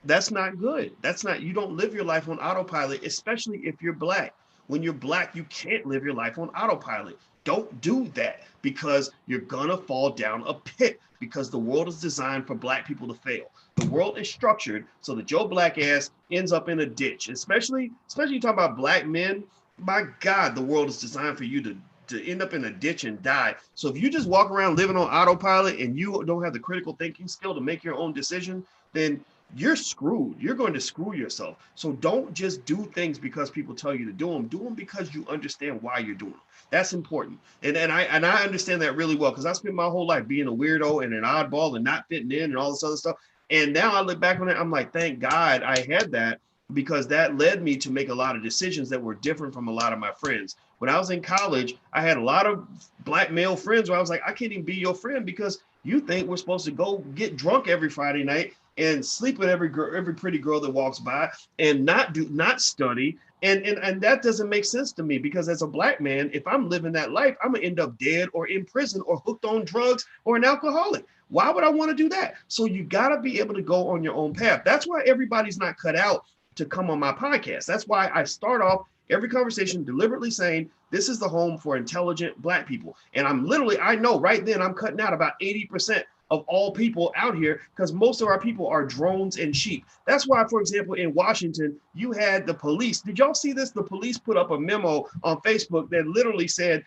That's not good. You don't live your life on autopilot, especially if you're Black. When you're Black, you can't live your life on autopilot. Don't do that because you're gonna fall down a pit because the world is designed for Black people to fail. The world is structured so that your Black ass ends up in a ditch, especially you talk about Black men. My God, the world is designed for you to end up in a ditch and die. So if you just walk around living on autopilot and you don't have the critical thinking skill to make your own decision, then you're screwed. You're going to screw yourself. So don't just do things because people tell you to do them. Do them because you understand why you're doing them. That's important. And I understand that really well because I spent my whole life being a weirdo and an oddball and not fitting in and all this other stuff. And now I look back on it, I'm like, thank God I had that because that led me to make a lot of decisions that were different from a lot of my friends. When I was in college, I had a lot of Black male friends where I was like, I can't even be your friend because you think we're supposed to go get drunk every Friday night and sleep with every pretty girl that walks by and not study. And that doesn't make sense to me because as a Black man, if I'm living that life, I'm gonna end up dead or in prison or hooked on drugs or an alcoholic. Why would I want to do that? So you gotta be able to go on your own path. That's why everybody's not cut out to come on my podcast. That's why I start off every conversation deliberately saying, this is the home for intelligent Black people. And I know right then I'm cutting out about 80% of all people out here because most of our people are drones and sheep. That's why, for example, in Washington, you had the police. Did y'all see this? The police put up a memo on Facebook that literally said,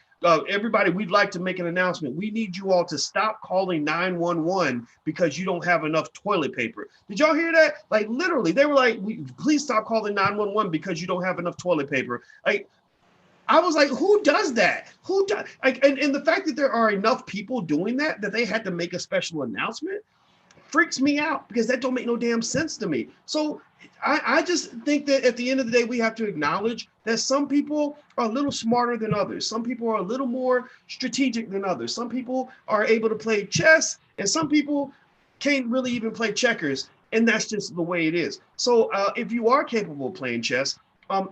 everybody, we'd like to make an announcement. We need you all to stop calling 911 because you don't have enough toilet paper. Did y'all hear that? Like literally, they were like, please stop calling 911 because you don't have enough toilet paper. Like, I was like, who does that? Who does? Like, and the fact that there are enough people doing that they had to make a special announcement. freaks me out because that don't make no damn sense to me. So I just think that at the end of the day, we have to acknowledge that some people are a little smarter than others. Some people are a little more strategic than others. Some people are able to play chess, and some people can't really even play checkers. And that's just the way it is. So if you are capable of playing chess,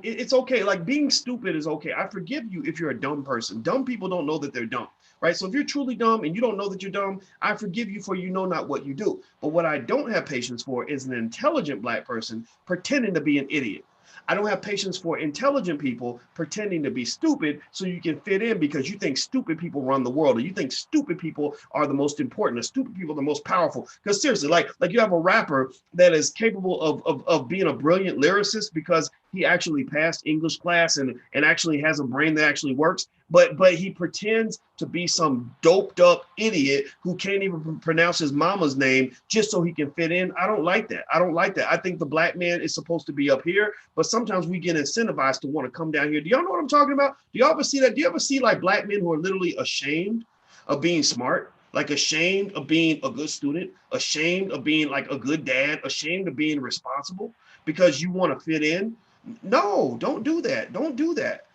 it's okay. Like being stupid is okay. I forgive you if you're a dumb person. Dumb people don't know that they're dumb, right? So if you're truly dumb and you don't know that you're dumb, I forgive you for you know not what you do. But what I don't have patience for is an intelligent Black person pretending to be an idiot. I don't have patience for intelligent people pretending to be stupid so you can fit in because you think stupid people run the world, or you think stupid people are the most important, or stupid people are the most powerful. Because seriously, like you have a rapper that is capable of being a brilliant lyricist because he actually passed English class and actually has a brain that actually works, but he pretends to be some doped up idiot who can't even pronounce his mama's name just so he can fit in. I don't like that. I don't like that. I think the Black man is supposed to be up here, but sometimes we get incentivized to want to come down here. Do y'all know what I'm talking about? Do y'all ever see that? Do you ever see like Black men who are literally ashamed of being smart? Like ashamed of being a good student, ashamed of being like a good dad, ashamed of being responsible because you want to fit in? No, don't do that. Don't do that.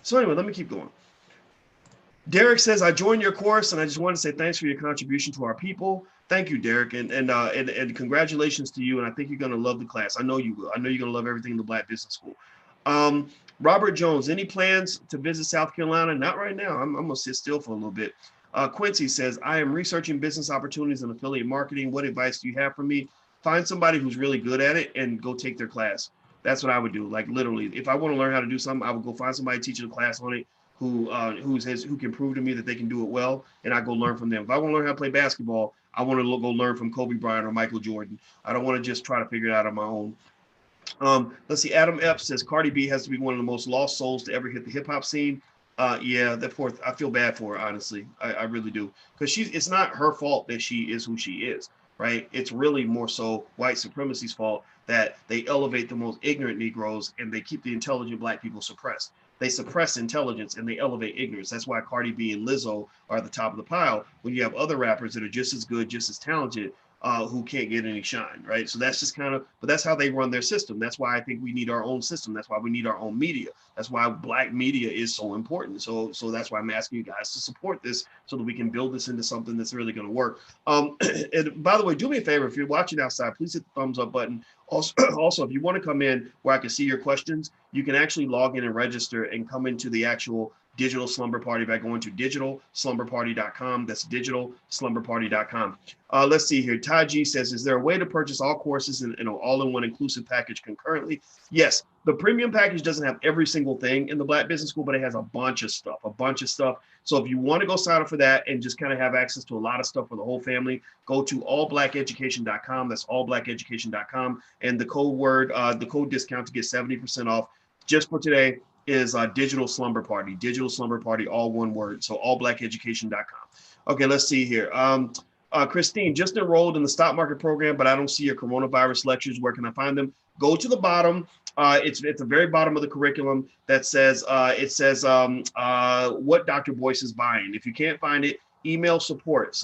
So anyway, let me keep going. Derek says, I joined your course and I just want to say thanks for your contribution to our people. Thank you, Derek. And congratulations to you. And I think you're going to love the class. I know you will. I know you're going to love everything in the Black Business School. Robert Jones, any plans to visit South Carolina? Not right now. I'm going to sit still for a little bit. Quincy says, I am researching business opportunities and affiliate marketing. What advice do you have for me? Find somebody who's really good at it and go take their class. That's what I would do. Like literally, if I want to learn how to do something, I would go find somebody teaching a class on it who can prove to me that they can do it well, and I go learn from them. If I want to learn how to play basketball, I want to go learn from Kobe Bryant or Michael Jordan. I don't want to just try to figure it out on my own. Let's see. Adam Epps says Cardi B has to be one of the most lost souls to ever hit the hip hop scene. Yeah, that poor. I feel bad for her, honestly. I really do, because it's not her fault that she is who she is, right? It's really more so white supremacy's fault that they elevate the most ignorant Negroes and they keep the intelligent Black people suppressed. They suppress intelligence and they elevate ignorance. That's why Cardi B and Lizzo are at the top of the pile when you have other rappers that are just as good, just as talented, who can't get any shine, right? So that's just kind of, but that's how they run their system. That's why I think we need our own system. That's why we need our own media. That's why Black media is so important. So that's why I'm asking you guys to support this so that we can build this into something that's really going to work. And by the way, do me a favor, if you're watching outside, please hit the thumbs up button. Also, if you want to come in where I can see your questions, you can actually log in and register and come into the actual digital slumber party by going to digitalslumberparty.com. That's digitalslumberparty.com. Let's see here. Ty G says, is there a way to purchase all courses in an all-in-one inclusive package concurrently? Yes. The premium package doesn't have every single thing in the Black Business School, but it has a bunch of stuff. So if you want to go sign up for that and just kind of have access to a lot of stuff for the whole family, go to allblackeducation.com. That's allblackeducation.com. And the code discount to get 70% off just for today is Digital Slumber Party. Digital Slumber Party, all one word. So allblackeducation.com. Okay, let's see here. Christine, just enrolled in the stock market program, but I don't see your coronavirus lectures. Where can I find them? Go to the bottom. It's at the very bottom of the curriculum that says, what Dr. Boyce is buying. If you can't find it, email support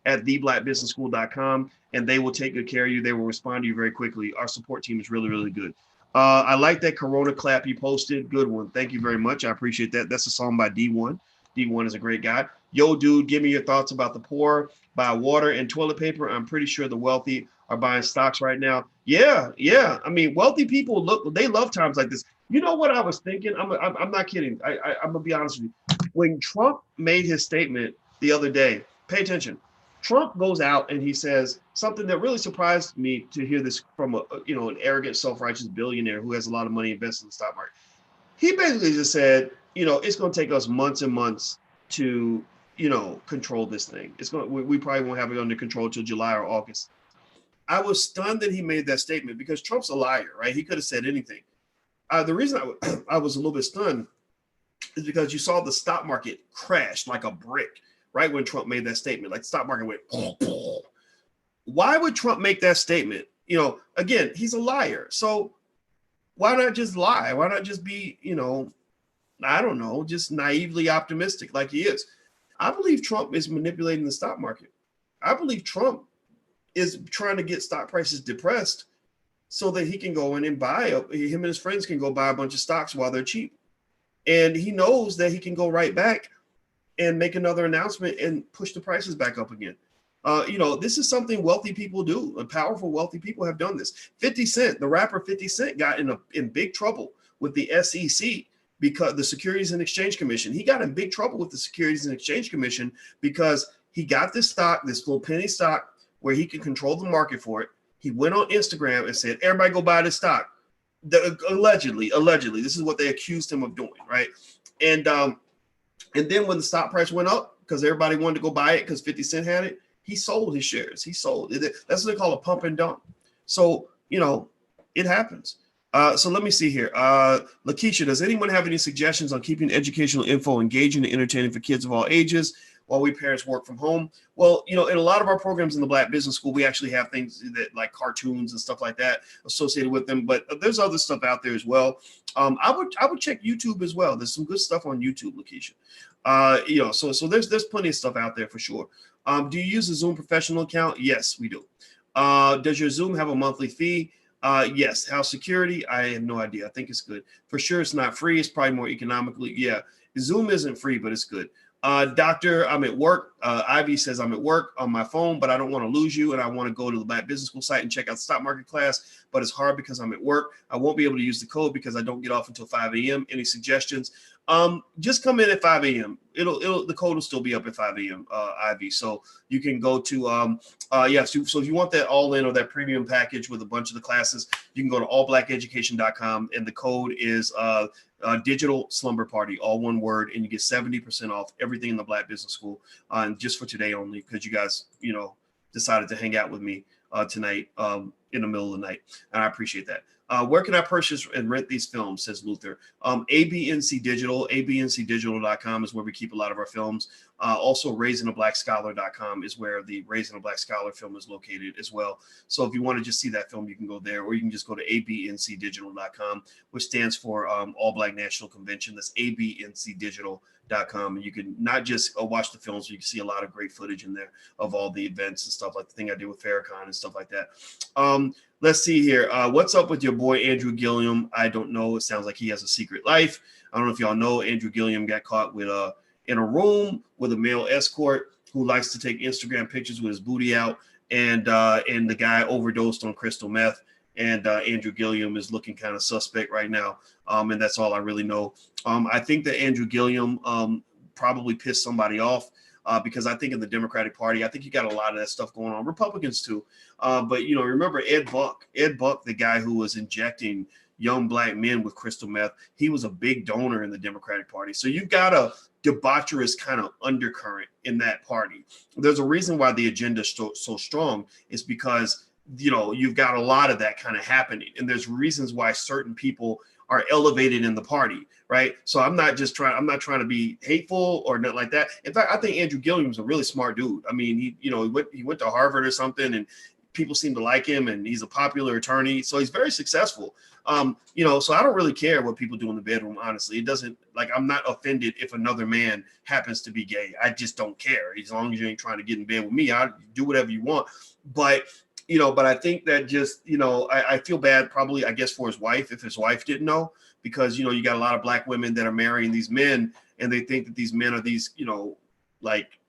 at theblackbusinessschool.com, and they will take good care of you. They will respond to you very quickly. Our support team is really, really good. I like that Corona clap you posted. Good one. Thank you very much. I appreciate that. That's a song by D1. D1 is a great guy. Yo, dude, give me your thoughts about the poor buy water and toilet paper. I'm pretty sure the wealthy are buying stocks right now. Yeah. I mean, wealthy people they love times like this. You know what I was thinking? I'm not kidding. I'm gonna be honest with you. When Trump made his statement the other day, pay attention. Trump goes out and he says something that really surprised me to hear this from an arrogant, self-righteous billionaire who has a lot of money invested in the stock market. He basically just said, it's going to take us months and months to, control this thing. We probably won't have it under control till July or August. I was stunned that he made that statement because Trump's a liar, right? He could have said anything. The reason I was a little bit stunned is because you saw the stock market crash like a brick right when Trump made that statement. Like the stock market went, why would Trump make that statement? Again, he's a liar. So why not just lie? Why not just be, I don't know, just naively optimistic like he is? I believe Trump is manipulating the stock market. I believe Trump is trying to get stock prices depressed so that he can go in and buy him and his friends can go buy a bunch of stocks while they're cheap. And he knows that he can go right back and make another announcement and push the prices back up again. This is something wealthy people do. Powerful, wealthy people have done this. 50 Cent, the rapper 50 Cent, got in big trouble with the SEC because the Securities and Exchange Commission. He got in big trouble with the Securities and Exchange Commission because he got this stock, this little penny stock, where he could control the market for it. He went on Instagram and said, everybody go buy this stock. Allegedly, this is what they accused him of doing, right? And then when the stock price went up, because everybody wanted to go buy it because 50 Cent had it, he sold his shares. He sold it. That's what they call a pump and dump. So, it happens. So let me see here. Lakeisha, does anyone have any suggestions on keeping educational info engaging and entertaining for kids of all ages while we parents work from home? Well, in a lot of our programs in the Black Business School, we actually have things that like cartoons and stuff like that associated with them, but there's other stuff out there as well. I would check YouTube as well. There's some good stuff on YouTube, Lakeisha. So there's plenty of stuff out there for sure. Do you use a Zoom professional account? Yes, we do. Does your Zoom have a monthly fee? Yes. House security? I have no idea. I think it's good. For sure, it's not free. It's probably more economically. Yeah. Zoom isn't free, but it's good. Doctor, I'm at work. Ivy says I'm at work on my phone, but I don't want to lose you. And I want to go to the Black Business School site and check out the stock market class, but it's hard because I'm at work. I won't be able to use the code because I don't get off until 5 a.m. Any suggestions? Just come in at 5 a.m. The code will still be up at 5 a.m. Ivy. So you can go to, so if you want that all in or that premium package with a bunch of the classes, you can go to allblackeducation.com and the code is, digital slumber party, all one word, and you get 70% off everything in the Black Business School, and just for today only, because you guys, decided to hang out with me tonight in the middle of the night, and I appreciate that. Where can I purchase and rent these films, says Luther? ABNC Digital, abncdigital.com is where we keep a lot of our films. Also, raisinablackscholar.com is where the Raising a Black Scholar film is located as well. So if you want to just see that film, you can go there, or you can just go to abncdigital.com, which stands for All Black National Convention. That's abncdigital.com. And you can not just watch the films, you can see a lot of great footage in there of all the events and stuff, like the thing I did with Farrakhan and stuff like that. Let's see here. What's up with your boy, Andrew Gilliam? I don't know. It sounds like he has a secret life. I don't know if y'all know, Andrew Gilliam got caught with in a room with a male escort who likes to take Instagram pictures with his booty out. And the guy overdosed on crystal meth. And Andrew Gilliam is looking kind of suspect right now. And that's all I really know. I think that Andrew Gilliam probably pissed somebody off. Because I think in the Democratic Party, I think you got a lot of that stuff going on. Republicans too. But, remember Ed Buck, the guy who was injecting young black men with crystal meth. He was a big donor in the Democratic Party. So you've got a debaucherous kind of undercurrent in that party. There's a reason why the agenda is so strong. Is because, you've got a lot of that kind of happening. And there's reasons why certain people are elevated in the party, right? So I'm not trying to be hateful or nothing like that. In fact, I think Andrew Gilliam's a really smart dude. I mean, he went to Harvard or something, and people seem to like him, and he's a popular attorney, so he's very successful. So I don't really care what people do in the bedroom, honestly. It doesn't, like, I'm not offended if another man happens to be gay. I just don't care. As long as you ain't trying to get in bed with me, I'll do whatever you want. But I think that just, I feel bad probably, I guess, for his wife, if his wife didn't know, because, you got a lot of black women that are marrying these men, and they think that these men are these, like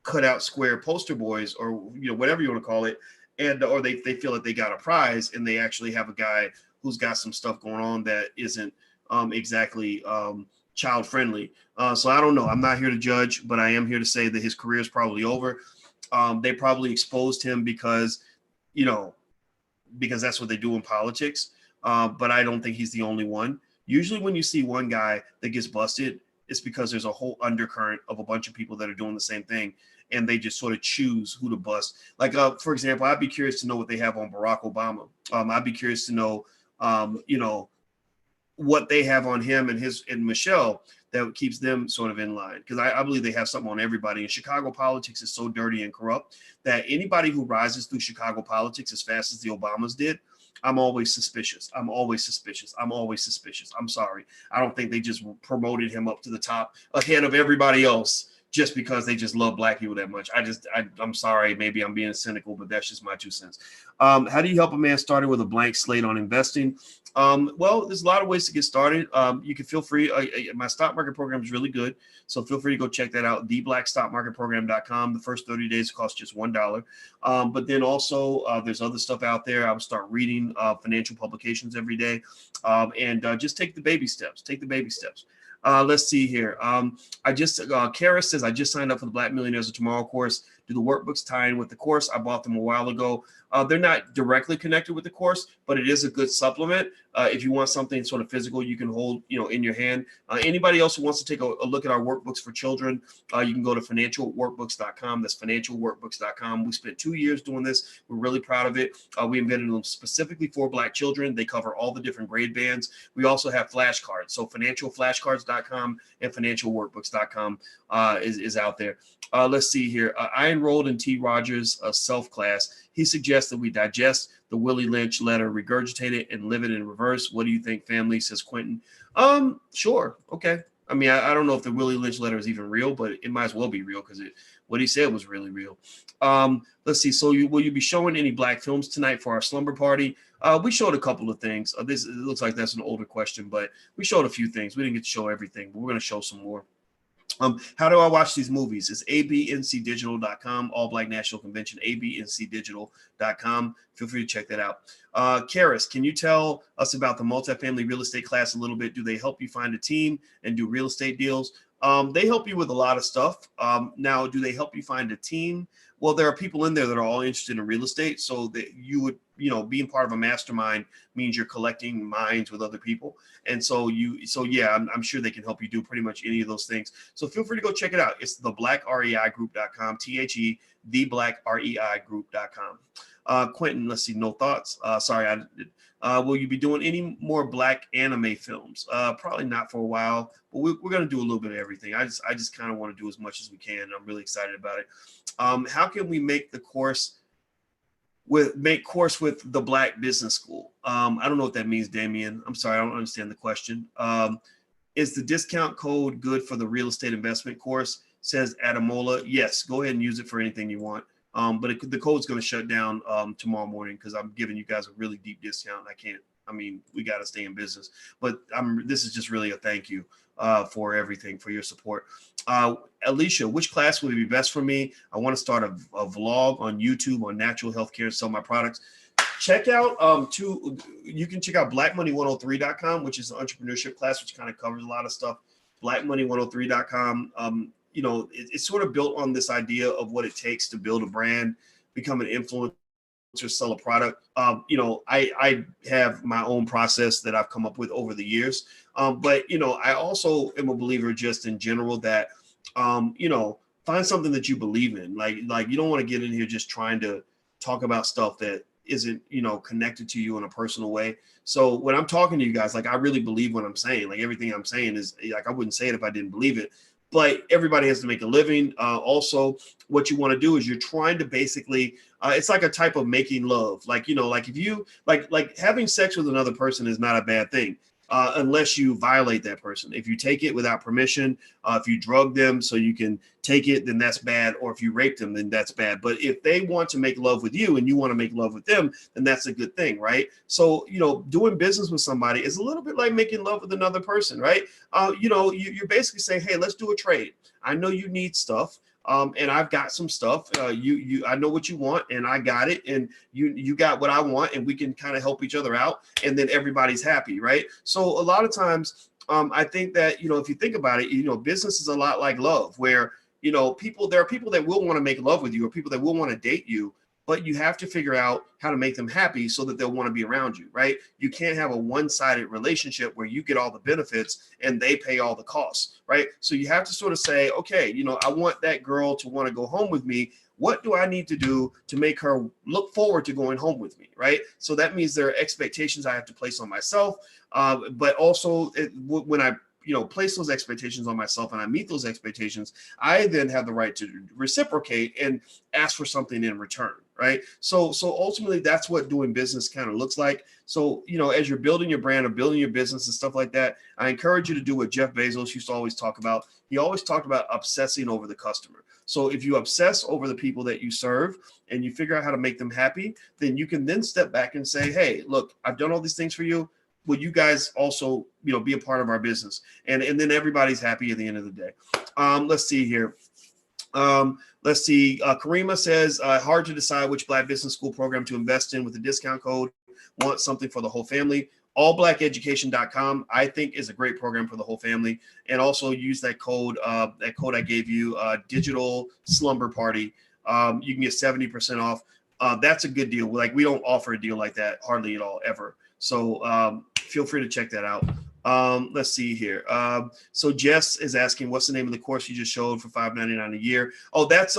cut out square poster boys, or, whatever you want to call it. And, or they feel that they got a prize, and they actually have a guy who's got some stuff going on that isn't exactly child friendly. So I don't know. I'm not here to judge, but I am here to say that his career is probably over. They probably exposed him because that's what they do in politics. But I don't think he's the only one. Usually when you see one guy that gets busted, it's because there's a whole undercurrent of a bunch of people that are doing the same thing, and they just sort of choose who to bust. Like, for example, I'd be curious to know what they have on Barack Obama. I'd be curious to know, what they have on him and Michelle that keeps them sort of in line. Because I believe they have something on everybody. And Chicago politics is so dirty and corrupt that anybody who rises through Chicago politics as fast as the Obamas did, I'm always suspicious. I'm sorry. I don't think they just promoted him up to the top ahead of everybody else just because they just love black people that much. I'm sorry, maybe I'm being cynical, but that's just my 2 cents. How do you help a man started with a blank slate on investing? Well, there's a lot of ways to get started. You can feel free. My stock market program is really good, so feel free to go check that out. theblackstockmarketprogram.com. The first 30 days cost just $1. But then also there's other stuff out there. I would start reading financial publications every day, and just take the baby steps. Take the baby steps. Let's see here. Kara says, I just signed up for the Black Millionaires of Tomorrow course. Do the workbooks tie in with the course? I bought them a while ago. They're not directly connected with the course, but it is a good supplement. If you want something sort of physical, you can hold, in your hand. Anybody else who wants to take a look at our workbooks for children, you can go to financialworkbooks.com. That's financialworkbooks.com. We spent 2 years doing this. We're really proud of it. We invented them specifically for Black children. They cover all the different grade bands. We also have flashcards. So financialflashcards.com and financialworkbooks.com is out there. Let's see here. I enrolled in T. Rogers' self class. He suggests that we digest the Willie Lynch letter, regurgitate it, and live it in reverse. What do you think, family? Says Quentin. Sure. Okay. I mean, I don't know if the Willie Lynch letter is even real, but it might as well be real because what he said was really real. Let's see. So will you be showing any Black films tonight for our slumber party? We showed a couple of things. It looks like that's an older question, but we showed a few things. We didn't get to show everything, but we're going to show some more. How do I watch these movies? It's abncdigital.com, All Black National Convention, abncdigital.com. Feel free to check that out. Karis, can you tell us about the multifamily real estate class a little bit? Do they help you find a team and do real estate deals? They help you with a lot of stuff. Now, do they help you find a team? Well, there are people in there that are all interested in real estate. So that you would, being part of a mastermind means you're collecting minds with other people. And so yeah, I'm sure they can help you do pretty much any of those things. So feel free to go check it out. It's theblackreigroup.com, theblackreigroup.com. Quentin, let's see, no thoughts. Sorry, will you be doing any more Black anime films? Probably not for a while, but we're going to do a little bit of everything. I just kind of want to do as much as we can. I'm really excited about it. How can we make the course with the Black Business School? I don't know what that means, Damien. I'm sorry, I don't understand the question. Is the discount code good for the real estate investment course? Says Adamola. Yes, go ahead and use it for anything you want. But the code's going to shut down tomorrow morning because I'm giving you guys a really deep discount. We got to stay in business. But this is just really a thank you for everything, for your support. Alicia, which class would be best for me? I want to start a vlog on YouTube on natural healthcare and sell my products. Check out you can check out blackmoney103.com, which is an entrepreneurship class, which kind of covers a lot of stuff. blackmoney103.com. It's sort of built on this idea of what it takes to build a brand, become an influencer, sell a product. I have my own process that I've come up with over the years. But I also am a believer just in general that, find something that you believe in. Like you don't want to get in here just trying to talk about stuff that isn't, connected to you in a personal way. So when I'm talking to you guys, I really believe what I'm saying. Everything I'm saying is I wouldn't say it if I didn't believe it. But everybody has to make a living. Also, what you want to do is you're trying to basically, it's like a type of making love. If you having sex with another person is not a bad thing. Unless you violate that person. If you take it without permission, if you drug them so you can take it, then that's bad. Or if you rape them, then that's bad. But if they want to make love with you and you want to make love with them, then that's a good thing, right? So, doing business with somebody is a little bit like making love with another person, right? You're basically saying, hey, let's do a trade. I know you need stuff. And I've got some stuff. I know what you want, and I got it, and you got what I want, and we can kind of help each other out, and then everybody's happy, right? So a lot of times, I think that if you think about it, business is a lot like love, where there are people that will want to make love with you, or people that will want to date you, but you have to figure out how to make them happy so that they'll want to be around you, right? You can't have a one-sided relationship where you get all the benefits and they pay all the costs, right? So you have to sort of say, okay, I want that girl to want to go home with me. What do I need to do to make her look forward to going home with me, right? So that means there are expectations I have to place on myself, but also when I place those expectations on myself and I meet those expectations, I then have the right to reciprocate and ask for something in return, right? So ultimately, that's what doing business kind of looks like. So, as you're building your brand or building your business and stuff like that, I encourage you to do what Jeff Bezos used to always talk about. He always talked about obsessing over the customer. So if you obsess over the people that you serve and you figure out how to make them happy, then you can then step back and say, hey, look, I've done all these things for you. Will you guys also, be a part of our business? And then everybody's happy at the end of the day. Let's see here. Karima says, hard to decide which Black business school program to invest in with the discount code. Want something for the whole family. Allblackeducation.com, I think, is a great program for the whole family. And also use that code I gave you, Digital Slumber Party. You can get 70% off. That's a good deal. Like, we don't offer a deal like that hardly at all, ever. So feel free to check that out. Let's see here. So Jess is asking, what's the name of the course you just showed for $5.99 a year? Oh, that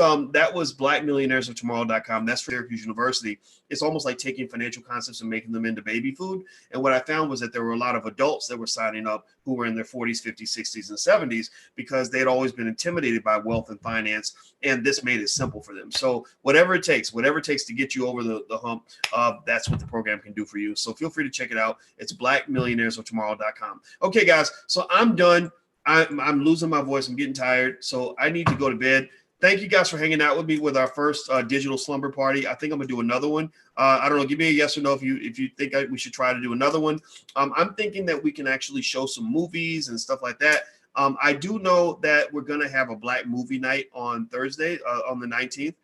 was blackmillionairesoftomorrow.com. That's for Syracuse University. It's almost like taking financial concepts and making them into baby food. And what I found was that there were a lot of adults that were signing up who were in their 40s, 50s, 60s, and 70s because they'd always been intimidated by wealth and finance. And this made it simple for them. So whatever it takes to get you over the hump, that's what the program can do for you. So feel free to check it out. It's blackmillionairesoftomorrow.com. Okay, guys, so I'm done. I'm losing my voice. I'm getting tired. So I need to go to bed. Thank you guys for hanging out with me with our first digital slumber party. I think I'm gonna do another one. I don't know. Give me a yes or no if you think we should try to do another one. I'm thinking that we can actually show some movies and stuff like that. I do know that we're gonna have a Black movie night on Thursday, on the 19th.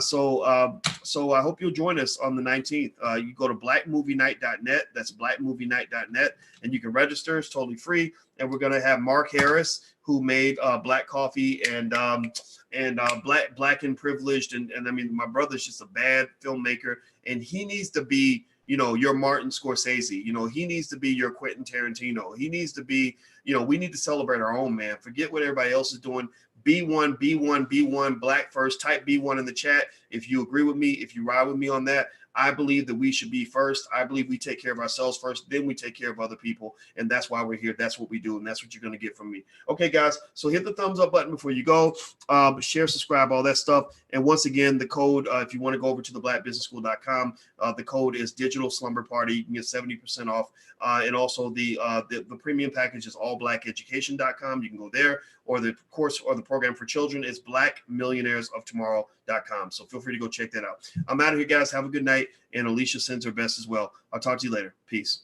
So I hope you'll join us on the 19th. You go to blackmovienight.net. That's blackmovienight.net, and you can register. It's totally free. And we're gonna have Mark Harris, who made Black Coffee and Black and Privileged. And I mean, my brother's just a bad filmmaker, and he needs to be, your Martin Scorsese. He needs to be your Quentin Tarantino. He needs to be, we need to celebrate our own, man. Forget what everybody else is doing. B1, B1, B1, Black first. Type B1 in the chat if you agree with me, if you ride with me on that. I believe that we should be first. I believe we take care of ourselves first, then we take care of other people. And that's why we're here. That's what we do. And that's what you're going to get from me. Okay, guys. So hit the thumbs up button before you go. Share, subscribe, all that stuff. And once again, the code, if you want to go over to the blackbusinessschool.com, the code is Digital Slumber Party. You can get 70% off. And also the premium package is allblackeducation.com. You can go there. Or the course or the program for children is blackmillionairesoftomorrow.com. So feel free to go check that out. I'm out of here, guys. Have a good night. And Alicia sends her best as well. I'll talk to you later. Peace.